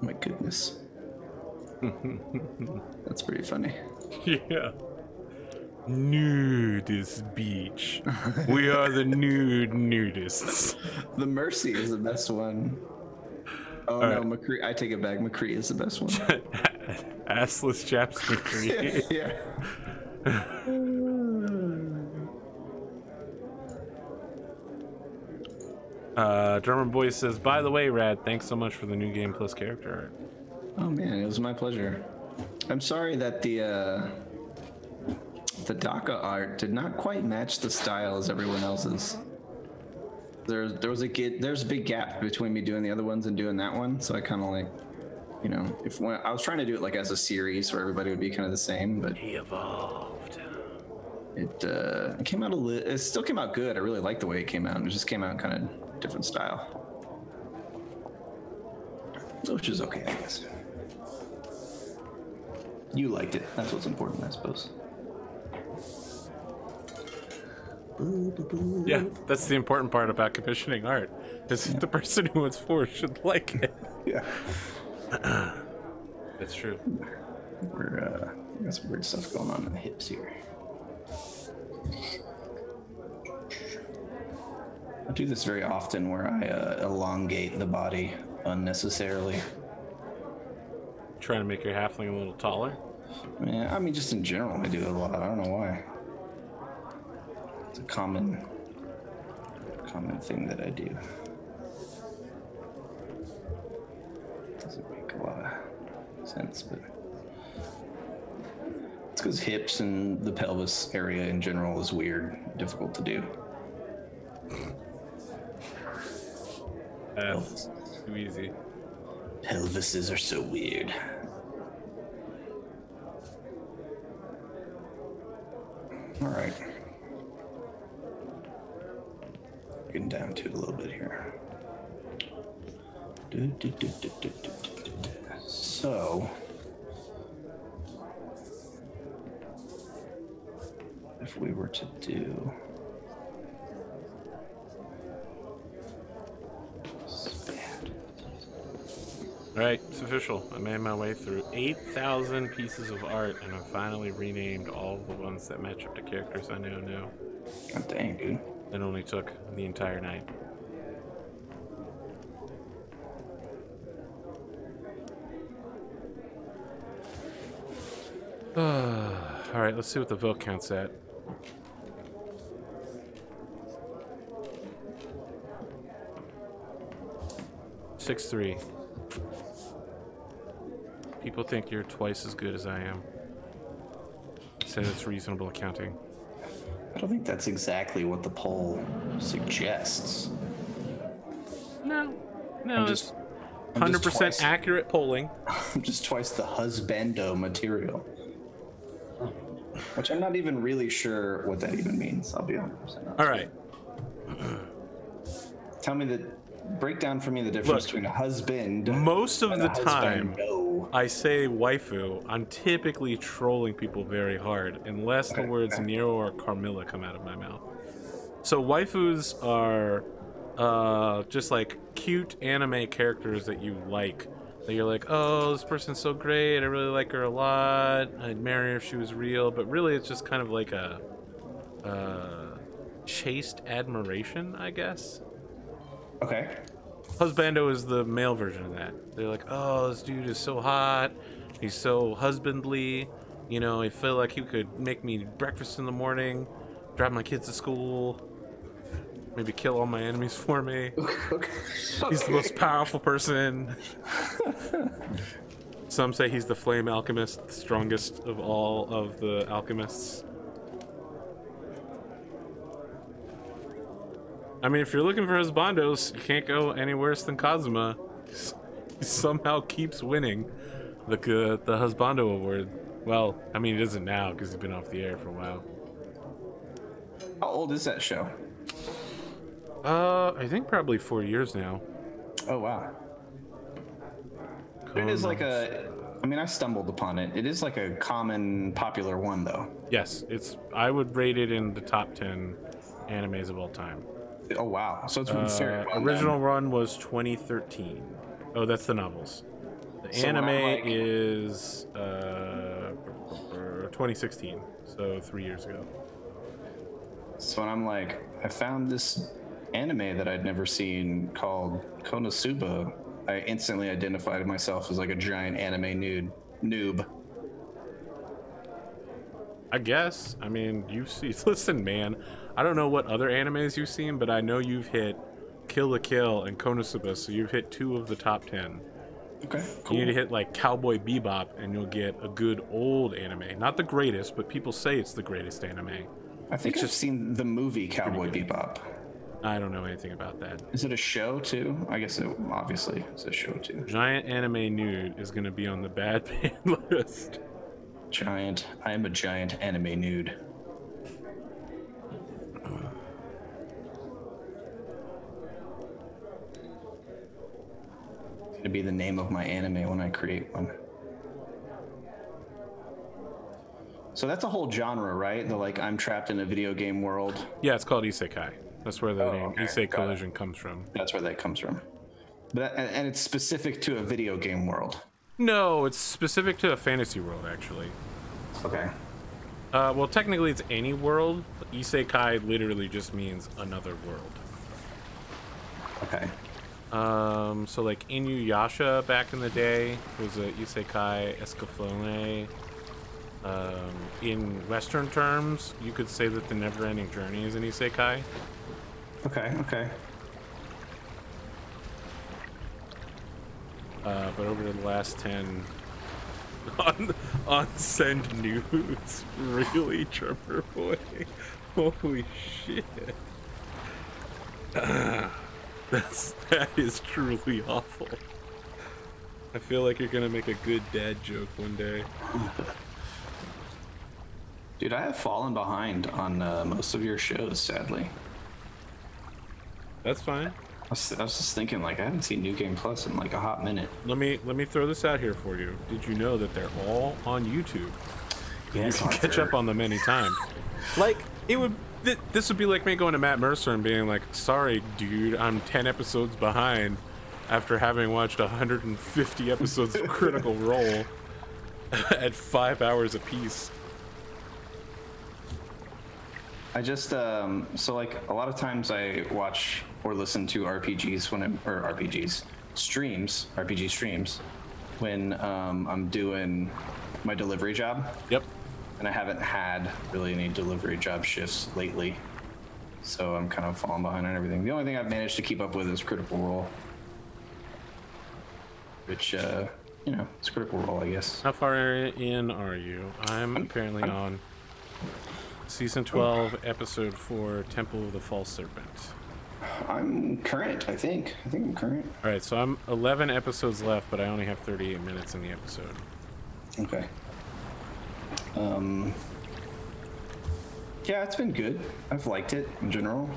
My goodness. That's pretty funny. Yeah. Nudist beach. We are the nudists. The Mercy is the best one. Oh no, McCree. I take it back. McCree is the best one. Assless chaps McCree. Yeah. German Boy says, by the way, Rad, thanks so much for the new game plus character art. Oh man, it was my pleasure. I'm sorry that the DACA art did not quite match the style as everyone else's. There's a big gap between me doing the other ones and doing that one, so I kind of like, you know, I was trying to do it like as a series where everybody would be kind of the same, but he evolved. It came out it still came out good. I really liked the way it came out. It just came out kind of different style, which is okay, I guess. You liked it. That's what's important, I suppose. Yeah, that's the important part about commissioning art. Is the person who it's for should like it. Yeah. That's true. We got some weird stuff going on in the hips here. I do this very often where I elongate the body unnecessarily. Trying to make your halfling a little taller? Yeah, I mean, just in general, I do it a lot. I don't know why. It's a common thing that I do. Doesn't make a lot of sense, but it's because hips and the pelvis area in general is weird, difficult to do. That's too easy. Pelvises are so weird. All right. Getting down to it a little bit here. So, if we were to do Alright, it's official. I made my way through 8,000 pieces of art, and I've finally renamed all the ones that match up to characters I now know. God dang, dude. It only took the entire night. Alright, let's see what the vote count's at. Six-3. People think you're twice as good as I am. Say that's reasonable accounting. I don't think that's exactly what the poll suggests. No, it's 100% accurate polling. I'm just twice the husbando material. Which I'm not even really sure what that even means. I'll be 100% honest. All right. Tell me break down for me the difference between a husband. Most of the time, husbando. I say waifu, I'm typically trolling people very hard, unless the words Nero or Carmilla come out of my mouth. So waifus are just like cute anime characters that you like. That you're like, oh, this person's so great, I really like her a lot, I'd marry her if she was real, but really it's just kind of like a chaste admiration, I guess. Okay. Husbando is the male version of that. They're like, oh, this dude is so hot, he's so husbandly, you know, I feel like he could make me breakfast in the morning, drive my kids to school, maybe kill all my enemies for me. Okay. He's the most powerful person. Some say he's the flame alchemist, the strongest of all of the alchemists. I mean, if you're looking for husbandos, you can't go any worse than Kazuma. He somehow keeps winning the husbando award. Well, I mean, it isn't now because he's been off the air for a while. How old is that show? I think probably 4 years now. Oh, wow. It is like I mean, I stumbled upon it. It is like a common, popular one, though. Yes, I would rate it in the top 10 animes of all time. Oh, wow. So it's very well original then. run was 2013. Oh, that's the novels. The anime is 2016, so 3 years ago. So when I'm like, I found this anime that I'd never seen called Konosuba. I instantly identified myself as like a giant anime noob. I guess. I mean, you've seen. Listen, man. I don't know what other animes you've seen, but I know you've hit Kill la Kill and Konosuba, so you've hit 2 of the top 10. Okay, cool. You need to hit like Cowboy Bebop, and you'll get a good old anime. Not the greatest, but people say it's the greatest anime. I think I've seen the movie Cowboy Bebop. I don't know anything about that. Is it a show too? I guess it obviously is a show too. Giant Anime Nude is going to be on the bad band list. I am a giant anime nude. It's gonna be the name of my anime when I create one. So that's a whole genre, right? The like I'm trapped in a video game world. Yeah, it's called Isekai. That's where the name Issei Collision comes from. That's where that comes from. But and it's specific to a video game world. No, it's specific to a fantasy world, actually. Okay. Well, technically it's any world. Isekai literally just means another world. Okay. So like Inuyasha back in the day was a Isekai Escaflowne. In Western terms, you could say that the Never-Ending Journey is an Isekai. Okay. But over the last 10 on send nudes, really, Trevor boy? Holy shit! That is truly awful. I feel like you're gonna make a good dad joke one day. Dude, I have fallen behind on most of your shows, sadly. That's fine. I was just thinking, like, I haven't seen New Game Plus in like a hot minute. Let me throw this out here for you. Did you know that they're all on YouTube? Yes, you can catch up on them anytime. Like, it would. This would be like me going to Matt Mercer and being like, "Sorry, dude, I'm 10 episodes behind after having watched 150 episodes of Critical Role at 5 hours apiece." I just so like a lot of times I watch or listen to RPGs RPG streams when I'm doing my delivery job. Yep. And I haven't had really any delivery job shifts lately, so I'm kind of falling behind on everything. The only thing I've managed to keep up with is Critical Role, which it's Critical Role, I guess. How far in are you? I'm apparently on Season 12, Episode 4, Temple of the False Serpent. I'm current, I think. I'm current. Alright, so I'm 11 episodes left, but I only have 38 minutes in the episode. Okay. Yeah, it's been good. I've liked it in general.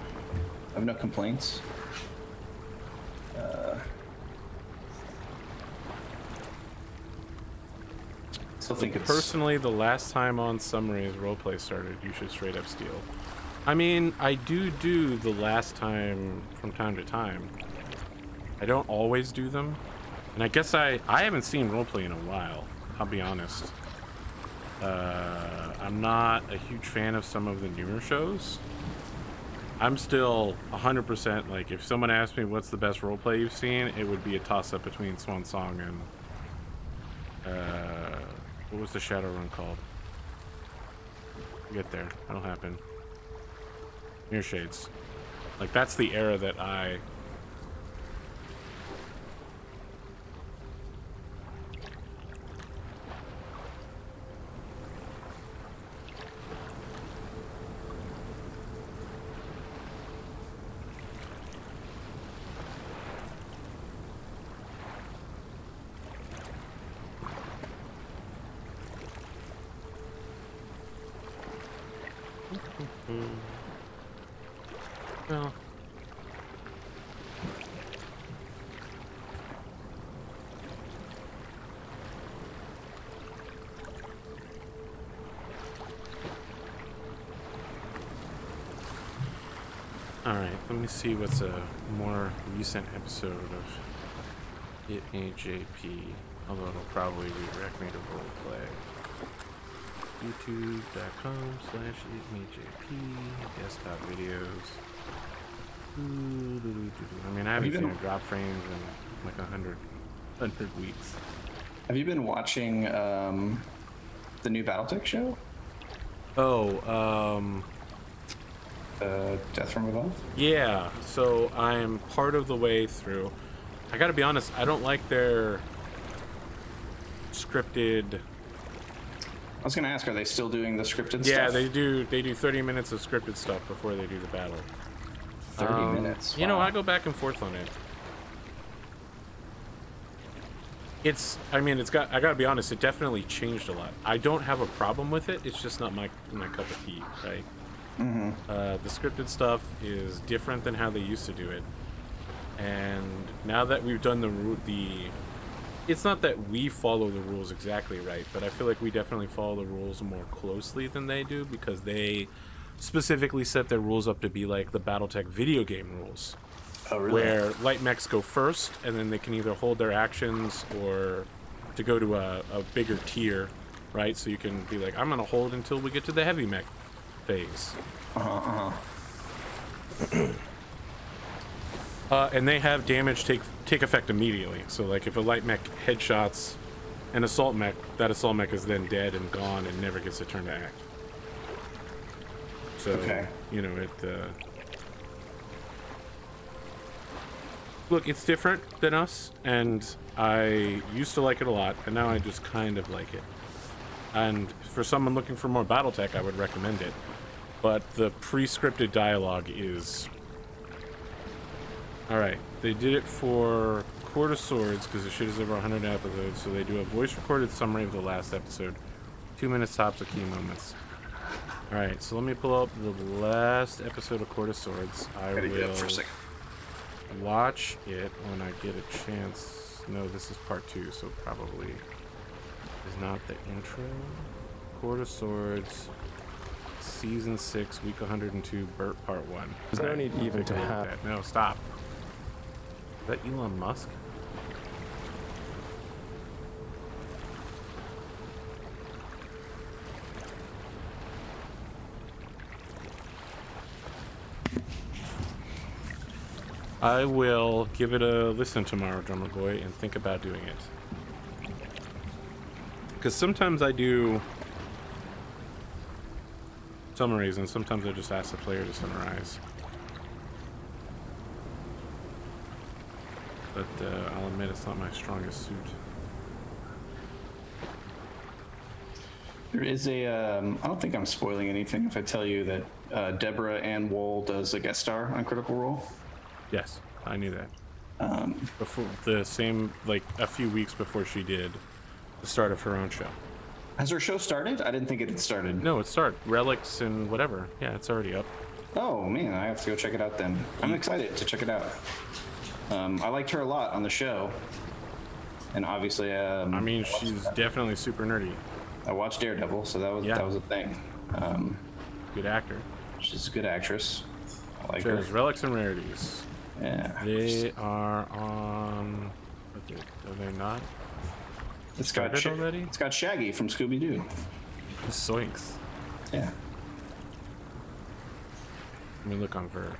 I have no complaints. Still think it's... Personally, the last time on Summary's roleplay started, you should straight up steal. I mean, I do the last time from time to time. I don't always do them. And I guess I haven't seen roleplay in a while, I'll be honest. I'm not a huge fan of some of the newer shows. I'm still 100% like, if someone asked me what's the best roleplay you've seen, it would be a toss-up between Swan Song and what was the Shadowrun called? Get there, that'll happen. Mirror Shades. Like, that's the era that I... Well... Alright, let me see what's a more recent episode of It Me JP, although it'll probably redirect me to roleplay. youtube.com/itmejp, desktop videos. I mean, I haven't seen a drop frames in like 100 weeks. Have you been watching the new BattleTech show? Oh, Death from Above? yeah, so I'm part of the way through. I gotta be honest, I don't like their scripted... I was gonna ask, are they still doing the scripted stuff? Yeah, they do 30 minutes of scripted stuff before they do the battle. 30 minutes? Wow. You know, I go back and forth on it. I gotta be honest, it definitely changed a lot. I don't have a problem with it, it's just not my cup of tea, right? Mm-hmm. The scripted stuff is different than how they used to do it. And now that we've done it's not that we follow the rules exactly right, but I feel like we definitely follow the rules more closely than they do, because they specifically set their rules up to be like the BattleTech video game rules. Oh, really? Where light mechs go first, and then they can either hold their actions or to go to a bigger tier, right? So you can be like, I'm going to hold until we get to the heavy mech phase. And they have damage take effect immediately. So like if a light mech headshots an assault mech, that assault mech is then dead and gone and never gets a turn to act. So, okay. You know, look, it's different than us, and I used to like it a lot, and now I just kind of like it. And for someone looking for more BattleTech, I would recommend it. But the pre-scripted dialogue is... Alright, they did it for Court of Swords, because the shit is over 100 episodes, so they do a voice-recorded summary of the last episode. 2 minutes tops of key moments. Alright, so let me pull up the last episode of Court of Swords. I will watch it when I get a chance. No, this is part 2, so probably is not the intro. Court of Swords, Season 6, Week 102, Burt Part 1. There's no need even to have... that. No, stop. Is that Elon Musk? I will give it a listen tomorrow, Drummer Boy, and think about doing it. Because sometimes I do summaries, and sometimes I just ask the player to summarize. But I'll admit it's not my strongest suit. There is a, I don't think I'm spoiling anything if I tell you that Deborah Ann Wool does a guest star on Critical Role. Yes, I knew that. Before like a few weeks before she did the start of her own show. Has her show started? I didn't think it had started. No, it started. Relics and whatever. Yeah, it's already up. Oh man, I have to go check it out then. I'm excited to check it out. I liked her a lot on the show, and obviously, I mean, she's definitely super nerdy. I watched Daredevil, so that was a thing. Good actor. She's a good actress. I like There's her. Relics and Rarities. Yeah. They are on. Are they not? It's got already. It's got Shaggy from Scooby Doo. Zoinks. Yeah. Let me look on Verge,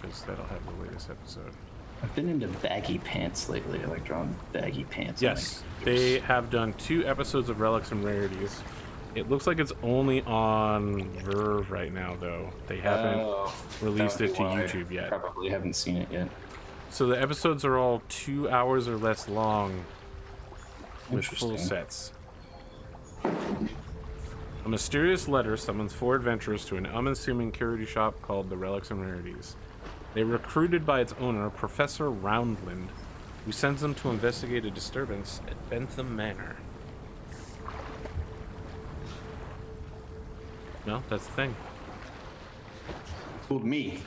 because that'll have the latest episode. I've been into baggy pants lately. I like drawing baggy pants. Yes, they have done 2 episodes of Relics and Rarities. It looks like it's only on Verve right now, though. They haven't released it to YouTube yet. Probably haven't seen it yet. So the episodes are all 2 hours or less long, with full sets. A mysterious letter summons 4 adventurers to an unassuming charity shop called the Relics and Rarities. They're recruited by its owner, Professor Roundland, who sends them to investigate a disturbance at Bentham Manor. No, that's the thing. Fooled me.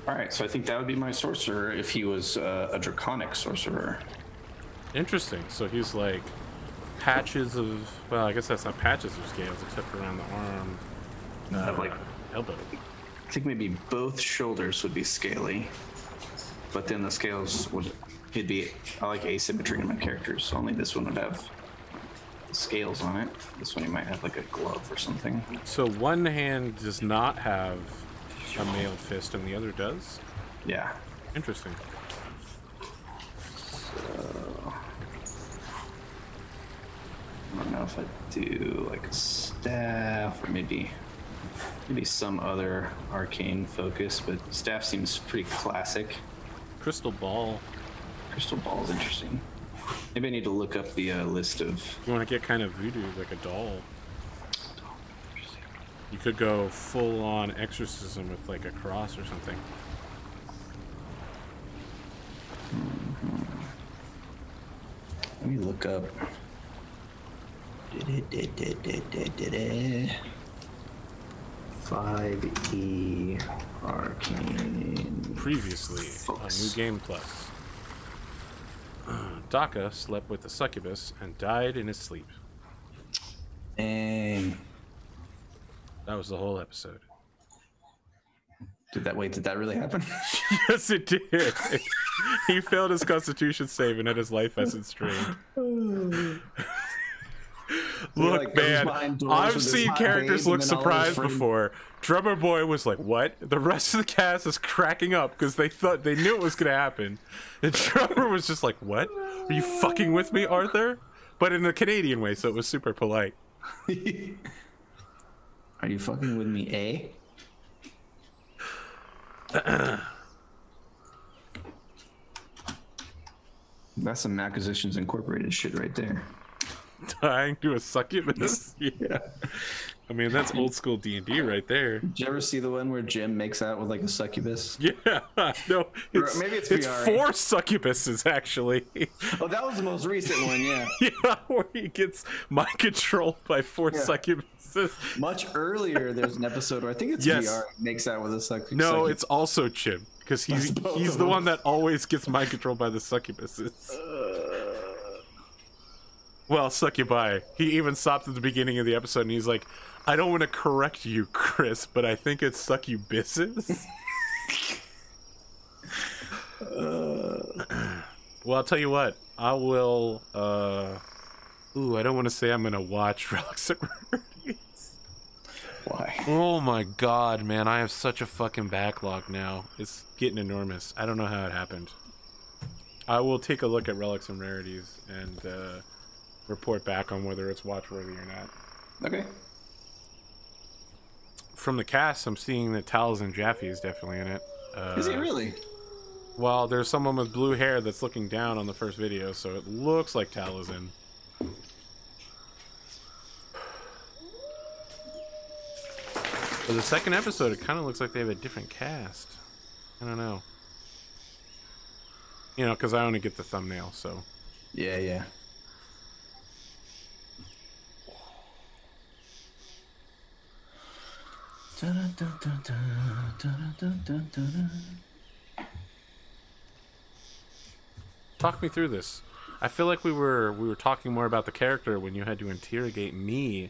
All right, so I think that would be my sorcerer if he was a draconic sorcerer. Interesting. So he's like patches of, well, I guess that's not patches of scales, except around the arm, like elbow. I think maybe both shoulders would be scaly, but then the scales would, it'd be, I like asymmetry in my characters, so only this one would have scales on it. This one you might have like a glove or something. So one hand does not have a mailed fist and the other does? Yeah. Interesting. So I don't know if I do like a staff or maybe some other arcane focus, but staff seems pretty classic. Crystal ball. Crystal ball is interesting. Maybe I need to look up the list of... You want to get kind of voodoo, like a doll. You could go full-on exorcism with like a cross or something. Let me look up... 5e arcane... Previously on New Game Plus. Daka slept with a succubus and died in his sleep. Dang. That was the whole episode. Did that really happen? Yes, it did. He failed his constitution save and had his life essence drained. Look, like, man, I've seen characters look surprised before. Drummer Boy was like, what? The rest of the cast is cracking up because they knew it was going to happen. And Drummer was just like, what? Are you fucking with me, Arthur? But in a Canadian way, so it was super polite. Are you fucking with me, That's some Acquisitions Incorporated shit right there. Dying to a succubus? Yeah. I mean, that's old school D&D right there. Did you ever see the one where Jim makes out with like a succubus? Yeah. No, maybe it's 4 succubuses actually. Oh, that was the most recent one, yeah. Yeah, where he gets mind controlled by 4 succubuses. Much earlier, there's an episode where I think it's VR makes out with a succubus. No, it's also Jim because he's the one that always gets mind controlled by the succubuses. Well, succubi. He even stopped at the beginning of the episode and he's like, I don't want to correct you, Chris, but I think it's succubuses. Well, I'll tell you what. I will, ooh, I don't want to say I'm going to watch Relics and Rarities. Why? Oh my god, man. I have such a fucking backlog now. It's getting enormous. I don't know how it happened. I will take a look at Relics and Rarities and, report back on whether it's watchworthy or not. Okay. From the cast, I'm seeing that Taliesin Jaffe is definitely in it. Is he really? Well, there's someone with blue hair that's looking down on the first video, so it looks like Taliesin. For the second episode, it kind of looks like they have a different cast. I don't know. You know, because I only get the thumbnail, so... Yeah, yeah. Talk me through this. I feel like we were talking more about the character when you had to interrogate me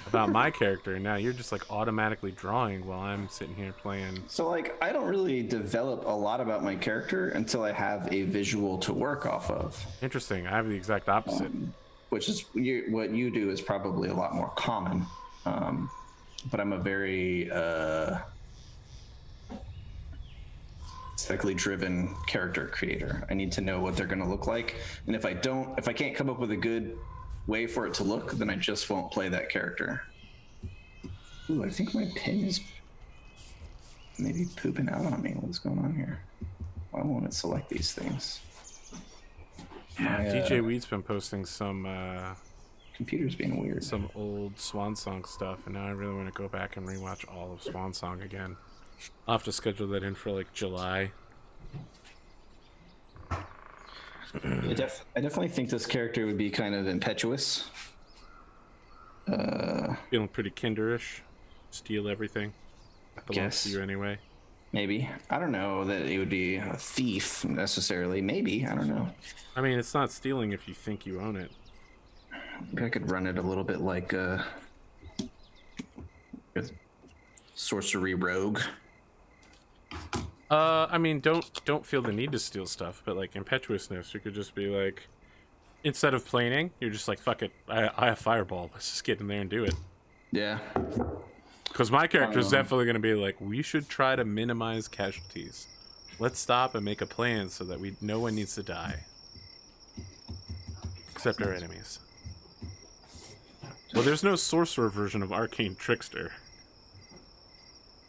about my character, and now you're just like automatically drawing while I'm sitting here playing. So like I don't really develop a lot about my character until I have a visual to work off of. Interesting. I have the exact opposite. Which is what you do is probably a lot more common. But I'm a very aesthetically driven character creator. I need to know what they're going to look like, and if I can't come up with a good way for it to look, then I just won't play that character. Ooh, I think my pin is maybe pooping out on me. What's going on here? Why won't it select these things? Yeah, DJ Weed's been posting some computer's being weird. Some old Swan Song stuff, and now I really want to go back and rewatch all of Swan Song again. I'll have to schedule that in for like July. I definitely think this character would be kind of impetuous. Feeling pretty kinderish. Steal everything. That belongs to you anyway. Maybe. I don't know that it would be a thief necessarily. Maybe. I don't know. I mean, it's not stealing if you think you own it. Maybe I could run it a little bit like a sorcery rogue. I mean, don't feel the need to steal stuff, but like impetuousness, you could just be like, instead of planing, you're just like, fuck it, I have Fireball. Let's just get in there and do it. Yeah. Because my character is definitely going to be like, we should try to minimize casualties. Let's stop and make a plan so that no one needs to die. Except our enemies. Well, there's no sorcerer version of Arcane Trickster.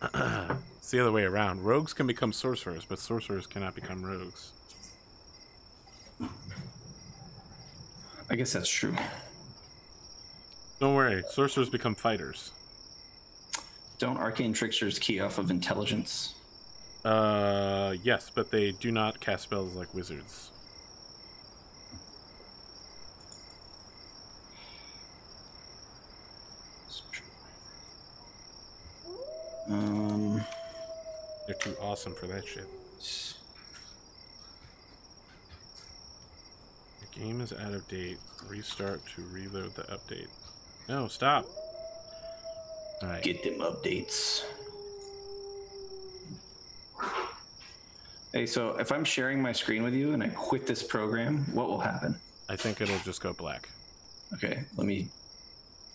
It's the other way around. Rogues can become sorcerers, but sorcerers cannot become rogues. I guess that's true. Don't worry, sorcerers become fighters. Don't arcane tricksters key off of intelligence? Yes, but they do not cast spells like wizards. They're too awesome for that shit. The game is out of date. Restart to reload the update. No, stop. All right. Get them updates. Hey, so if I'm sharing my screen with you and I quit this program, what will happen? I think it'll just go black. Okay, let me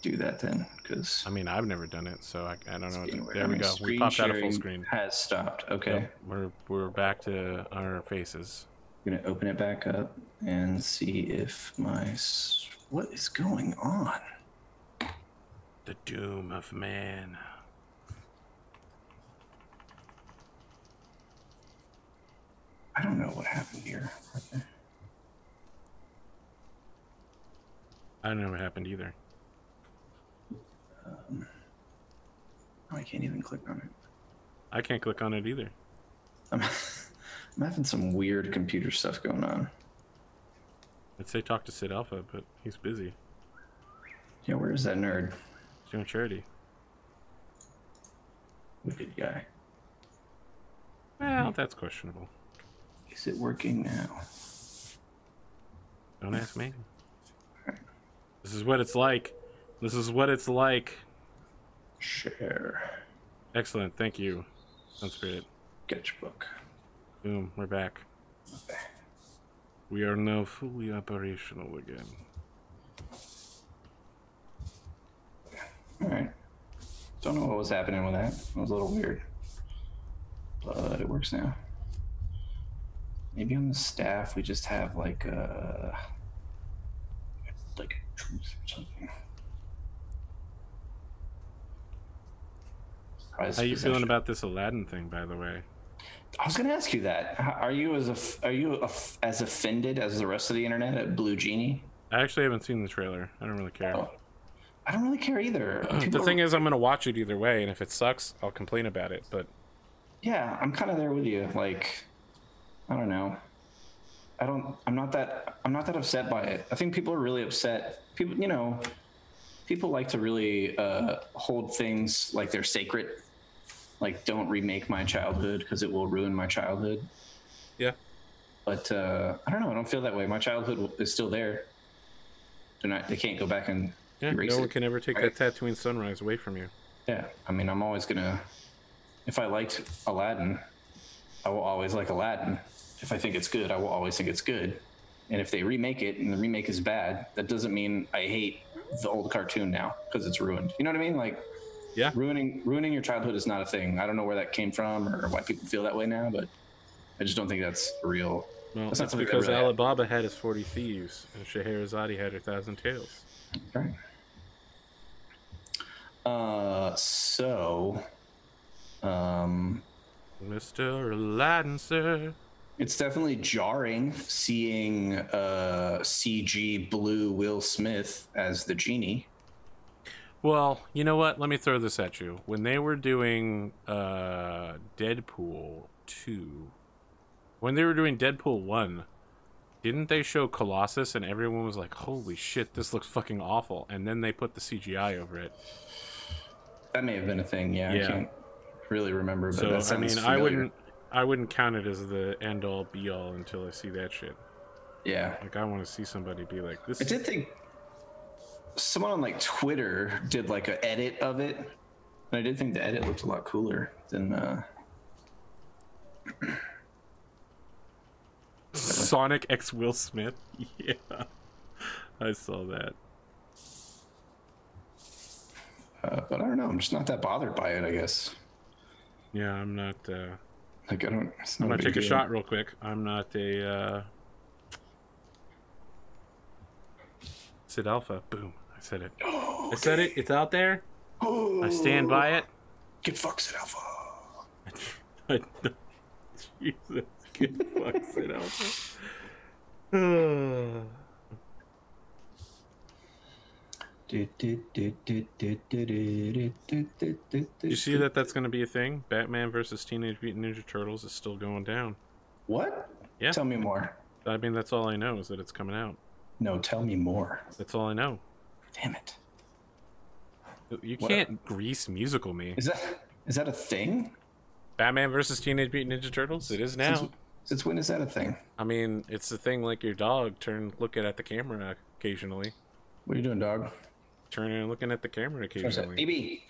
do that then, because I mean, I've never done it, so I don't know. There we go. We popped out a full screen. Has stopped. Okay. Yep, we're back to our faces. I'm gonna open it back up and see if what is going on. The doom of man. I don't know what happened here. Okay. I don't know what happened either. I can't even click on it. I can't click on it either. I'm having some weird computer stuff going on. I'd say talk to Sid Alpha, but he's busy. Yeah, where is that nerd? He's doing charity. Wicked guy. Well, that's questionable. Is it working now? Don't ask me. This is what it's like. This is what it's like. Share. Excellent, thank you. Sunspirit. Sketchbook. Boom, we're back. Okay. We are now fully operational again. Alright. Don't know what was happening with that. It was a little weird. But it works now. Maybe on the staff we just have like a truth or something. How are you feeling about this Aladdin thing, by the way? I was going to ask you that. Are you as offended as the rest of the internet at Blue Genie? I actually haven't seen the trailer. I don't really care. Oh, I don't really care either. The thing is, I'm going to watch it either way, and if it sucks, I'll complain about it. But yeah, I'm kind of there with you. Like, I don't know. I'm not that upset by it. I think people are really upset. People like to really hold things like they're sacred. Like, don't remake my childhood because it will ruin my childhood. Yeah. But I don't know. I don't feel that way. My childhood is still there. They can't go back and erase it. No one can ever take that Tatooine sunrise away from you. Yeah. I mean, I'm always gonna. If I liked Aladdin, I will always like Aladdin. If I think it's good, I will always think it's good. And if they remake it and the remake is bad, that doesn't mean I hate the old cartoon now because it's ruined. You know what I mean? Like, yeah, ruining your childhood is not a thing. I don't know where that came from or why people feel that way now, but I just don't think that's real. Well, that's because really Alibaba had his 40 thieves and Scheherazade had her 1,000 tales. Right. Mr. Aladdin, sir. It's definitely jarring seeing CG blue Will Smith as the genie. Well, you know what? Let me throw this at you. When they were doing Deadpool 2, when they were doing Deadpool 1, didn't they show Colossus and everyone was like, holy shit, this looks fucking awful. And then they put the CGI over it. That may have been a thing, yeah. I can't really remember, but that sounds familiar. I wouldn't count it as the end-all, be-all until I see that shit. Yeah. Like, I want to see somebody be like, this. I did think someone on, like, Twitter did, like, an edit of it. And I did think the edit looked a lot cooler than, Sonic X Will Smith? Yeah. I saw that. But I don't know. I'm just not that bothered by it, I guess. Yeah, I'm not. Like, I don't. I'm gonna take a shot real quick. I'm not a. Sid Alpha. Boom. I said it. Oh, okay. I said it. It's out there. I stand by it. Get fucked, Sid Alpha. Jesus. Get fucked, Sid Alpha. You see that that's going to be a thing? Batman versus Teenage Mutant Ninja Turtles is still going down. What? Yeah. Tell me more. I mean, that's all I know is that it's coming out. No, tell me more. That's all I know. Damn it. You can't grease musical me. Is that a thing? Batman versus Teenage Mutant Ninja Turtles? It is now. Since when is that a thing? I mean, it's a thing like your dog looking at the camera occasionally. What are you doing, dog? Turning and looking at the camera occasionally.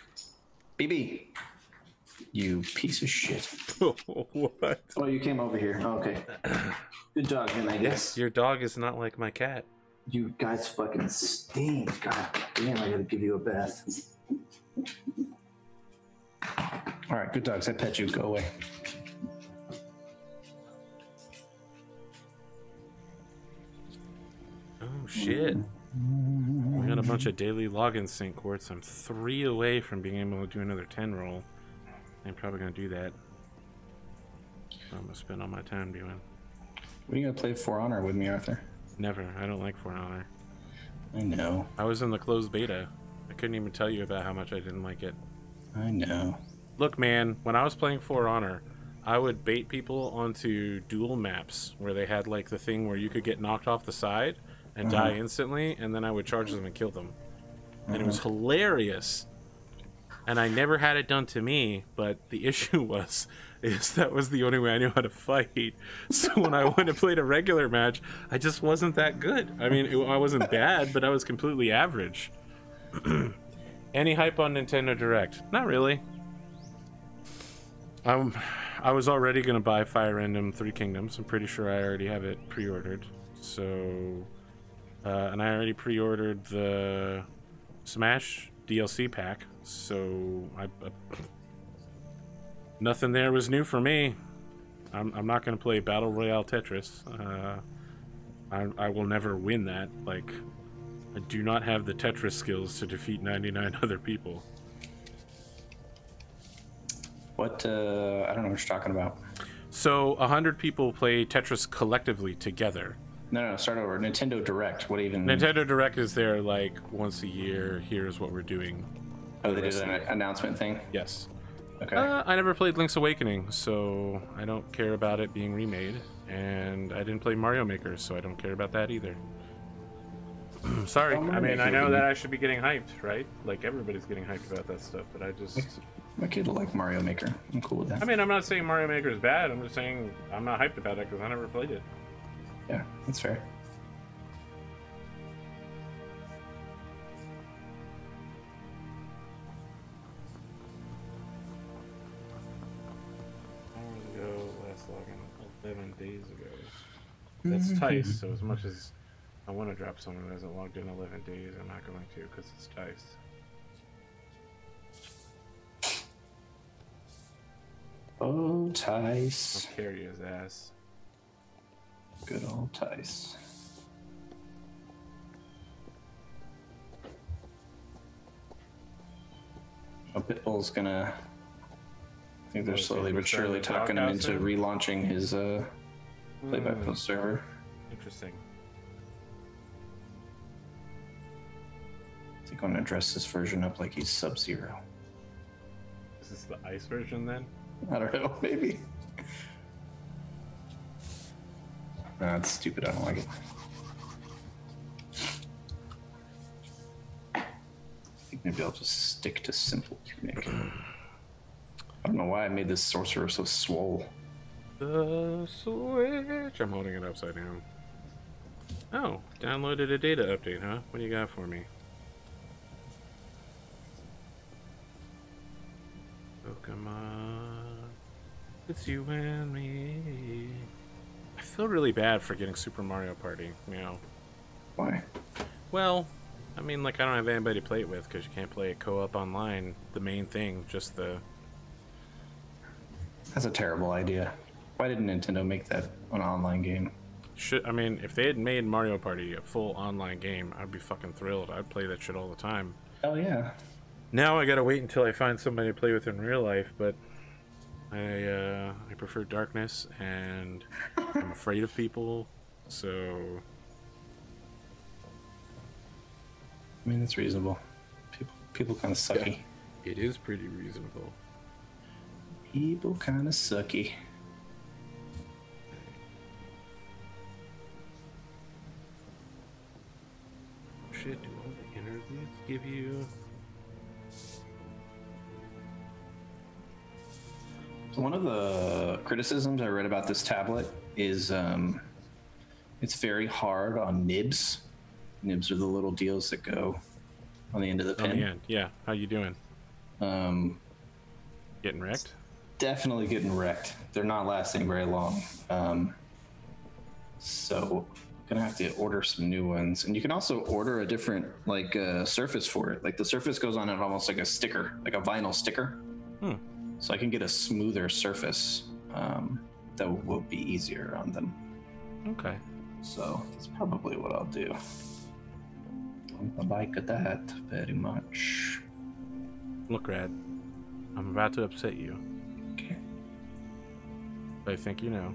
BB. You piece of shit. What? Oh, you came over here. Oh, okay. Good dog, man, I guess. Yes, your dog is not like my cat. You guys fucking stink. God damn, I gotta give you a bath. All right, good dogs. I pet you. Go away. Oh, shit. We got a bunch of daily login sync quartz. I'm 3 away from being able to do another 10 roll. I'm probably going to do that. So I'm going to spend all my time doing. When are you going to play For Honor with me, Arthur? Never. I don't like For Honor. I know. I was in the closed beta. I couldn't even tell you about how much I didn't like it. I know. Look, man, when I was playing For Honor, I would bait people onto dual maps where they had like the thing where you could get knocked off the side and die instantly, and then I would charge them and kill them. And it was hilarious. And I never had it done to me, but the issue is that was the only way I knew how to fight. So when I went and played a regular match, I just wasn't that good. I mean, I wasn't bad, but I was completely average. Any hype on Nintendo Direct? Not really. I was already going to buy Fire Emblem Three Kingdoms. I'm pretty sure I already have it pre-ordered. So... and I already pre-ordered the Smash DLC pack, so nothing there was new for me. I'm not going to play Battle Royale Tetris. I will never win that. Like, I do not have the Tetris skills to defeat 99 other people. What? I don't know what you're talking about. So 100 people play Tetris collectively together. No, start over. Nintendo Direct. What even? Nintendo Direct is there like once a year. Here's what we're doing. Oh, they did an announcement thing? Yes. Okay. I never played Link's Awakening, so I don't care about it being remade. And I didn't play Mario Maker, so I don't care about that either. Sorry. I mean, I know that I should be getting hyped, right? Like, everybody's getting hyped about that stuff, but I just... My kid will like Mario Maker. I'm cool with that. I mean, I'm not saying Mario Maker is bad. I'm just saying I'm not hyped about it because I never played it. Yeah, that's fair. Hours ago, last login 11 days ago. That's Tice, so as much as I want to drop someone who hasn't logged in 11 days, I'm not going to because it's Tice. Oh, Tice. I'll carry his ass. Good old Tice. Oh, Pitbull's gonna... I think they're slowly but surely talking him into relaunching his play-by-post server. Interesting. I think I'm gonna dress this version up like he's Sub-Zero. Is this the ice version then? I don't know, maybe. Nah, that's stupid. I don't like it. I think maybe I'll just stick to simple tunic. I don't know why I made this sorcerer so swole. The Switch. I'm holding it upside down. Oh, downloaded a data update, huh? What do you got for me? Pokemon, it's you and me. I feel really bad for getting Super Mario Party, you know. Why? Well, I mean, like, I don't have anybody to play it with because you can't play it co-op online. The main thing, just the... That's a terrible idea. Why didn't Nintendo make that an online game? I mean, if they had made Mario Party a full online game, I'd be fucking thrilled. I'd play that shit all the time. Oh, yeah. Now I gotta wait until I find somebody to play with in real life, but I prefer darkness, and I'm afraid of people, so... I mean, that's reasonable. People kind of sucky. Yeah, it is pretty reasonable. People kind of sucky. Shit, do all the interludes give you... One of the criticisms I read about this tablet is it's very hard on nibs. Nibs are the little deals that go on the end of the pen. On the end, yeah. How you doing? Getting wrecked? Definitely getting wrecked. They're not lasting very long. So gonna have to order some new ones. And you can also order a different surface for it. Like the surface goes on it almost like a sticker, like a vinyl sticker. So I can get a smoother surface that will be easier on them. Okay. So that's probably what I'll do. I like that very much. Look, Rad, I'm about to upset you. Okay. But I think you know.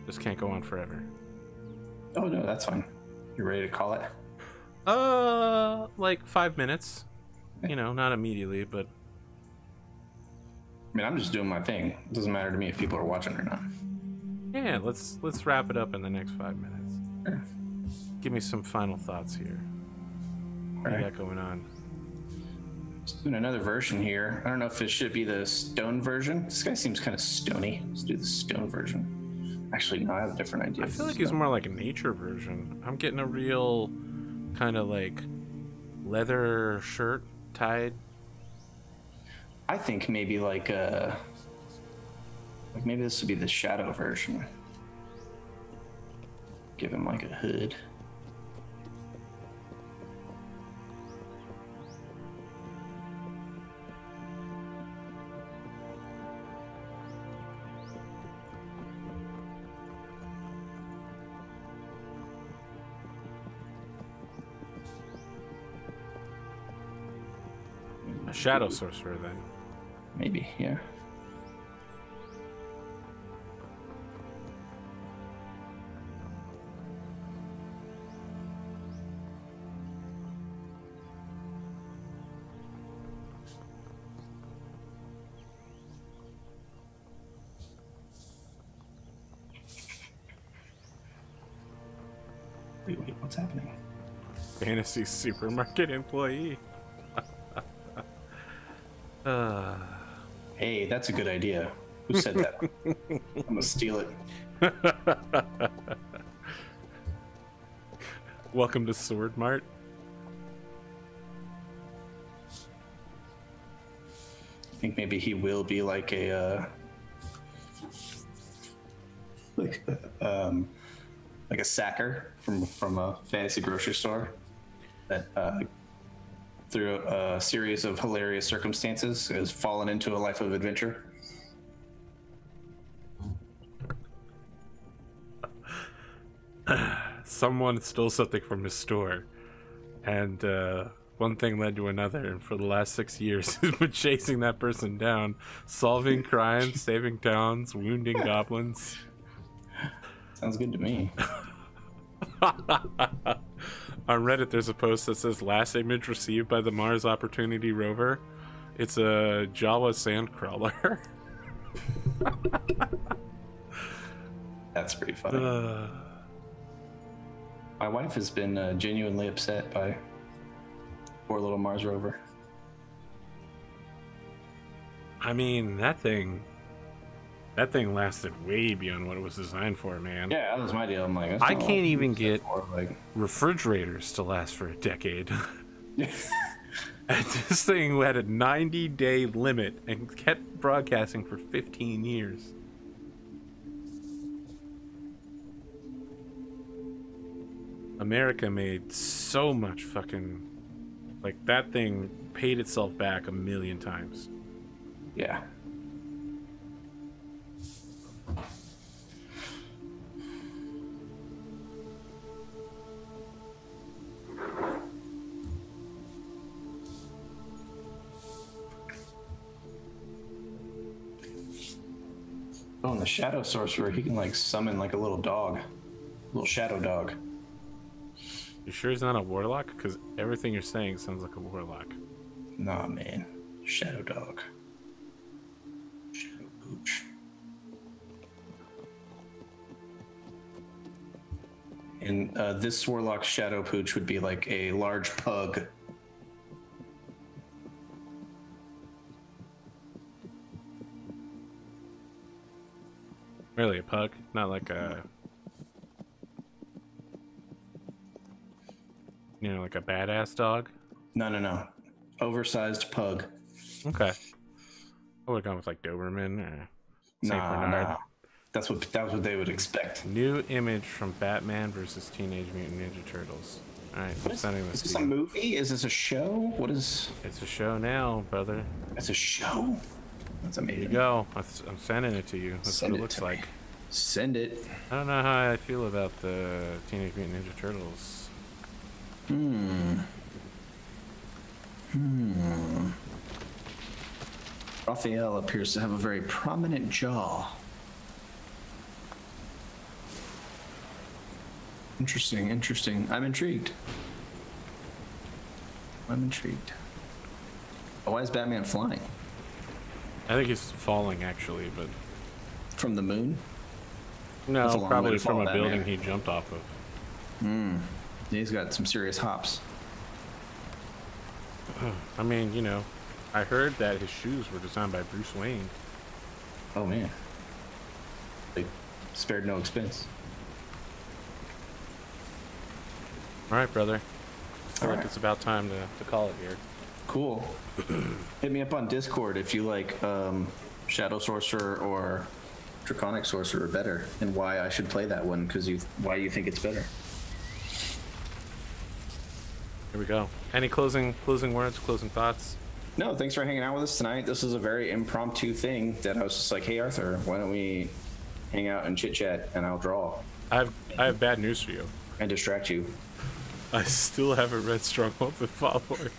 This can't go on forever. Oh no, that's fine. You ready to call it? Like 5 minutes. You know, not immediately, but... I mean, I'm just doing my thing. It doesn't matter to me if people are watching or not. Yeah, let's wrap it up in the next 5 minutes. Sure. Give me some final thoughts here. What do you got going on? Just doing another version here. I don't know if it should be the stone version. This guy seems kind of stony. Let's do the stone version. Actually, no, I have a different idea. I feel like he's more like a nature version. I'm getting a real kind of like leather shirt tied. I think maybe like maybe this would be the shadow version. Give him like a hood. A shadow sorcerer, then. Maybe, yeah. Wait, what's happening? Fantasy supermarket employee. Hey, that's a good idea. Who said that? I'm gonna steal it. Welcome to Sword Mart. I think maybe he will be like a like a sacker from a fantasy grocery store that through a series of hilarious circumstances has fallen into a life of adventure. Someone stole something from his store, and one thing led to another, and for the last 6 years he's been chasing that person down, solving crimes, saving towns, wounding goblins. Sounds good to me. On Reddit there's a post that says last image received by the Mars Opportunity rover. It's a Jawa sandcrawler. That's pretty funny. My wife has been genuinely upset by poor little Mars rover. I mean, that thing lasted way beyond what it was designed for, man. Yeah, that was my deal. I'm like, I can't even get refrigerators to last for a decade. And this thing had a 90-day limit and kept broadcasting for 15 years. America made so much fucking... Like, that thing paid itself back a million times. Yeah. Oh, and the Shadow Sorcerer, he can, like, summon, like, a little dog. A little shadow dog. You sure he's not a warlock? Because everything you're saying sounds like a warlock. Nah, man. Shadow dog. Shadow pooch. And this warlock's shadow pooch would be like a large pug. Really, a pug? Not like a... You know, like a badass dog? No. Oversized pug. Okay. I would have gone with like Doberman or Saint Bernard. Nah. That was what they would expect. New image from Batman versus Teenage Mutant Ninja Turtles. All right, I'm sending this. Is this a movie? Is this a show? What is? It's a show now, brother. It's a show. That's amazing. There you go. I'm sending it to you. That's what it looks like. Send it. I don't know how I feel about the Teenage Mutant Ninja Turtles. Raphael appears to have a very prominent jaw. Interesting. I'm intrigued. Oh, why is Batman flying? I think he's falling, actually, but... From the moon? No, probably from a building he jumped off of. He's got some serious hops. I mean, you know, I heard that his shoes were designed by Bruce Wayne. Oh, man. They spared no expense. All right, brother. I feel like it's about time to call it here. Cool. Hit me up on Discord if you like Shadow Sorcerer or Draconic Sorcerer better, and why I should play that one, why you think it's better. Here we go. Any closing words, closing thoughts? No, thanks for hanging out with us tonight. This is a very impromptu thing that I was just like, hey, Arthur, why don't we hang out and chit chat, and I'll draw. I have bad news for you. And distract you. I still haven't read Strongholds and Followers.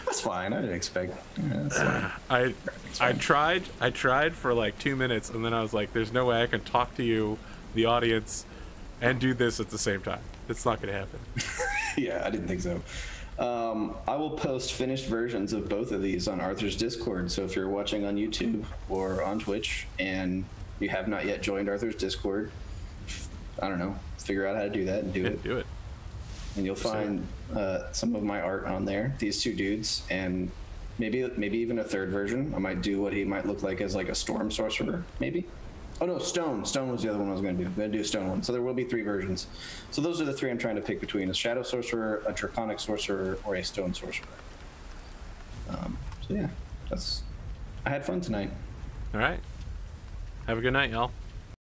That's fine. I didn't expect. Yeah, I tried for like 2 minutes, and then I was like, "There's no way I can talk to you, the audience, and do this at the same time. It's not gonna happen." Yeah, I didn't think so. I will post finished versions of both of these on Arthur's Discord. So if you're watching on YouTube or on Twitch and you have not yet joined Arthur's Discord, I don't know, figure out how to do that and do it. Do it. And you'll find some of my art on there. These two dudes, and maybe even a third version. I might do what he might look like as like a storm sorcerer, maybe. Oh no, stone. Stone was the other one I was going to do. I'm going to do a stone one. So there will be 3 versions. So those are the 3 I'm trying to pick between: a shadow sorcerer, a draconic sorcerer, or a stone sorcerer. So yeah, I had fun tonight. All right. Have a good night, y'all.